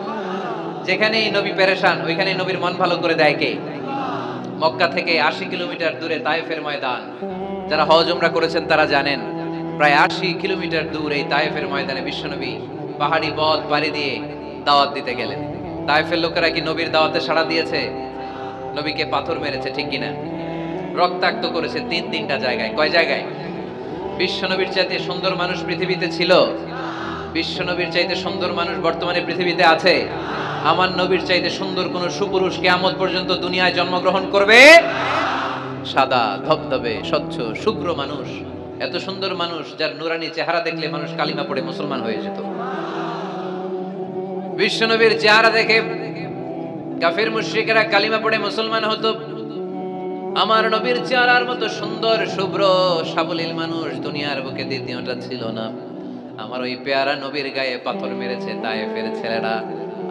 যেখানেই নবী পেরেশান, ওইখানেই নবীর মন ভালো করে দেয় কে? মক্কা থেকে 80 কিলোমিটার দূরে তায়েফের ময়দান। যারা হজ উমরা করেছেন তারা জানেন, প্রায় 80 কিলোমিটার দূর এই তায়েফের ময়দানে বিশ্বনবী পাহাড়ি পথ পাড়ি দিয়ে দাওয়াত দিতে গেলেন। তায়েফের লোকেরা কি নবীর দাওয়াতে সাড়া দিয়েছে? নবীকে পাথর মেরেছে, ঠিক কিনা? রক্তাক্ত করেছে তিনটা জায়গায়। কয় জায়গায়? বিশ্বনবীর চাইতে সুন্দর মানুষ পৃথিবীতে ছিল? বিশ্বনবীর চাইতে সুন্দর মানুষ বর্তমানে পৃথিবীতে আছে? আমার নবীর চাইতে সুন্দর কোন সুপুরুষ কিয়ামত পর্যন্ত দুনিয়ায় জন্মগ্রহণ করবে? সাদা ধবধবে স্বচ্ছ শুভ্র মানুষ, এত সুন্দর মানুষ যার নুরানি চেহারা দেখলে মানুষ কালিমা পড়ে মুসলমান হয়ে যেত। বিশ্বনবীর চেহারা দেখে কাফির মুশরিকেরা কালিমা পড়ে মুসলমান হতো। আমার নবীর চেহারার মতো সুন্দর শুভ্র সাবলীল মানুষ দুনিয়ার বুকে দ্বিতীয়টা ছিল না। আমার ওই পেয়ারা নবীর গায়ে পাথর মেরেছে তায়েফের ছেলেরা।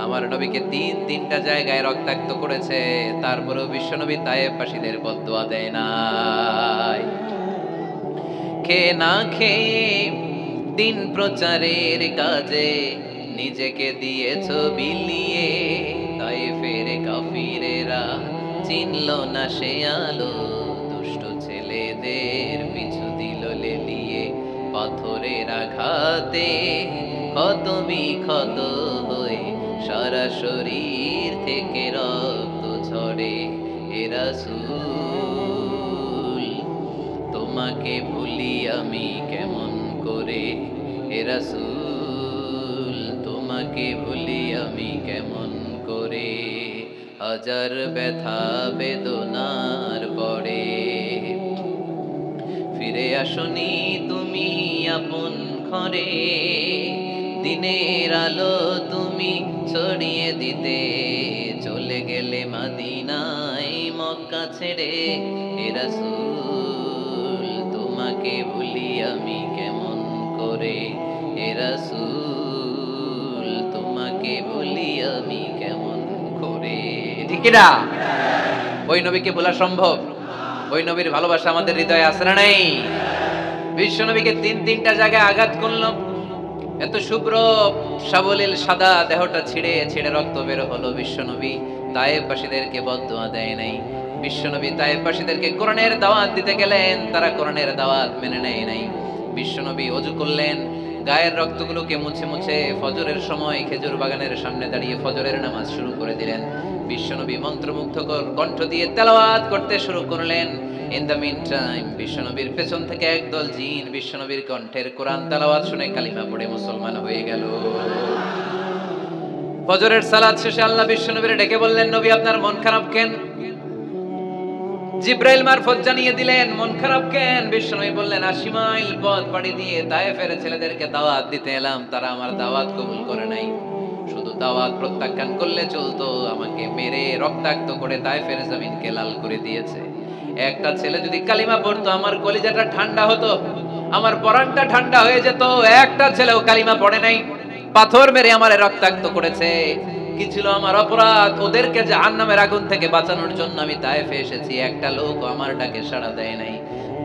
আমার নবীকে তিনটা জায়গায় রক্তাক্ত করেছে, তারপরেও বিশ্বনবী তায়েফবাসীদের বদদুয়া দেয় নাই। খেয়ে না খেয়ে দিন প্রচারের কাজে নিজেকে দিয়েছ বিলিয়ে, তায়েফের কাফিরেরা চিনল না সে আলো। দুষ্ট ছেলেদের পিছু দিল লেলিয়ে, পাথরের আঘাতে ক্ষত বিক্ষত হয়ে সারা শরীর থেকে রক্ত ঝরে। হে রাসূল, তোমাকে ভুলি আমি কেমন করে? হে রাসূল, তোমাকে ভুলি আমি কেমন করে? হাজার ব্যথা বেদনার পরে ফিরে আসনি তুমি আপন ঘরে। দিনের আলো তুমি ছড়িয়ে দিতে চলে গেলে মদিনায় মক্কা ছেড়ে। হে রাসূল, তোমাকে ভুলি আমি কেমন করে? হে রাসূল, তোমাকে ভুলি আমি কেমন করে? ঠিক না? ওই নবীকে ভোলা সম্ভব? ওই নবীর ভালোবাসা আমাদের হৃদয়ে আছে না নাই? বিশ্ব নবীকে তিনটা জায়গায় আঘাত করলো। এত শুভ্র সাবলীল সাদা দেহটা ছিঁড়ে রক্ত বের হলো। বিশ্বনবী তায়েফবাসীদেরকে বদদুয়া দেয় নাই। বিশ্বনবী তায়েফবাসীদেরকে কোরআনের দাওয়াত দিতে গেলেন, তারা কোরআনের দাওয়াত মেনে নেয় নাই। বিশ্বনবী ওযু করলেন, গায়ের রক্তগুলোকে মুছে মুছে ফজরের সময় খেজুর বাগানের সামনে দাঁড়িয়ে ফজরের নামাজ শুরু করে দিলেন। বিশ্বনবী মন্ত্রমুগ্ধকর কণ্ঠ দিয়ে তেলাওয়াত করতে শুরু করলেন। ইন দ্য মিন টাইম বিশ্বনবীর পেছন থেকে একদল জিন বিশ্বনবীর কণ্ঠের কোরআন তেলাওয়াত শুনে কালিমা পড়ে মুসলমান হয়ে গেল। ফজরের সালাত শেষে আল্লাহ বিশ্বনবীরে ডেকে বললেন, নবী আপনার মন খারাপ কেন? জিব্রাইল মারফত জানিয়ে দিলেন মন খারাপ কেন। বিশ্বনবী বললেন, 80 মাইল পথ পাড়ি দিয়ে তায়েফের ছেলেদেরকে দাওয়াত দিতে এলাম, তারা আমার দাওয়াত কবুল করে নাই। শুধু দাওয়াত প্রত্যাখ্যান করলে চলতো, আমাকে মেরে রক্তাক্ত করে তায়েফের জমিনকে লাল করে দিয়েছে। একটা ছেলে যদি কালিমা পড়তো আমার কলিজাটা ঠান্ডা হতো, আমার পরাণটা ঠান্ডা হয়ে যেত। একটা ছেলেও কালিমা পড়ে নাই, পাথর মেরে আমারে রক্তাক্ত করেছে। কি ছিল আমার অপরাধ? ওদেরকে জাহান্নামের আগুন থেকে বাঁচানোর জন্য আমি তায়েফে এসেছি, একটা লোক আমার ডাকে সাড়া দেয় নাই।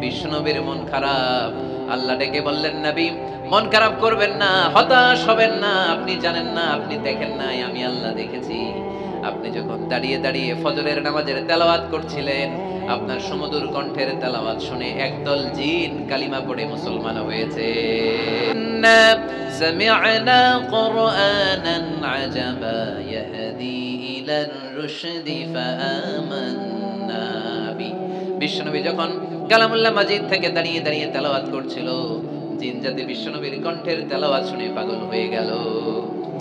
বিশ্বনবীর মন খারাপ। আল্লাহ ডেকে বললেন, নবী মন খারাপ করবেন না, হতাশ হবেন না। আপনি জানেন না, আপনি দেখেন নাই, আমি আল্লাহ দেখেছি। আপনি যখন দাঁড়িয়ে দাঁড়িয়ে ফজরের নামাজের তেলাওয়াত করছিলেন, আপনার সুমধুর কণ্ঠের তেলাওয়াত শুনে একদল জিন কালিমা পড়ে মুসলমান হয়েছে। سمعنا قرآنا عجبا يهدي إلى الرشد فآمنا به। বিশ্বনবী যখন কালামুল্লাহ মাজিদ থেকে দাঁড়িয়ে দাঁড়িয়ে তেলাওয়াত করছিল, জিন জাতি বিশ্বনবীর কণ্ঠের তেলাওয়াত শুনে পাগল হয়ে গেল।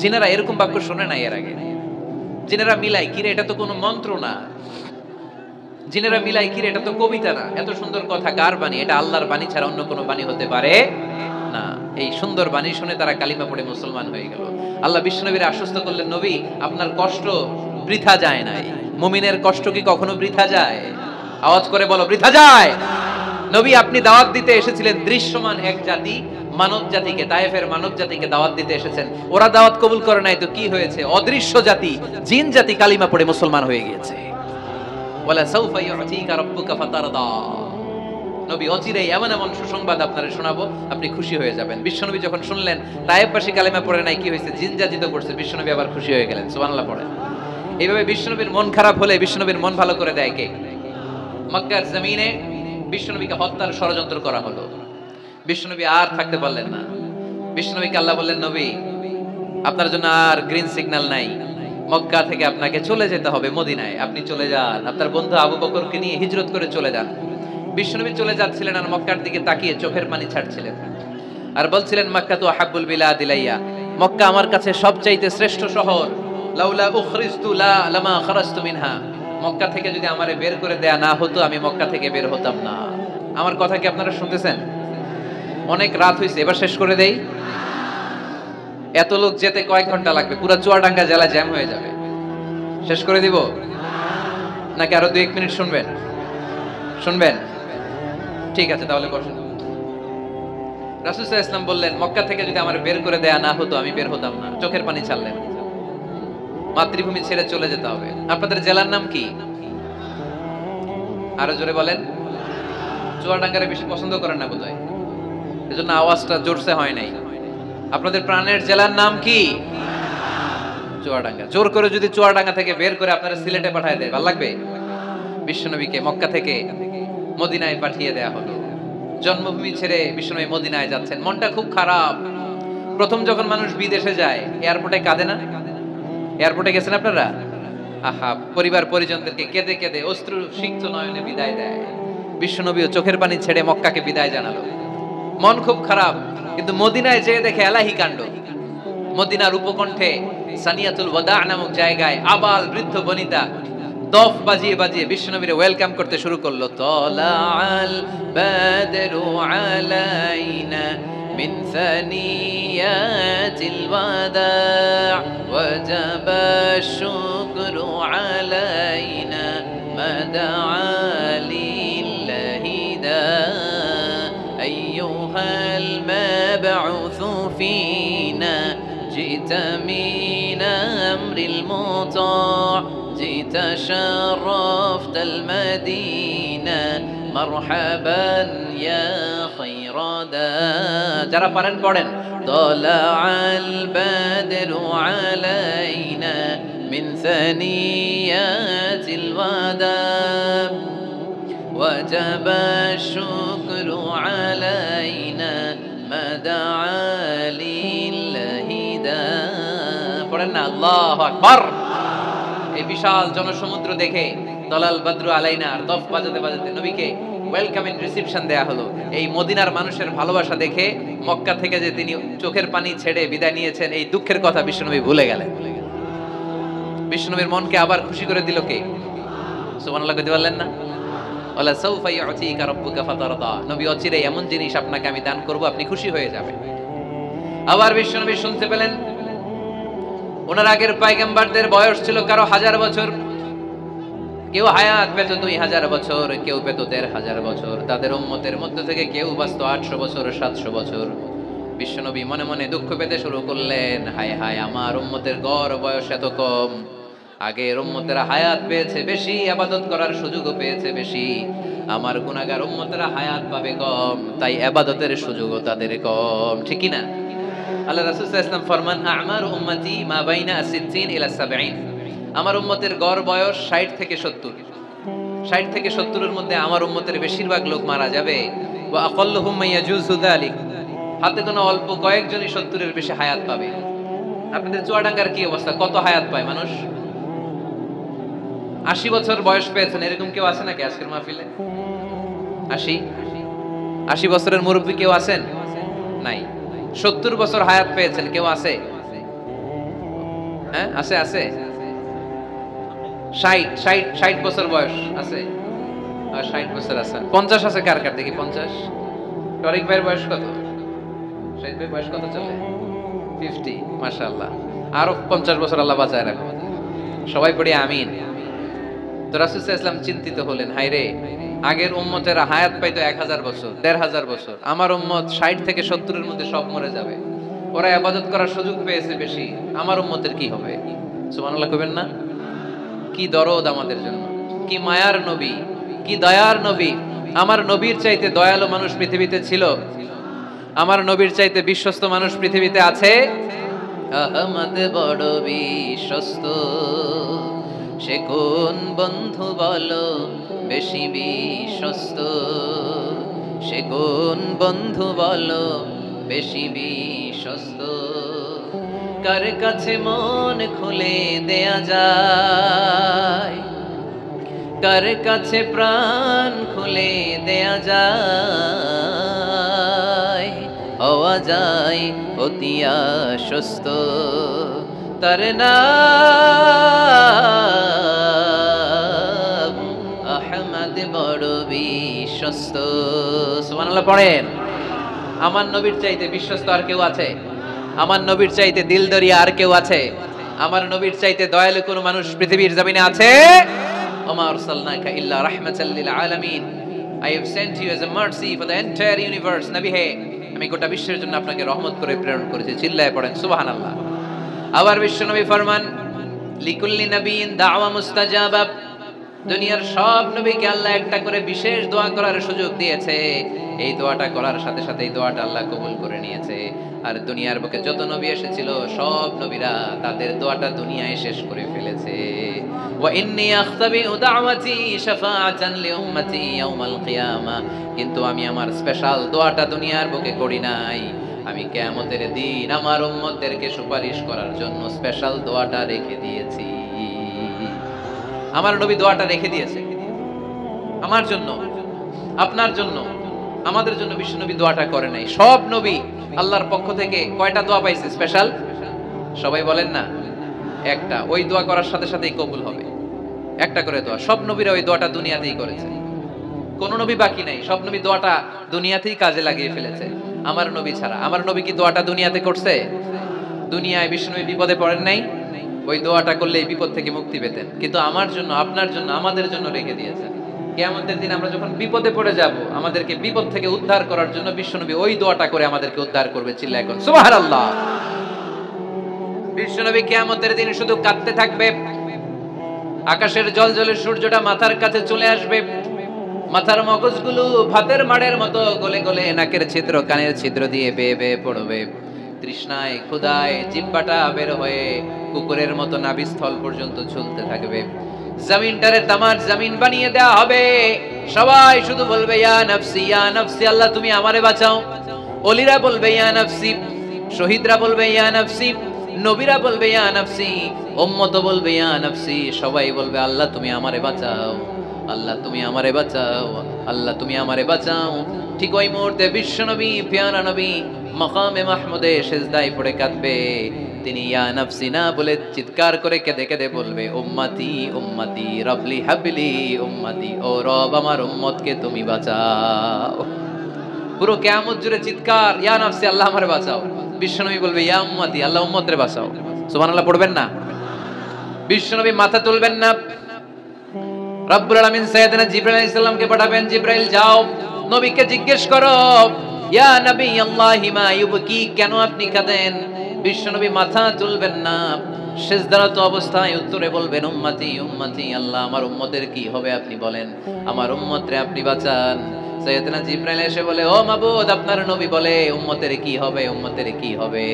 জিনেরা এরকম বাক্য শুনে নাই এর আগে। জিনেরা মিলাই, কিরে এটা তো কোনো মন্ত্র না। জিনেরা মিলাই, কিরে এটা তো কবিতা না। এত সুন্দর কথা কার বাণী? এটা আল্লাহর বাণী ছাড়া অন্য কোনো বাণী হতে পারে না। এই সুন্দর বাণী শুনে তারা কালিমা পড়ে মুসলমান হয়ে গেল। আল্লাহ বিশ্বনবীর আশ্বস্ত করলেন, নবী আপনার কষ্ট বৃথা যায় নাই। মুমিনের কষ্ট কি কখনো বৃথা যায়? আওয়াজ করে বলো, বৃথা যায়? নবী আপনি দাওয়াত দিতে এসেছিলেন দৃশ্যমান এক জাতি মানব জাতিকে, তায়েফের মানব জাতিকে দাওয়াত দিতে এসেছেন। ওরা দাওয়াত কবুল করে নাই তো কি হয়েছে? অদৃশ্য জাতি, জিন জাতি কালিমা পড়ে মুসলমান হয়ে গিয়েছে। ওয়ালা সাউফা ইউতিকা রাব্বুকা ফাতারদা। নবী অচিরেই এমন এমন সুসংবাদ আপনারা শোনাবো, আপনি খুশি হয়ে যাবেন। বিশ্বনবী যখন শুনলেন তায়েফবাসী কালিমা পড়ে নাই, কি হয়েছে? জিন জাতি তো পড়ছে। বিশ্বনবী আবার খুশি হয়ে গেলেন। সুবহানাল্লাহ পড়ে। এইভাবে বিশ্বনবীর মন খারাপ হলে বিশ্বনবীর মন ভালো করে দেয় কে? মক্কার জমিনে বিশ্বনবীকে হত্যার ষড়যন্ত্র করা হলো। বিশ্বনবী আর থাকতে পারলেন না। বিশ্বনবীকে আল্লাহ বললেন, নবী আপনার জন্য আর গ্রিন সিগন্যাল নাই, মক্কা থেকে আপনাকে চলে যেতে হবে মদিনায়। আপনি চলে যান, আপনার বন্ধু আবু বকরকে নিয়ে হিজরত করে চলে যান। বিশ্বনবী চলে যাচ্ছিলেন আর মক্কার দিকে তাকিয়ে চোখের পানি ছাড়ছিলেন আর বলছিলেন, মক্কা তো আহাব্বুল বিলাদ ইলাইয়া, মক্কা আমার কাছে সবচাইতে শ্রেষ্ঠ শহর। লাউলা উখরিজতু লামা খারাজতু মিনহা, মক্কা থেকে যদি আমারে বের করে দেয়া না হতো আমি মক্কা থেকে বের হতাম না। আমার কথা কি আপনারা শুনতেছেন? অনেক রাত হয়েছে, এবার শেষ করে দেই। এত লোক যেতে কয়েক ঘন্টা লাগবে, পুরো চুয়াডাঙ্গা জেলা জ্যাম হয়ে যাবে। শেষ করে দিব নাকি আরো 2-1 মিনিট শুনবেন? শুনবেন? ঠিক আছে, তাহলে বসুন। রাসূল সাল্লাল্লাহু আলাইহি ওয়াসাল্লাম বললেন, মক্কা থেকে যদি আমার বের করে দেয়া না হতো আমি বের হতাম না। চোখের পানি ছাড়লেন। মাতৃভূমি ছেড়ে চলে যেতে হবে। আপনাদের জেলার নাম কি? আরো জোরে বলেন। চুয়াডাঙ্গারে বেশি পছন্দ করেন না বোধহয়, এজন্য আওয়াজটা জোরসে হয় নাই। আপনাদের প্রাণের জেলার নাম কি? চুয়াডাঙ্গা। জোর করে যদি চুয়াডাঙ্গা থেকে বের করে আপনারা সিলেটে পাঠিয়ে দেয়, ভালো লাগবে? বিশ্বনবীকে মক্কা থেকে মদিনায় পাঠিয়ে দেয়া হলো। জন্মভূমি ছেড়ে বিশ্বনবী মদিনায় যাচ্ছেন। মনটা খুব খারাপ। প্রথম যখন মানুষ বিদেশে যায় এয়ারপোর্টে কাঁদে না? এয়ারপোর্টে গেছেন আপনারা? আহা, পরিবার পরিজনদেরকে কেঁদে কেঁদে অশ্রু সিক্ত নয়নে বিদায় দেয়। বিশ্বনবীও চোখের পানি ছেড়ে মক্কাকে বিদায় জানালো। মন খুব খারাপ, কিন্তু মদিনায় যেয়ে দেখে এলাহি কাণ্ড। মদিনার উপকণ্ঠে সানিয়াতুল ওয়াদা নামক জায়গায় আবাল বৃদ্ধ বনিতা দফ বাজিয়ে বাজিয়ে বিশ্বনবীরে ওয়েলকাম করতে শুরু করলো। তালাআল বাদরু আলাইনা মিন সানিয়াতিল ওয়াদা ওয়াজাবা শুকরু আলাইনা মাদা লিল্লাহি দা আইয়ুহাল মাবউসু ফিনা জিতা মিন আমরিল মুতা' جئت شرفت المدينة مرحبا يا خير دا যারা পারেন পড়েন। طلع البدر علينا من ثنيات الوداع وجب الشكر علينا ما دعا لله دا পড়েন না? আল্লাহু আকবার। এই বিশাল জনসমুদ্র দেখে তলাল বদরু আলাইনা আর দফ বাজাতে বাজাতে নবীকে ওয়েলকামিং রিসিপশন দেয়া হলো। এই মদিনার মানুষের ভালোবাসা দেখে মক্কা থেকে যে তিনি চোখের পানি ছেড়ে বিদায় নিয়েছেন, এই দুঃখের কথা বিশ্বনবী ভুলে গেলেন। বিশ্বনবীর মনকে আবার খুশি করে দিল কে? সুবহানাল্লাহ কইতে পারলেন না? ওয়ালা সাউফা ইউতিকা রাব্বুকা ফাতারদা। নবী অচিরেই এমন জিনিস আপনাকে আমি দান করব, আপনি খুশি হয়ে যাবেন। আবার বিশ্বনবী শুনতে পেলেন ওনার আগের পয়গম্বরদের বয়স ছিল কারো 1000 বছর, কেউ হায়াত পেত 2000 বছর, কেউ পেত 1500 বছর। তাদের উম্মতের মধ্যে থেকে কেউ বাঁচত 800 বছর, 700 বছর। বিশ্বনবী মনে মনে দুঃখ পেতে শুরু করলেন, হায় হায়, আমার উম্মতের গড় বয়স এত কম। আগের উম্মতেরা হায়াত পেয়েছে বেশি, ইবাদত করার সুযোগও পেয়েছে বেশি। আমার গুনাহগার উম্মতেরা হায়াত পাবে কম, তাই ইবাদতের সুযোগও তাদের কম। ঠিক কি না? আল্লাহ রাসূল সাল্লাল্লাহু আলাইহি ওয়াসাল্লাম ফরমান, আমারু উম্মতি মা বাইনা 60 ইলা 70। আমার উম্মতের গড় বয়স 60 থেকে 70। 60 থেকে 70 এর মধ্যে আমার উম্মতের বেশিরভাগ লোক মারা যাবে। ওয়া আকাল্লুহুম মায়াজুজু যালিক, হাতে গোনা অল্প কয়েকজনই 70 এর বেশি হায়াত পাবে। আপনাদের চুয়াডাঙ্গার কি অবস্থা? কত হায়াত পায় মানুষ? 80 বছর বয়স পেয়েছেন এরকম কেউ আছে নাকি আজকের মাহফিলে? 80 বছরের মুরব্বী কেউ আছেন? নাই। 70 বছর হায়াত পেয়েছেন কেউ আছে? হ্যাঁ, আছে আছে। 60 বছর বয়স আছে? 60 বছর আছে। 50 আছে কার কার? দেখি 50। টরিক ভাইয়ের বয়স কত? শাহিদ ভাই বয়স কত চলে? 50। মাশাআল্লাহ, আরো 50 বছর আল্লাহ বাঁচায় রাখুন। সবাই পড়ি আমিন। তো রাসূল সাল্লাল্লাহু আলাইহি ওয়াসাল্লাম চিন্তিত হলেন, হায় রে, আগের উম্মতেরা হায়াত পাইতো 1000 বছর, 1500 বছর। আমার উম্মত 60 থেকে 70-এর মধ্যে সব মরে যাবে। ওরা ইবাদত করার সুযোগ পেয়েছে বেশি, আমার উম্মতের কি হবে? সুবহানাল্লাহ কইবেন না? কি দরদ আমাদের জন্য, কি মায়ার নবী, কি দয়ার নবী। আমার নবীর চাইতে দয়ালু মানুষ পৃথিবীতে ছিল? আমার নবীর চাইতে বিশ্বস্ত মানুষ পৃথিবীতে আছে? আহমদ বড় বিশ্বস্ত, সে কোন বন্ধু বলো বেশি বিশ্বস্ত, সে কোন বন্ধু বলো বেশি বিশ্বস্ত। কার কাছে মন খুলে দেয়া যায়, কার কাছে প্রাণ খুলে দেয়া যায়, হওয়া যায় অতি আশ্বস্ত। তার নাম আহমদ বড় বিশ্বস্ত। সুবহানাল্লাহ পড়েন। আমার নবীর চাইতে বিশ্বস্ত আর কেউ আছে? আমার নবীর চাইতে দিলদরিয়া আর কেউ আছে? আমার নবীর চাইতে দয়ালু কোন মানুষ পৃথিবীর জমিনে আছে? ওমা আরসালনাকা ইল্লা রাহমাতাল লিল আলামিন, I have sent you as a mercy for the entire universe. নবী হে, আমি গোটা বিশ্বের জন্য আপনাকে রহমত করে প্রেরণ করেছি। চিল্লায়ে পড়েন সুবহানাল্লাহ। আবার বিশ্বনবী ফরমান, লিকুল্লি নবিয়্যিন দাওয়া মুস্তাজাবা। দুনিয়ার সব নবীকে আল্লাহ একটা করে বিশেষ দোয়া করার সুযোগ দিয়েছে। এই দোয়াটা করার সাথে সাথে এই দোয়াটা আল্লাহ কবুল করে নিয়েছে। আর দুনিয়ার বুকে যত নবী এসেছিল সব নবীরা তাদের দোয়াটা দুনিয়ায় শেষ করে ফেলেছে। ওয়া ইন্নী আখতাবিউ দাওয়াতি শাফাআতান লিউম্মতি ইয়াউমাল কিয়ামা। কিন্তু আমি আমার স্পেশাল দোয়াটা দুনিয়ার বুকে করি নাই, আমি কিয়ামতের দিন আমার উম্মতদেরকে সুপারিশ করার জন্য স্পেশাল দোয়াটা রেখে দিয়েছি। আমার নবী দোয়াটা রেখে দিয়েছে আমার জন্য, আপনার জন্য, আমাদের জন্য। বিশ্বনবী দোয়াটা করে নাই। সব নবী আল্লাহর পক্ষ থেকে কয়টা দোয়া পাইছে স্পেশাল? সবাই বলেন না? একটা। ওই দোয়া করার সাথে সাথেই কবুল হবে, একটা করে দোয়া। সব নবীরা ওই দোয়াটা দুনিয়াতেই করেছে, কোন নবী বাকি নাই। সব নবী দোয়াটা দুনিয়াতেই কাজে লাগিয়ে ফেলেছে, আমার নবী ছাড়া। আমার নবী কি দোয়াটা দুনিয়াতে করছে? দুনিয়ায় বিশ্বনবী বিপদে পড়েন নাই, ওই দোয়াটা করলে বিপদ থেকে মুক্তি পেতেন। কিন্তু আমার জন্য, আপনার জন্য, আমাদের জন্য রেখে দিয়েছেন। কিয়ামতের দিন আমরা যখন বিপদে পড়ে যাব, আমাদেরকে বিপদ থেকে উদ্ধার করার জন্য বিশ্বনবী ওই দোয়াটা করে আমাদেরকে উদ্ধার করবে। চিল্লায় এখন সুবহানাল্লাহ। বিশ্বনবী কিয়ামতের দিন শুধু কাঁদতে থাকবে। আকাশের জলজলে সূর্যটা মাথার কাছে চলে আসবে, মাথার মগজগুলো ভাতের মাড়ের মতো গলে গলে নাকের ছিদ্র কানের ছিদ্র দিয়ে বেয়ে বেয়ে পড়বে। তৃষ্ণায় ক্ষুধায় জিহ্বাটা বের হয়ে কুকুরের মতো নাভিস্থল পর্যন্ত ঝুলতে থাকবে। জমিনটারে তামার জমিন বানিয়ে দেওয়া হবে। সবাই শুধু বলবে ইয়া নাফসি ইয়া নাফসি, আল্লাহ তুমি আমারে বাঁচাও। ওলিরা বলবে ইয়া নাফসি, শহীদরা বলবে ইয়া নাফসি, নবীরা বলবে ইয়া নাফসি, উম্মত বলবে ইয়া নাফসি। সবাই বলবে আল্লাহ তুমি আমারে বাঁচাও, আল্লাহ তুমি আমারে বাঁচাও, আল্লাহ তুমি আমারে বাঁচাও। ঠিক ওই মুহূর্তে বিশ্বনবী প্যারা নবী মাকামে মাহমুদে সিজদায় পড়ে কাঁদবে। তিনি ইয়া নাফসি না বলে চিৎকার করে কেঁদে কেঁদে বলবে উম্মতি উম্মতি রবলি হাবলি উম্মতি, ও রব আমার উম্মতকে তুমি বাঁচাও। পুরো কিয়ামত জুড়ে চিৎকার ইয়া নাফসি, আল্লাহ আমারে বাঁচাও। বিশ্বনবী বলবে ইয়া উম্মতি, আল্লাহ উম্মতরে বাঁচাও। সুবহানাল্লাহ পড়বেন না? বিশ্বনবী মাথা তুলবেন না। রব্বুল আলামিন সাইয়েদনা জিবরাইল আলাইহিস সালামকে পাঠাবেন, জিবরাইল যাও নবীকে জিজ্ঞেস করো ইয়া নবী আল্লাহি মা ইউবকি, কেন আপনি কাঁদেন? বিশ্বনবী মাথা তুলবেন না, সিজদারত অবস্থায় উত্তরে বলবেন উম্মতি উম্মতি, আল্লাহ আমার উম্মতের কি হবে আপনি বলেন, আমার উম্মতরে আপনি বাঁচান। সাইয়েদনা জিবরাইল এসে বলে ও মাবুদ, আপনার নবী বলে উম্মতের কি হবে, উম্মতের কি হবে?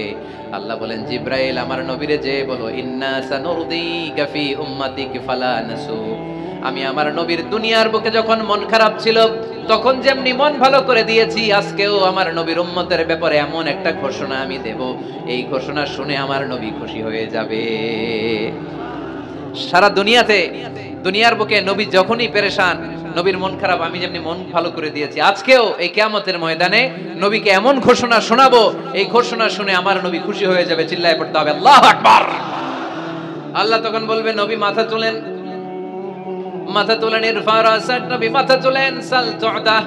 আল্লাহ বলেন জিবরাইল আমার নবীরে যে বলো ইন্না সানুরদিকা ফি উম্মতিকা ফালা নাসু। আমি আমার নবীর দুনিয়ার বুকে যখন মন খারাপ ছিল তখন যেমনি মন ভালো করে দিয়েছি, আজকেও আমার নবীর উম্মতের ব্যাপারে এমন একটা ঘোষণা আমি দেব, এই ঘোষণা শুনে আমার নবী খুশি হয়ে যাবে। সারা দুনিয়াতে, দুনিয়ার বুকে নবী যখনই পেরেশান, নবীর মন খারাপ, আমি যেমনি মন ভালো করে দিয়েছি, আজকেও এই কিয়ামতের ময়দানে নবীকে এমন ঘোষণা শোনাবো, এই ঘোষণা শুনে আমার নবী খুশি হয়ে যাবে। চিল্লায় পড়তে হবে আল্লাহু আকবার। আল্লাহ তখন বলবে নবী মাথা তোলেন, মাথা তোলেন, ইরফা রাসাক, নবী মাথা তোলেন, সাল তু'তা,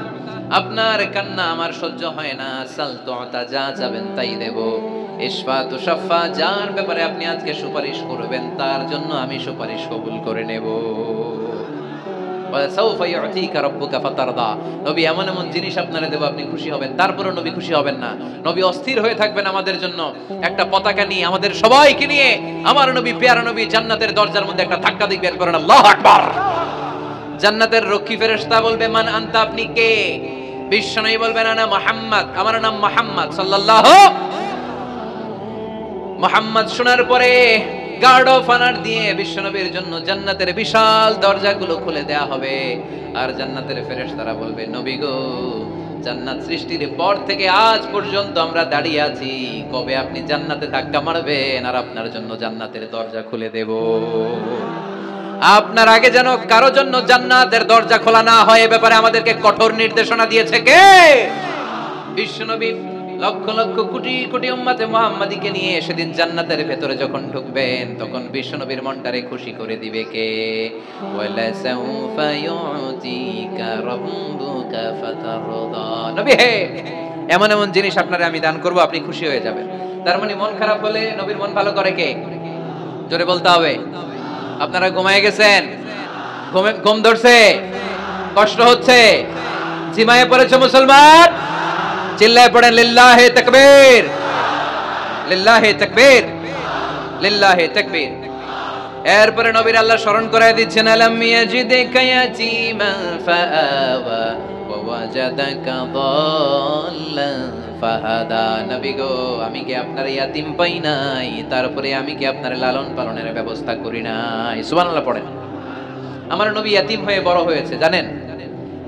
আপনার কান্না আমার সহ্য হয় না, সাল তু'তা, যা চাবেন তাই দেব। ইশফা তুশাফা, যার ব্যাপারে আপনি আজকে সুপারিশ করবেন তার জন্য আমি সুপারিশ কবুল করে নেব। ওয়াসাউফা ইউতিকা রাব্বুকা ফাতারদা। নবী এমন এমন জিনিস আপনারে দেব আপনি খুশি হবেন, তারপরে নবী খুশি হবেন না। নবী অস্থির হয়ে থাকবেন আমাদের জন্য একটা পতাকা নিয়ে, আমাদের সবাইকে নিয়ে আমার নবী পেয়ারা নবী জান্নাতের দরজার মধ্যে একটা ধাক্কা দিবেন, করেন আল্লাহু আকবার। জান্নাতের রক্ষী ফেরেশতা বলবে মান আনতা, আপনি কে? বিশ্বনবী বলবেন আনা মুহাম্মদ, আমার নাম মুহাম্মদ সাল্লাল্লাহু। মুহাম্মদ শোনার পরে গার্ড অফ অনার দিয়ে বিশ্বনবীর জন্য জান্নাতের বিশাল দরজাগুলো খুলে দেয়া হবে। আর জান্নাতের ফেরেশতারা বলবে নবী গো, জান্নাত সৃষ্টির পর থেকে আজ পর্যন্ত আমরা দাঁড়িয়ে আছি, কবে আপনি জান্নাতে ধাক্কা মারবেন আর আপনার জন্য জান্নাতের দরজা খুলে দেব। আপনার আগে যেন কারো জন্য জান্নাতের দরজা খোলা না হয়, এ ব্যাপারে আমাদেরকে কঠোর নির্দেশনা দিয়েছে কে? বিশ্বনবী লক্ষ লক্ষ কোটি কোটি উম্মতে মুহাম্মাদীকে নিয়ে সেদিন জান্নাতের ভেতরে যখন ঢুকবেন, তখন বিশ্বনবীর মনটারে খুশি করে দিবে কে? ওয়ালা সাউফা ইউতিকা রাব্বুকা ফাতারদা। নবী হে, এমন এমন জিনিস আপনারে আমি দান করব, আপনি খুশি হয়ে যাবেন। তার মানে মন খারাপ হলে নবীর মন ভালো করে কে? জোরে বলতে হবে। আপনারা ঘুমায় গেছেন, ঘুম ধরছে, কষ্ট হচ্ছে, জিমায়ে পড়েছে মুসলমান, চিল্লায় পড়েন লিল্লাহে তাকবীর, লিল্লাহে তাকবীর, লিল্লাহে তাকবীর। এরপরে নবীর আল্লাহ স্মরণ করায় দিচ্ছেন আলাম ইয়াজিদিকা ইয়াতীমান ফাআওয়া ওয়া ওয়াজাদাকা দাল্লান ফাহাদা। নবী গো, আমি কি আপনার ইয়াতিম পাই নাই, তারপরে আমি কি আপনার লালন পালনের ব্যবস্থা করি নাই? সুবহানাল্লাহ পড়েন। আমার নবী ইয়াতিম হয়ে বড় হয়েছে, জানেন?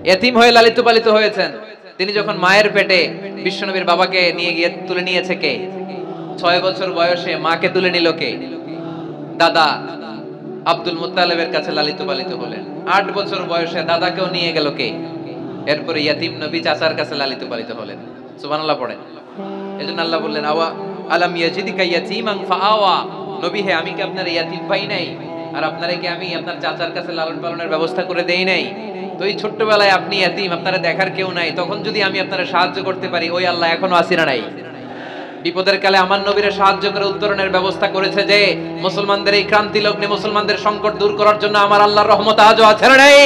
ইয়াতিম হয়ে লালিত পালিত হয়েছেন। তিনি যখন মায়ের পেটে, বিশ্বনবীর বাবাকে নিয়ে গিয়ে তুলে নিয়েছে কে? 6 বছর বয়সে মাকে তুলে নিল কে? দাদা আব্দুল মুত্তালিবের কাছে লালিত পালিত হলেন। 8 বছর বয়সে দাদাকেও নিয়ে গেল কে? এরপরে ইয়াতিম নবী চাচার কাছে লালিত পালিত হলেন। সুবহানাল্লাহ পড়েন। এজন্য আল্লাহ বললেন আওয়া আলাম ইয়াজিদিকা ইয়াতীমান ফাআওয়া। নবী হে, আমি কি আপনার ইয়াতিম পাই নাই, আর আপনারে কি আমি আপনার চাচার কাছে লালন পালনের ব্যবস্থা করে দেই নাই? তো এই ছোট্টবেলায় আপনি ইয়াতিম, আপনারা দেখার কেউ নাই, তখন যদি আমি আপনারা সাহায্য করতে পারি, ওই আল্লাহ এখনো আসিনা নাই? বিপদের কালে আমার নবীরে সাহায্য করে উত্তরণের ব্যবস্থা করেছে যে মুসলমানদের এই ক্রান্তি লগ্নে মুসলমানদের সংকট দূর করার জন্য আমার আল্লাহর রহমত আজও আছে না নাই?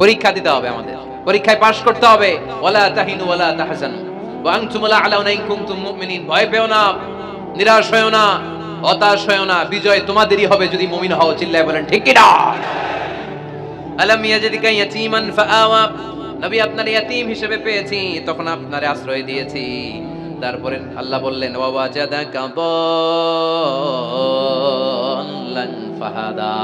পরীক্ষা দিতে হবে, আমাদের পরীক্ষায় পাস করতে হবে। ওয়ালা তাহিনু ওয়ালা তাহজানু ওয়া আনতুমুল আ'লাউনা ইন কুনতুম মুমিনিন। ভয় পেও না, নিরাশ হয়ো না, হতাশ হয়ো না, বিজয় তোমাদেরই হবে যদি মুমিন হও। চিল্লায় বলেন ঠিক কি না? আলাম ইয়াজিদিকা ইয়াতীমান ফাআওয়া। নবী আপনার ইয়াতীম হিসেবে পেয়েছি, তখন আপনারে আশ্রয় দিয়েছি। তারপরে আল্লাহ বললেন ওয়া ওয়াজাদাকা দাল্লান ফাহাদা।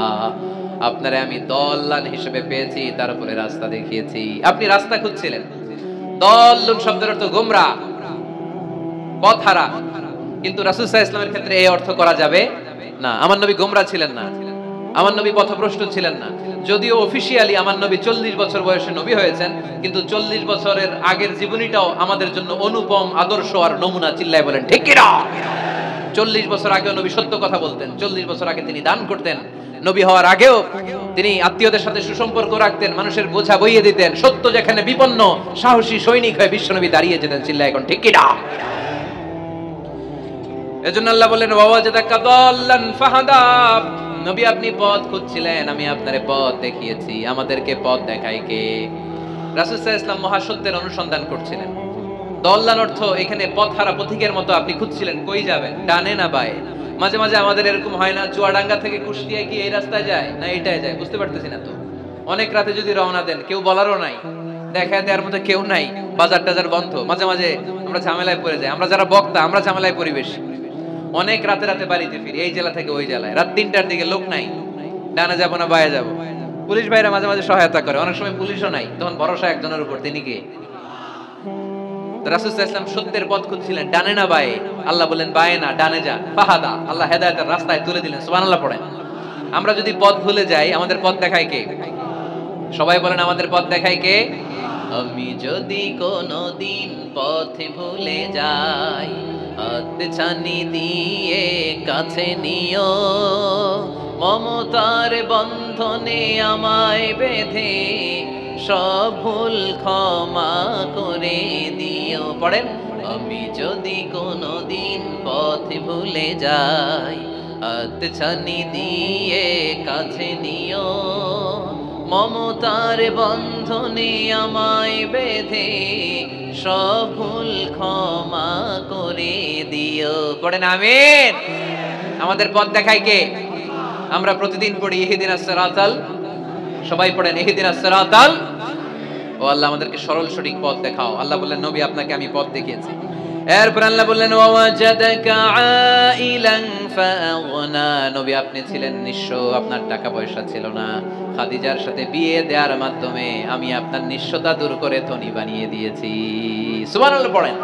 আপনারে আমি দল্লান হিসেবে পেয়েছি, তারপরে রাস্তা দেখিয়েছি। আপনি রাস্তা খুঁজছিলেন। দল্লুন শব্দের অর্থ গোমরাহ, পথহারা। কিন্তু রাসূল সাল্লাল্লাহু আলাইহি ওয়াসাল্লামের ক্ষেত্রে এই অর্থ করা যাবে না। আমার নবী গোমরাহ ছিলেন না, আমার নবী পথভ্রষ্ট ছিলেন না। যদিও অফিশিয়ালি আমার নবী 40 বছর বয়সে নবী হয়েছেন, কিন্তু 40 বছরের আগের জীবনীটাও আমাদের জন্য অনুপম আদর্শ আর নমুনা। চিল্লায় বলেন ঠিক কি না? 40 বছর আগেও নবী সত্য কথা বলতেন। 40 বছর আগে তিনি দান করতেন। নবী হওয়ার আগেও তিনি আত্মীয়দের সাথে সুসম্পর্ক রাখতেন, মানুষের বোঝা বইয়ে দিতেন। সত্য যেখানে বিপন্ন, সাহসী সৈনিক হয়ে বিশ্বনবী দাঁড়িয়ে যেতেন। চিল্লায় এখন ঠিক কি না? এজন্য আল্লাহ বলেন ওয়া ওয়াজাদাকা দাল্লান ফাহাদা। নবী আপনি পথ খুঁজছিলেন, আমি আপনারে পথ দেখিয়েছি। আমাদেরকে পথ দেখায় কে? রাসূল সাল্লাল্লাহু আলাইহি ওয়াসাল্লাম মহাসত্যের অনুসন্ধান করছিলেন। দল্লান অর্থ এখানে পথহারা পথিকের মতো আপনি খুঁজছিলেন, কই যাবেন, ডানে না বায়ে? মাঝে মাঝে আমাদের এরকম হয় না, চুয়াডাঙ্গা থেকে কুষ্টিয়া কি এই রাস্তায় যায় না এইটাই যায়, বুঝতে পারতেছি না তো। অনেক রাতে যদি রওনা দেন, কেউ বলারও নাই, দেখা দেওয়ার মতো কেউ নাই, বাজার টাজার বন্ধ, মাঝে মাঝে আমরা ঝামেলায় পড়ে যাই। আমরা যারা বক্তা, আমরা ঝামেলায় পরিবেশ। অনেক রাতে রাতে বাড়িতে ফিরি, এই জেলা থেকে ওই জেলায়, রাত 3টার দিকে, লোক নাই, ডানে যাবো না বায়ে যাবো। পুলিশ ভাইরা মাঝে মাঝে সহায়তা করে, অনেক সময় পুলিশও নাই, তখন ভরসা একজনের উপর, তিনি কে? রাসূল সাল্লাল্লাহু আলাইহি ওয়াসাল্লাম সত্যের পথ খুঁজছিলেন, ডানে না বায়ে? আল্লাহ বলেন বায়ে না, ডানে যা। ফাহাদা, আল্লাহ হেদায়েতের রাস্তায় তুলে দিলেন। সুবহানাল্লাহ পড়েন। আমরা যদি পথ ভুলে যাই, আমাদের পথ দেখায় কে? সবাই বলেন আমাদের পথ দেখায় কে? আমি যদি কোনদিন পথ ভুলে যাই, হাত ছানি দিয়ে কাছে নিও, মমতার বন্ধনে আমায় বেঁধে সব ভুল ক্ষমা করে দিও। পড়েন আমি যদি কোনদিন পথ ভুলে যাই, ছানি দিয়ে কাছে নিও, মমতার বন্ধনে আমায় বেঁধে সব ভুল ক্ষমা করে দিও। পড়েন আমিন। আমাদের পথ দেখায় কে? আমরা প্রতিদিন পড়ি ইহদিনাস সিরাতাল, সবাই পড়েন ইহদিনাস সিরাতাল। ও আল্লাহ আমাদেরকে সরল সঠিক পথ দেখাও। আল্লাহ বললেন নবী আপনাকে আমি পথ দেখিয়েছি। এরপর আল্লাহ বললেন ওয়াজাদাকা আইলান ফাআগনা, নবী আপনি ছিলেন নিঃস্ব, আপনার টাকা পয়সা ছিল না। খাদিজার সাথে বিয়ে দেওয়ার মাধ্যমে আমি আপনার নিঃস্বতা দূর করে ধনী বানিয়ে দিয়েছি। সুবহানাল্লাহ পড়েন।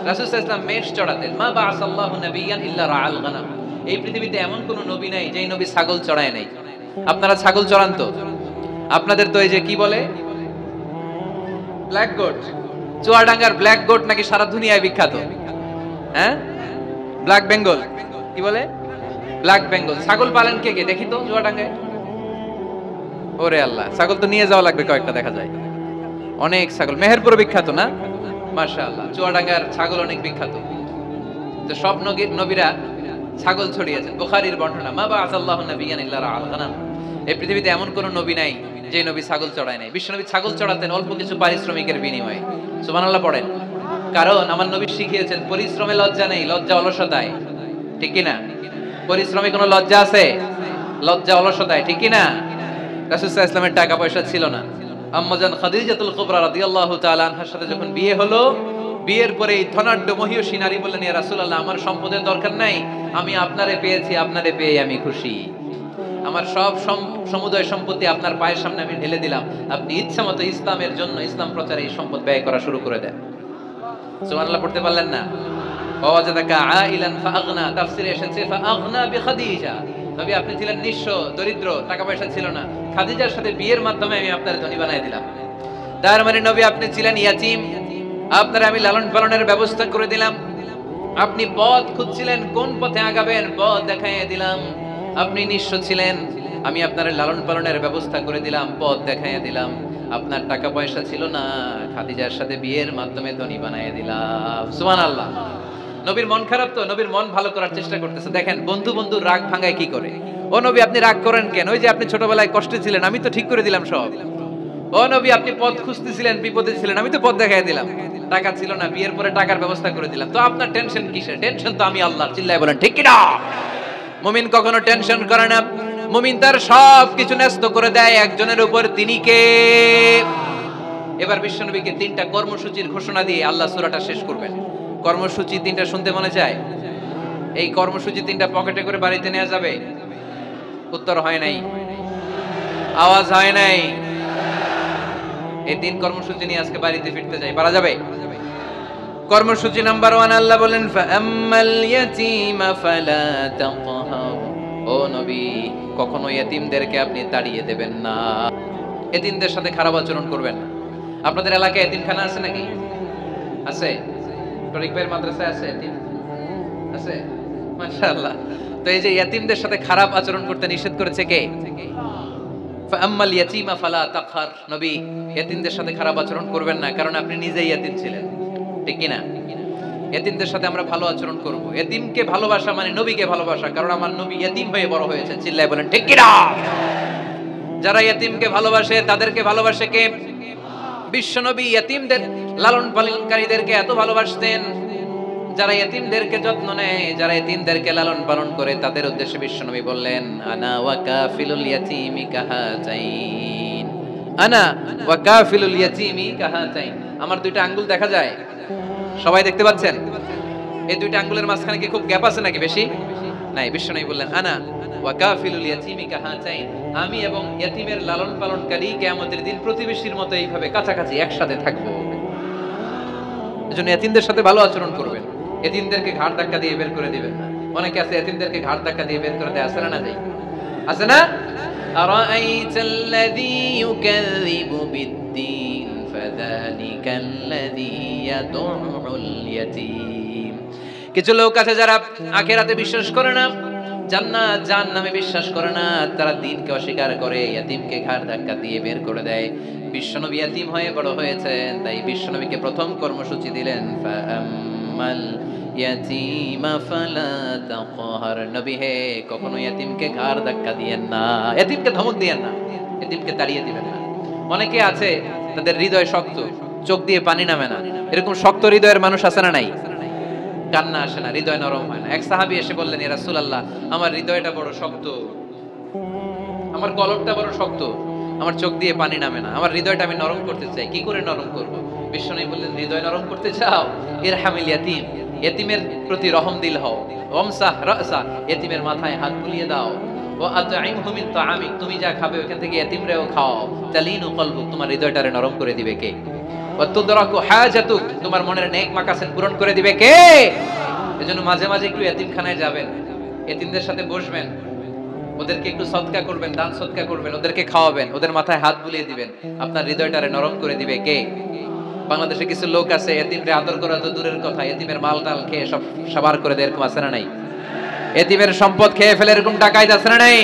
রাসূল সাল্লাল্লাহু আলাইহি ওয়াসাল্লাম মেষ চড়াতেন। মা বাআসাল্লাহু নাবিয়ান ইল্লা রাআল গানাম, এই পৃথিবীতে এমন কোন নবী নাই যেই নবী ছাগল চড়ায় নাই। আপনারা ছাগল চড়ান তো? আপনাদের তো এই যে কি বলে ব্ল্যাক গোট, চুয়াডাঙ্গার ব্ল্যাক গোট নাকি সারা দুনিয়ায় বিখ্যাত। হ্যাঁ, ব্ল্যাক বেঙ্গল, কি বলে ব্ল্যাক বেঙ্গল। ছাগল পালেন কে কে দেখি তো চুয়াডাঙ্গায়? ওরে আল্লাহ, ছাগল তো নিয়ে যাওয়া লাগবে কয়েকটা, দেখা যায় অনেক ছাগল। মেহেরপুর বিখ্যাত না? মাশাআল্লাহ, চুয়াডাঙ্গার ছাগল অনেক বিখ্যাত। তো সব নবীরা ছাগল ছড়িয়েছেন। বুখারীর বর্ণনা, মা বাআসাল্লাহু নাবিয়ান ইল্লা রাআল গানাম, এই পৃথিবীতে এমন কোন নবী নাই যে নবী ছাগল চড়ায় নাই। বিশ্বনবী ছাগল চড়াতেন অল্প কিছু পারিশ্রমিকের বিনিময়ে। সুবহানাল্লাহ পড়েন। কারণ আমার নবী শিখিয়েছেন পরিশ্রমে লজ্জা নেই, লজ্জা অলসতায়। ঠিক কি না? পরিশ্রমে কোনো লজ্জা আছে? লজ্জা অলসতায়, ঠিক কি না? রাসূল সাল্লাল্লাহু আলাইহি ওয়াসাল্লামের টাকা পয়সা ছিল না। আম্মাজান খাদিজাতুল কুবরা রাদিয়াল্লাহু তাআলা আনহার সাথে যখন বিয়ে হলো, বিয়ের পরে এই ধনাঢ্য মহিয়সী নারী বললেন, ইয়া রাসূলুল্লাহ আমার সম্পদের দরকার নাই, আমি আপনারে পেয়েছি, আপনারে পেয়ে আমি খুশি। আমার সব সমুদয় সম্পত্তি আপনার পায়ের সামনে আমি ঢেলে দিলাম, আপনি ইচ্ছামতো ইসলামের জন্য, ইসলাম প্রচারে এই সম্পদ ব্যয় করা শুরু করে দেন। সুবহানাল্লাহ পড়তে পারলেন না? ওয়াজাদাকা আইলান ফাআগনা, তাফসিরে এসেছে ফাআগনা বিখাদিজা, নবী আপনি ছিলেন নিঃস্ব, দরিদ্র, টাকা পয়সা ছিল না, খাদিজার সাথে বিয়ের মাধ্যমে আমি আপনার ধনী বানিয়ে দিলাম। তার মানে নবী আপনি ছিলেন ইয়াতীম, আপনার আমি লালন পালনের ব্যবস্থা করে দিলাম। আপনি পথ খুঁজছিলেন কোন পথে আগাবেন, পথ দেখাইয়ে দিলাম। আপনি নিঃস্ব ছিলেন, আমি আপনার লালন পালনের ব্যবস্থা করে দিলাম, পথ দেখাইয়ে দিলাম। আপনার টাকা পয়সা ছিল না, খাদিজার সাথে বিয়ের মাধ্যমে ধনী বানিয়ে দিলাম। সুবহানাল্লাহ। নবীর মন খারাপ তো, নবীর মন ভালো করার চেষ্টা করতেছে। দেখেন বন্ধু বন্ধু রাগ ভাঙায় কি করে। ও নবী আপনি রাগ করেন কেন? ওই যে আপনি ছোটবেলায় কষ্টে ছিলেন, আমি তো ঠিক করে দিলাম সব। ও নবী আপনি পথ খুঁজতেছিলেন, বিপদে ছিলেন, আমি তো পথ দেখাই দিলাম। টাকা ছিল না, বিয়ের পরে টাকার ব্যবস্থা করে দিলাম। তো আপনার টেনশন কিসের? টেনশন তো আমি আল্লাহর। চিল্লায় বলেন ঠিক কি না? মুমিন কখনো টেনশন করে না। মুমিন তার সব কিছু ন্যস্ত করে দেয় একজনের উপর, তিনি কে? এবার বিশ্বনবীকে 3টা কর্মসূচির ঘোষণা দিয়ে আল্লাহ সূরাটা শেষ করবেন। কর্মসূচি 3টা শুনতে মনে চায়? এই কর্মসূচি 3টা পকেটে করে বাড়িতে নেওয়া যাবে? উত্তর হয় নাই, আওয়াজ হয় নাই। এই 3 কর্মসূচি নিয়ে আজকে বাড়িতে ফিরতে যাই, পারা যাবে? কর্মসূচি নাম্বার 1, আল্লাহ বলেন ফাআম্মাল ইয়াতীমা ফালা তাকহার, ও নবী কখনো ইতিমদেরকে আপনি তাড়িয়ে দেবেন না, ইতিমদের সাথে খারাপ আচরণ করবেন না। আপনাদের এলাকায় ইতিমখানা আছে নাকি? আছে? তরিক ভাইয়ের মাদ্রাসায় আছে ইতিম? আছে? মাশাআল্লাহ। তো এই যে ইতিমদের সাথে খারাপ আচরণ করতে নিষেধ করেছে কে? ফাআম্মাল ইয়াতীমা ফালা তাকহার, নবী ইতিমদের সাথে খারাপ আচরণ করবেন না, কারণ আপনি নিজেই ইতিম ছিলেন। ঠিক কি না? ইতিমদের সাথে আমরা ভালো আচরণ করব। ইতিমকে ভালোবাসা মানে নবীকে ভালোবাসা, কারণ আমার নবী ইতিম হয়ে বড় হয়েছে। চিল্লায় বলেন ঠিক কি না? যারা ইতিমকে ভালোবাসে তাদেরকে ভালোবাসে কে? বিশ্বনবী ইতিমদের লালন পালনকারীদেরকে এত ভালোবাসতেন। যারা ইতিমদেরকে যত্ন নেয়, যারা ইতিমদেরকে লালন পালন করে, তাদের উদ্দেশ্যে বিশ্বনবী বললেন আনা ওয়া কাফিলুল ইয়াতীমি কাহাতাইন, আনা ওয়া কাফিলুল ইয়াতীমি কাহাতাইন। আমার 2টা আঙ্গুল দেখা যায়, সবাই দেখতে পাচ্ছেন? এই 2টা আঙ্গুলের মাঝখানে কি খুব গ্যাপ আছে নাকি বেশি? নাই। বিশ্বনবী বললেন আনা ওয়া কাফিলুল ইয়াতীমি কাহাতাইন, আমি এবং ইতিমের লালন পালনকারী কিয়ামতের দিন প্রতিবেশীর মতো এইভাবে কাছাকাছি একসাথে থাকবো। এজন্য ইতিমদের সাথে ভালো আচরণ করবেন, ইতিমদেরকে ঘাড় ধাক্কা দিয়ে বের করে দিবেন না। অনেকে আছে ইতিমদেরকে ঘাড় ধাক্কা দিয়ে বের করে দেয়, আছে না? যাই আছে না? আরাআইতাল্লাযী ইউকাযযিবু বিদ্দীন ফাযালিকাল্লাযী ইয়াদউল ইয়াতীম। কিছু লোক আছে যারা আখিরাতে বিশ্বাস করে না, জান্নাত জাহান্নামে বিশ্বাস করে না, তারা দ্বীনকে অস্বীকার করে, ইতিমকে ঘাড় ধাক্কা দিয়ে বের করে দেয়। বিশ্বনবী ইতিম হয়ে বড় হয়েছেন, তাই বিশ্বনবীকে প্রথম কর্মসূচি দিলেন ফাআম্মাল ইয়াতীমা ফালা তাকহার। নবী হে, কখনো এতিমকে ঘাড় ধাক্কা দিয়েন না, এতিমকে ধমক দিয়েন না, এতিমকে তাড়িয়ে দিবেন না। অনেকে আছে তাদের হৃদয় শক্ত, চোখ দিয়ে পানি নামে না, এরকম শক্ত হৃদয়ের মানুষ আছে না নাই? কান্না আসে না, হৃদয় নরম হয় না। এক সাহাবী এসে বললেন, ইয়া রাসূলুল্লাহ, আমার হৃদয়টা বড় শক্ত, আমার কলবটা বড় শক্ত, আমার চোখ দিয়ে পানি নামে না, আমার হৃদয়টা আমি নরম করতে চাই, কি করে নরম করব? বিশ্বনবী বললেন, হৃদয় নরম করতে চাও, ইরহামিল ইয়াতীম, এতিমের প্রতি রহম দিল হও, ওয়ামসাহ রাসা, এতিমের মাথায় হাত বুলিয়ে দাও, ওয়া আতঈমহু মিন তাআমিক, তুমি যা খাবে ওখান থেকে এতিমরেও খাও, তালিনু কলবুক, তোমার হৃদয়টারে নরম করে দিবে কে? ওয়া তুদরাকু হাজাতুক, তোমার মনের নেক মাকাসেদ পূরণ করে দিবে কে? এজন্য মাঝে মাঝে একটু এতিমখানায় যাবেন, এতিমদের সাথে বসবেন, ওদেরকে একটু সদকা করবেন, দান সদকা করবেন, ওদেরকে খাওয়াবেন, ওদের মাথায় হাত বুলিয়ে দিবেন, আপনার হৃদয়টারে নরম করে দিবে কে? বাংলাদেশে কিছু লোক আছে, এতিমরে আদর করা তো দূরের কথা, এতিমের মাল টাল খেয়ে সব সাবার করে দেয়, এরকম আছে না নাই? এতিমের সম্পদ খেয়ে ফেলে এরকম টাকাই আছে না নাই?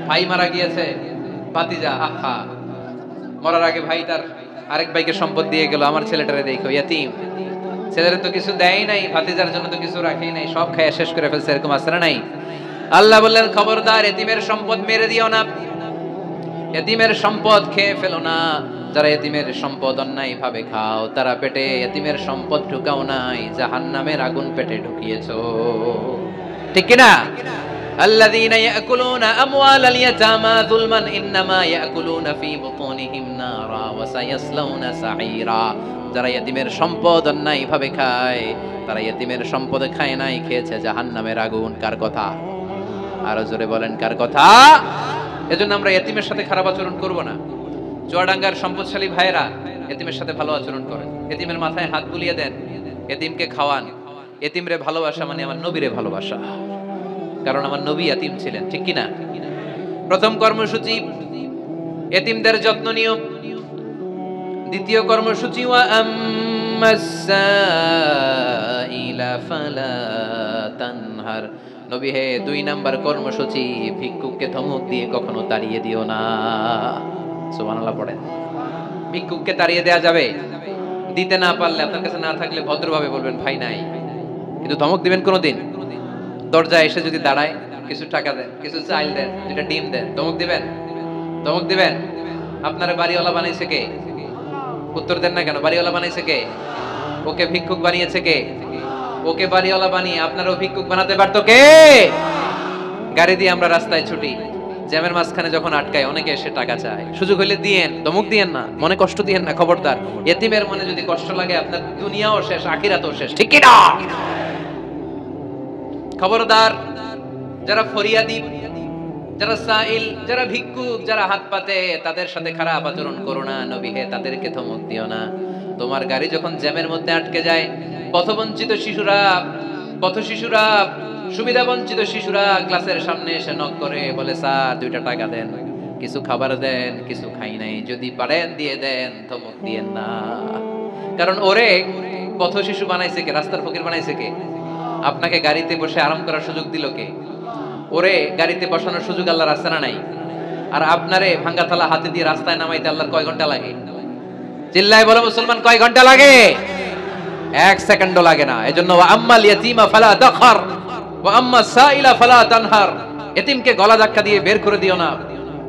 ভাই মারা গিয়েছে, ভাতিজা, আহা, মরার আগে ভাই তার আরেক ভাইকে সম্পদ দিয়ে গেল, আমার ছেলেটারে দেখো এতিম, ছেলের তো কিছু দেয় নাই, ভাতিজার জন্য তো কিছু রাখেই নাই, সব খেয়ে শেষ করে ফেলছে, এরকম আছে না নাই? আল্লাহ বললেন, খবরদার, এতিমের সম্পদ মেরে দিও না, এতিমের সম্পদ খেয়ে ফেলো না। যারা এতিমের সম্পদ অন্যায় ভাবে খাও, তারা পেটে এতিমের সম্পদ ঢুকাও নাই, জাহান্নামের আগুন পেটে ঢুকিয়েছো, ঠিক কি না? আল্লাযীনা ইয়াকুলুনা আমওয়ালাল ইয়াতামা যুলমান ইন্নামা ইয়াকুলুনা ফী বুতুনিহিম নারা ওয়া সায়াসলাউনা সাঈরা। যারা এতিমের সম্পদ অন্যায় ভাবে খায়, তারা এতিমের সম্পদ খায় নাই, খেয়েছে জাহান্নামের আগুন। কার কথা? আরো জোরে বলেন, কার কথা? এজন্য আমরা এতিমের সাথে খারাপ আচরণ করব না। চুয়াডাঙ্গার সম্পদশালী ভাইরা এতিমের সাথে ভালো আচরণ করেন, এতিমের মাথায় হাত বুলিয়ে দেন, এতিমকে খাওয়ান। এতিমরে ভালোবাসা মানে আমার নবীরে ভালোবাসা, কারণ আমার নবী এতিম ছিলেন, ঠিক কি না? প্রথম কর্মসূচি এতিমদের যত্ন নিও। দ্বিতীয় কর্মসূচি ওয়া আম্মাস সাইলা ফালা তানহার। নবী হে, 2 নাম্বার কর্মসূচি, ভিক্ষুককে ধমক দিয়ে কখনো তাড়িয়ে দিও না। সুবহানাল্লাহ পড়েন। ভিক্ষুককে তাড়িয়ে দেয়া যাবে? দিতে না পারলে, আপনার কাছে না থাকলে ভদ্রভাবে বলবেন ভাই নাই, কিন্তু ধমক দিবেন কোনোদিন? দরজায় এসে যদি দাঁড়ায়, কিছু টাকা দেন, কিছু চাইল দেন, 2টা ডিম দেন, ধমক দিবেন? ধমক দিবেন? আপনারা বাড়িওয়ালা বানাইছে কে? উত্তর দেন না কেন? বাড়িওয়ালা বানাইছে কে? ওকে ভিক্ষুক বানিয়েছে কে? ওকে বাড়িওয়ালা বানিয়ে আপনারও ভিক্ষুক বানাতে পারতো কে? গাড়ি দিয়ে আমরা রাস্তায় ছুটি, জ্যামের মাঝখানে যখন আটকায়, অনেকে এসে টাকা চায়, সুযোগ হলে দিয়েন, ধমক দিয়েন না, মনে কষ্ট দিয়েন না, খবরদার। এতিমের মনে যদি কষ্ট লাগে, আপনার দুনিয়াও শেষ, আখিরাতও শেষ, ঠিক কি না? খবরদার, যারা ফরিয়াদি, যারা সাইল, যারা ভিক্ষুক, যারা হাত পাতে, তাদের সাথে খারাপ আচরণ করো না। নবী হে, তাদেরকে ধমক দিও না। তোমার গাড়ি যখন জ্যামের মধ্যে আটকে যায়, পথবঞ্চিত শিশুরা, পথ শিশুরা, সুবিধা বঞ্চিত শিশুরা ক্লাসের সামনে এসে নক করে, বলে স্যার 2টা টাকা দেন, কিছু খাবার দেন, কিছু খাই নাই, যদি পারেন দিয়ে দেন, ধমক দিয়েন না। কারণ ওরে পথ শিশু বানাইছে কে? রাস্তার ফকির বানাইছে কে? আপনাকে গাড়িতে বসে আরাম করার সুযোগ দিল কে? ওরে গাড়িতে বসানোর সুযোগ আল্লাহর আছে না নাই? আর আপনারে ভাঙ্গা থালা হাতে দিয়ে রাস্তায় নামাইতে আল্লাহর কয় ঘন্টা লাগে? চিল্লায় বলো মুসলমান, কয় ঘন্টা লাগে? 1 সেকেন্ডও লাগে না। এজন্য ওয়া আম্মাল ইয়াতীমা ফালা তাখহার ওয়া আম্মাস সাইলা ফালা তানহার। এতিমকে গলা ধাক্কা দিয়ে বের করে দিও না,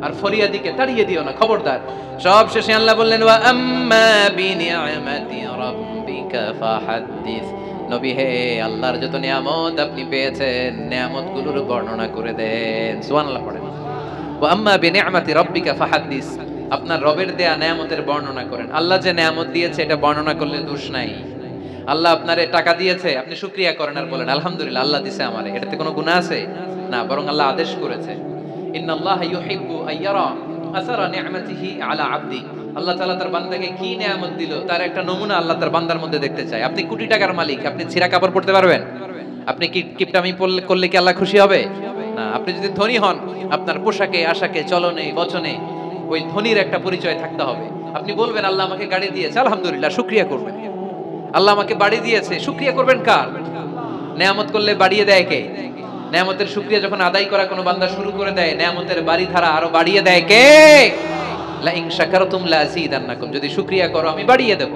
আর ফরিয়াদিকে তাড়িয়ে দিও না, খবরদার। সব শেষে আল্লাহ বললেন, ওয়া আম্মা বিনিআমাতি রাব্বিকা ফাহাদ্দিস। নবী হে, আল্লাহর যত নিয়ামত আপনি পেয়েছেন, নিয়ামতগুলোর বর্ণনা করে দেন। সুবহানাল্লাহ পড়েন। ওয়া আম্মা বিনিআমাতি রাব্বিকা ফাহাদ্দিস, আপনার রবের দেয়া নিয়ামতের বর্ণনা করেন। আল্লাহ যে নিয়ামত দিয়েছে এটা বর্ণনা করলে দোষ নাই। আল্লাহ আপনারে টাকা দিয়েছে, আপনি শুকরিয়া করেন আর বলেন আলহামদুলিল্লাহ, আল্লাহ দিয়েছে আমারে, এটাতে কোনো গুনাহ আছে? না, বরং আল্লাহ আদেশ করেছে, ইন্নাল্লাহা ইউহিব্বু আইয়ারা আসারা নি'মাতিহি আলা আবদি। আল্লাহ তাআলা তার বান্দাকে কি নিয়ামত দিল, তার একটা নমুনা আল্লাহ তার বান্দার মধ্যে দেখতে চায়। আপনি কোটি টাকার মালিক, আপনি ছিঁড়া কাপড় পরতে পারবেন? আপনি কি কিপটামি করলে কি আল্লাহ খুশি হবে? না। আপনি যদি ধনী হন, আপনার পোশাকে, আশাকে, চলনে, বচনে ওই ধনীর একটা পরিচয় থাকতে হবে। আপনি বলবেন আল্লাহ আমাকে গাড়ি দিয়েছে, আলহামদুলিল্লাহ, শুকরিয়া করবেন। আল্লাহ আমাকে বাড়ি দিয়েছে, শুকরিয়া করবেন কার? নেয়ামত করলে বাড়িয়ে দেয় কে? নেয়ামতের শুকরিয়া যখন আদায় করা কোনো বান্দা শুরু করে দেয়, নেয়ামতের বাড়ি ধারা আরো বাড়িয়ে দেয় কে? লা ইন শাকারতুম লা আযীদান্নাকুম, যদি শুকরিয়া করো আমি বাড়িয়ে দেব।